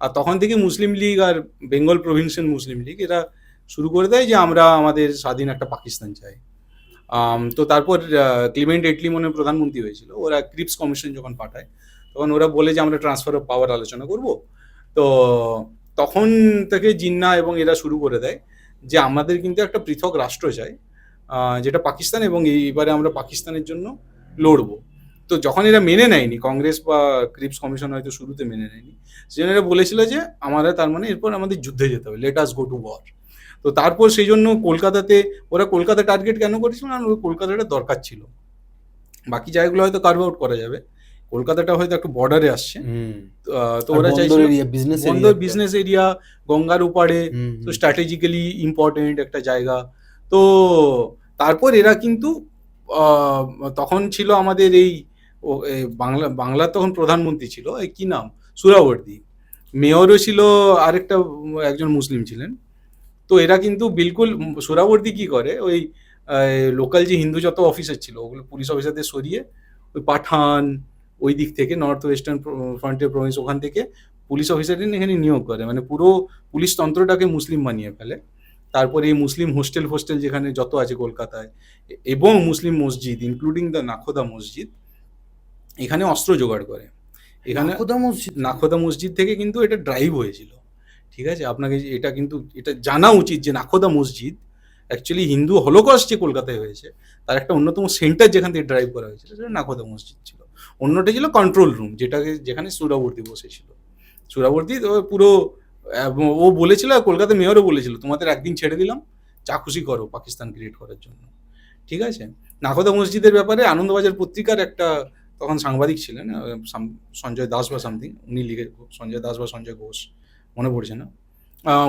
আর তখন থেকে মুসলিম লীগ আর বেঙ্গল প্রভিন্সিয়াল মুসলিম লীগ এরা শুরু করে দেয় যে আমরা আমাদের স্বাধীন একটা পাকিস্তান চাই। তো তারপর ক্লিমেন্ট এটলি মনে প্রধানমন্ত্রী হয়েছিল, ওরা ক্রিপস কমিশন যখন পাঠায়, তখন ওরা বলে যে আমরা ট্রান্সফার অফ পাওয়ার আলোচনা করব। তো তখন থেকে জিন্না এবং এরা শুরু করে দেয় যে আমাদের কিন্তু একটা পৃথক রাষ্ট্র চাই, যেটা পাকিস্তান, এবং এইবারে আমরা পাকিস্তানের জন্য লড়বো। তো যখন এরা মেনে নেয়নি, কংগ্রেস বা ক্রিপস কমিশন হয়তো শুরুতে মেনে নেয়নি, সেজন্য এরা বলেছিল যে আমরা, তার মানে এরপর আমাদের যুদ্ধে যেতে হবে, let us go to war. তো তারপর সেই জন্য ওরা কলকাতা টার্গেট কেন করেছিল, কারণ কলকাতাটা দরকার ছিল, বাকি জায়গাগুলো হয়তো কার্ভ আউট করা যাবে, কলকাতাটা হয়তো একটা বর্ডারে আসছে। তো ওরা চাইছিল বিজনেস এরিয়া, গঙ্গার ওপারে, তো স্ট্র্যাটেজিক্যালি ইম্পর্টেন্ট একটা জায়গা। তো তারপর এরা কিন্তু তখন ছিল আমাদের এই বাংলা তখন প্রধানমন্ত্রী ছিল, কি নাম, সুরাবর্দী। মেয়রও ছিল আরেকটা একজন মুসলিম ছিলেন। তো এরা কিন্তু বিলকুল সোহরাওয়ার্দী কি করে, ওই লোকাল যে হিন্দু যত অফিসার ছিল ওগুলো পুলিশ অফিসারদের সরিয়ে ওই পাঠান ওই দিক থেকে নর্থ ওয়েস্টার্ন ফ্রন্টিয়ার প্রভিন্স ওখান থেকে পুলিশ অফিসারদের এখানে নিয়োগ করে, মানে পুরো পুলিশ তন্ত্রটাকে মুসলিম বানিয়ে ফেলে। তারপরে এই মুসলিম হোস্টেল ফোস্টেল যেখানে যত আছে কলকাতায়, এবং মুসলিম মসজিদ ইনক্লুডিং দ্য নাখোদা মসজিদ, এখানে অস্ত্র জোগাড় করে। এখানে নাখোদা মসজিদ থেকে? নাখোদা মসজিদ থেকে কিন্তু এটা ড্রাইভ হয়েছিল। ঠিক আছে, আপনাকে এটা কিন্তু এটা জানা উচিত যে নাখোদা মসজিদ অ্যাকচুয়ালি হিন্দু হলোকস্ট যে কলকাতায় হয়েছে তার একটা অন্যতম সেন্টার যেখান থেকে ড্রাইভ করা হয়েছিল সেটা নাখোদা মসজিদ ছিল। অন্যটা ছিল কন্ট্রোল রুম, যেটাকে যেখানে সুরাবর্তী বসেছিল। সুরাবর্তী তো পুরো ও বলেছিল, আর কলকাতা মেয়রও বলেছিল তোমাদের একদিন ছেড়ে দিলাম, যা খুশি করো পাকিস্তান ক্রিয়েট করার জন্য। ঠিক আছে, নাখোদা মসজিদের ব্যাপারে আনন্দবাজার পত্রিকার একটা তখন সাংবাদিক ছিলেন সঞ্জয় দাস বা সামথিং, উনি লিখে, সঞ্জয় দাস বা সঞ্জয় ঘোষ মনে পড়ছে না,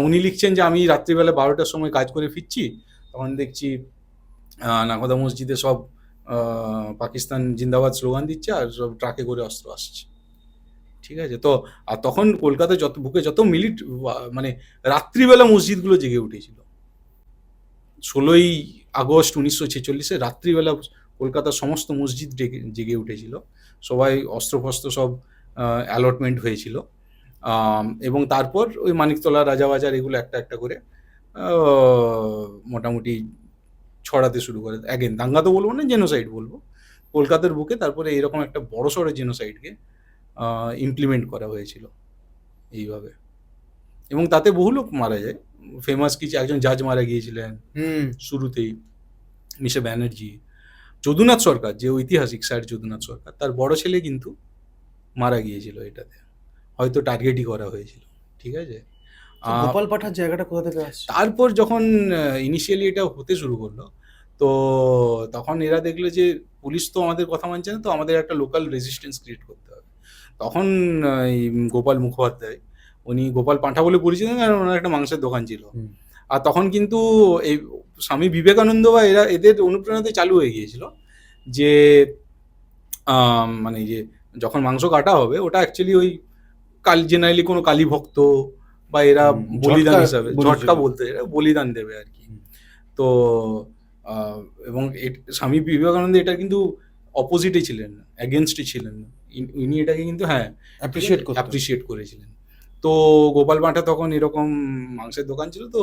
উনি লিখছেন যে আমি রাত্রিবেলা 12টার সময় কাজ করে ফিরছি, তখন দেখছি নাখোদা মসজিদে সব পাকিস্তান জিন্দাবাদ স্লোগান দিচ্ছে আর সব ট্রাকে করে অস্ত্র আসছে। ঠিক আছে, তো আর তখন কলকাতা যত বুকে যত মানে রাত্রিবেলা মসজিদগুলো জেগে উঠেছিল। 16ই আগস্ট 1946-এ রাত্রিবেলা কলকাতার সমস্ত মসজিদ জেগে উঠেছিল, সবাই অস্ত্র ফস্ত্র সব অ্যালটমেন্ট হয়েছিল। এবং তারপর ওই মানিকতলা রাজাবাজার এগুলো একটা একটা করে মোটামুটি ছড়াতে শুরু করে। অ্যাগেন দাঙ্গা তো বলবো না, জেনোসাইড বলবো কলকাতার বুকে। তারপরে এরকম একটা বড়সড় জেনোসাইডকে ইমপ্লিমেন্ট করা হয়েছিল এইভাবে, এবং তাতে বহু লোক মারা যায়। ফেমাস কিছু একজন জাজ মারা গিয়েছিলেন শুরুতেই, মিশা ব্যানার্জি। যদুনাথ সরকার, যে ঐতিহাসিক স্যার যদুনাথ সরকার, তার বড় ছেলে কিন্তু মারা গিয়েছিল এটাতে, হয়তো টার্গেটই করা হয়েছিল। ঠিক আছে, গোপাল পাঠার জায়গাটা কোথা থেকে আসছে? তারপর যখন ইনিশিয়ালি এটা হতে শুরু করলো, তো তখন এরা দেখলো যে পুলিশ তো আমাদের কথা মানছে না, তো আমাদের একটা লোকাল রেজিস্ট্যান্স ক্রিয়েট করতে হবে। তখন এই গোপাল মুখোপাধ্যায়, উনি গোপাল পাঁঠা বলে পরিচিত, কারণ ওনার একটা মাংসের দোকান ছিল। আর তখন কিন্তু এই স্বামী বিবেকানন্দ বা এরা এদের অনুপ্রেরণাতে চালু হয়ে গিয়েছিল যে মানে যে যখন মাংস কাটা হবে ওটা অ্যাকচুয়ালি ওই জেনারেলি কোনো কালী ভক্ত বা এরা বলিদান হিসাবে, ঝটকা বলতে এরা বলিদান দেবে আর কি। তো এবং স্বামী বিবেকানন্দ এটা কিন্তু অপোজিটে ছিলেন, অ্যাগেনস্টে ছিলেন, ইনি এটাকে কিন্তু হ্যাঁ অ্যাপ্রিসিয়েট করেছিলেন। তো গোপাল পাঁঠা তখন এরকম মাংসের দোকান ছিল, তো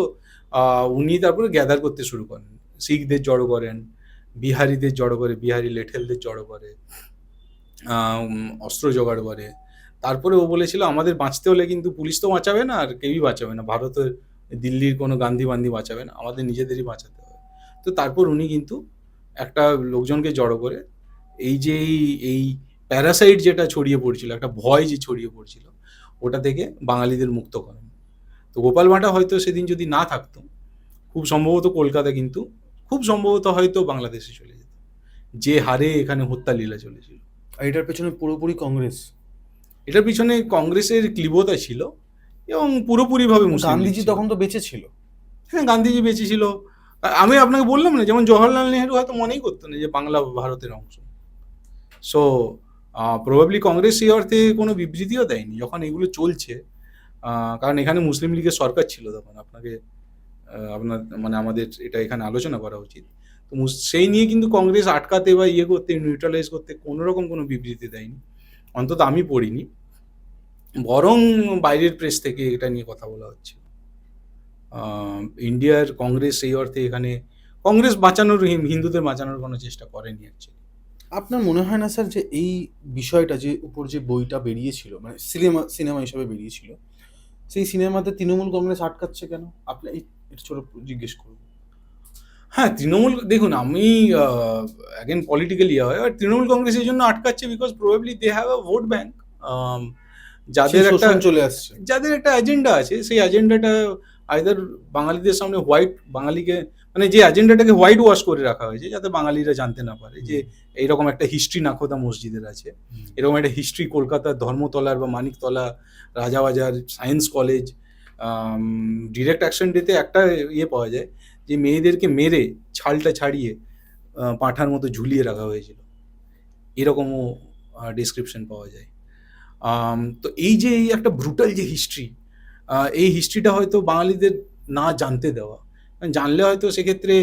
উনি তারপরে গ্যাদার করতে শুরু করেন, শিখদের জড়ো করেন, বিহারিদের জড়ো করে, বিহারি লেঠেলদের জড়ো করে, অস্ত্র জোগাড় করে। তারপরে ও বলেছিল আমাদের বাঁচতে হলে কিন্তু পুলিশ তো বাঁচাবে না, আর কেউই বাঁচাবে না, ভারতের দিল্লির কোনো গান্ধী বান্ধি বাঁচাবে না, আমাদের নিজেদেরই বাঁচাতে হবে। তো তারপর উনি কিন্তু একটা লোকজনকে জড়ো করে এই যে এই প্যারাসাইট যেটা ছড়িয়ে পড়ছিল, একটা ভয় যে ছড়িয়ে পড়ছিল, ওটা থেকে বাঙালিদের মুক্ত করেন। তো গোপাল ভাঁটা হয়তো সেদিন যদি না থাকতো, খুব সম্ভবত কলকাতা কিন্তু খুব সম্ভবত হয়তো বাংলাদেশে চলে যেত, যে হারে এখানে হত্যা লীলা চলেছিল। আর এটার পেছনে পুরোপুরি কংগ্রেস? এটার পিছনে কংগ্রেসের ক্লিবতা ছিল এবং পুরোপুরিভাবে মুসলিম লীগ গান্ধীজি ছিল। তখন তো বেঁচে ছিল। হ্যাঁ, গান্ধীজি বেঁচে ছিল। আমি আপনাকে বললাম না, যেমন জওহরলাল নেহেরু হয়তো মনেই করতো না যে বাংলা ভারতের অংশ। সো প্রবাবলি কংগ্রেস এই অর্থে কোনো বিবৃতিও দেয়নি যখন এগুলো চলছে, কারণ এখানে মুসলিম লীগের সরকার ছিল তখন। আপনাকে আপনার মানে আমাদের এটা এখানে আলোচনা করা উচিত। তো সেই নিয়ে কিন্তু কংগ্রেস আটকাতে বা ইয়ে করতে, নিউট্রালাইজ করতে কোনো রকম কোনো বিবৃতি দেয়নি, অন্তত আমি পড়িনি। বরং বাইরের প্রেস থেকে এটা নিয়ে কথা বলা হচ্ছে। ইন্ডিয়ার কংগ্রেস এই অর্থে এখানে কংগ্রেস বাঁচানোর, হিন্দুদের বাঁচানোর কোনো চেষ্টা করেনি অ্যাকচুয়ালি। আপনার মনে হয় না স্যার যে এই বিষয়টা যে উপর যে বইটা বেরিয়েছিল, মানে সিনেমা হিসাবে বেরিয়েছিল, সেই সিনেমাতে তৃণমূল কংগ্রেস আটকাচ্ছে কেন? আপনি এটা ছোট জিজ্ঞেস করবো। হ্যাঁ, তৃণমূল দেখুন, আমি অ্যাগেন পলিটিক্যালি হয়, আর তৃণমূল কংগ্রেস এই জন্য আটকাচ্ছে because probably they have a vote bank, যাদের একটা চলে আসছে, যাদের একটা এজেন্ডা আছে। সেই এজেন্ডাটা আইদার বাঙালিদের সামনে বাঙালিকে মানে যে এজেন্ডাটাকে হোয়াইট ওয়াশ করে রাখা হয়েছে, যাতে বাঙালিরা জানতে না পারে যে এইরকম একটা হিস্ট্রি নাখোদা মসজিদের আছে, এরকম একটা হিস্ট্রি কলকাতার ধর্মতলার বা Maniktala, Rajabazar, science college. Direct action ডেতে একটা ইয়ে পাওয়া যায় যে মেয়েদেরকে মেরে ছালটা ছাড়িয়ে পাঁঠার মতো ঝুলিয়ে রাখা হয়েছিল, এরকমও ডিসক্রিপশন পাওয়া যায়। তো এই যে এই একটা ব্রুটাল যে হিস্ট্রি, এই হিস্ট্রিটা হয়তো বাঙালিদের না জানতে দেওয়া, জানলে হয়তো সেক্ষেত্রে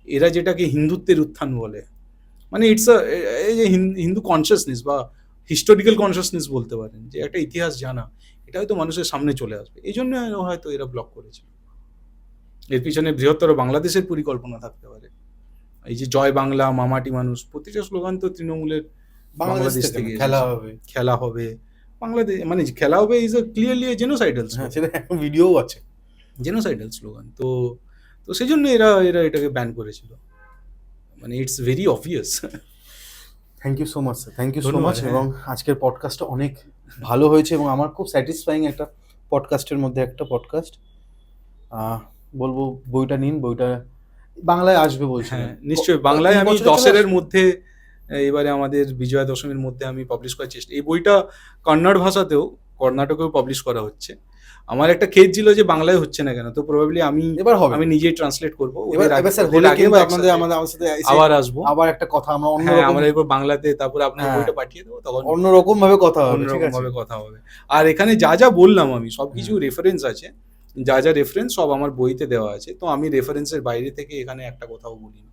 এরা যেটাকে হিন্দুত্বের উত্থান বলে, মানে ইটস এই যে হিন্দু কনসিয়াসনেস বা হিস্টোরিক্যাল কনসিয়াসনেস বলতে পারেন, যে একটা ইতিহাস জানা, এটা হয়তো মানুষের সামনে চলে আসবে, এই জন্য হয়তো এরা ব্লক করেছিল। এর পিছনে বৃহত্তর বাংলাদেশের পরিকল্পনা থাকতে পারে। এই যে জয় বাংলা, মামাটি মানুষ, প্রতিটা স্লোগান তো তৃণমূলের বাংলাদেশ থেকে খেলা এসেছে। হবে। খেলা হবে বাংলাদেশ, মানে খেলা হবে ইজ আ ক্লিয়ারলি জেনোসাইডাল হ্যাঁ, সেটা এখন ভিডিওও আছে। Genocidal slogan. তো তো সেই জন্য এরা এরা এটাকে ব্যান করেছিল, মানে it's very obvious. Thank you so much sir, thank you so ধন্যবাদ, মাচ। হ্যাঁ। এবং আজকের পডকাস্টটা অনেক ভালো হয়েছে এবং আমার খুব স্যাটিসফাইং একটা পডকাস্টের মধ্যে একটা পডকাস্ট। বলবো বইটা নিন, বইটা বাংলায় আসবে বলছিলেন। হ্যাঁ, নিশ্চয়ই বাংলায় এই আমি বছরে চলে দশের আসবে? মধ্যে, এবারে আমাদের বিজয়া দশমীর মধ্যে আমি পাবলিশ করার চেষ্টা, এই বইটা কন্নড় ভাষাতেও কর্ণাটকেও পাবলিশ করা হচ্ছে। আমার একটা খেদ ছিল যে বাংলায় হচ্ছে না কেন, তো প্রবাবলি আমি এবার হবে। আমি নিজেই ট্রান্সলেট করবো। এবার স্যার ওদের হলে আগে কিন্তু বা আপনাদের একসাথে আমাদের আমার সাথে এসে আবার আসবো। আবার একটা কথা আমরা হ্যাঁ, অন্যরকম আমরা এরপর বাংলাতে, তারপরে আপনার হ্যাঁ। বইটা পাঠিয়ে দেবো, তখন অন্যরকম ভাবে কথা হবে, ঠিক অন্যরকম আছে? ভাবে কথা হবে। আর এখানে যা যা বললাম আমি সবকিছু রেফারেন্স আছে, যা যা রেফারেন্স সব আমার বইতে দেওয়া আছে, তো আমি রেফারেন্সের বাইরে থেকে এখানে একটা কথাও বলিনি।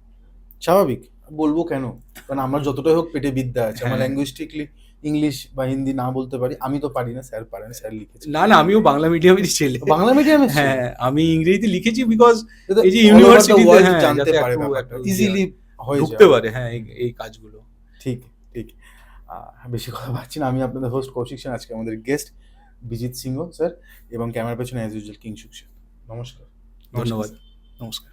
স্বাভাবিক, বলবো কেন? কারণ আমার যতটাই হোক পেটে বিদ্যা আছে, আমার হ্যাঁ। ল্যাঙ্গুইস্টিকলি ইংলিশ বা হিন্দি না বলতে পারি, আমি তো পারি না, স্যার পারেন, স্যার লিখেছে। না না, আমিও বাংলা মিডিয়ামেরই ছেলে। বাংলা মিডিয়ামে হ্যাঁ, আমি ইংরেজিতে লিখেছি বিকজ এই যে all over the ইউনিভার্সিটিতে, world হ্যাঁ, জানতে যাতে পারে একটু ব্যাপারটা, একটু ইজিলি হয়ে ঢুকতে যায়। পারে, হ্যাঁ, এই কাজগুলো। ঠিক, ঠিক। বেশি কথা পাচ্ছি না, আমি আপনাদের হোস্ট কৌশিক সেন, আজকে আমাদের গেস্ট বিজিৎ সিংহ স্যার, এবং ক্যামেরার পেছনে অ্যাজ ইউজুয়াল কিংশুক সেন। নমস্কার। ধন্যবাদ, নমস্কার।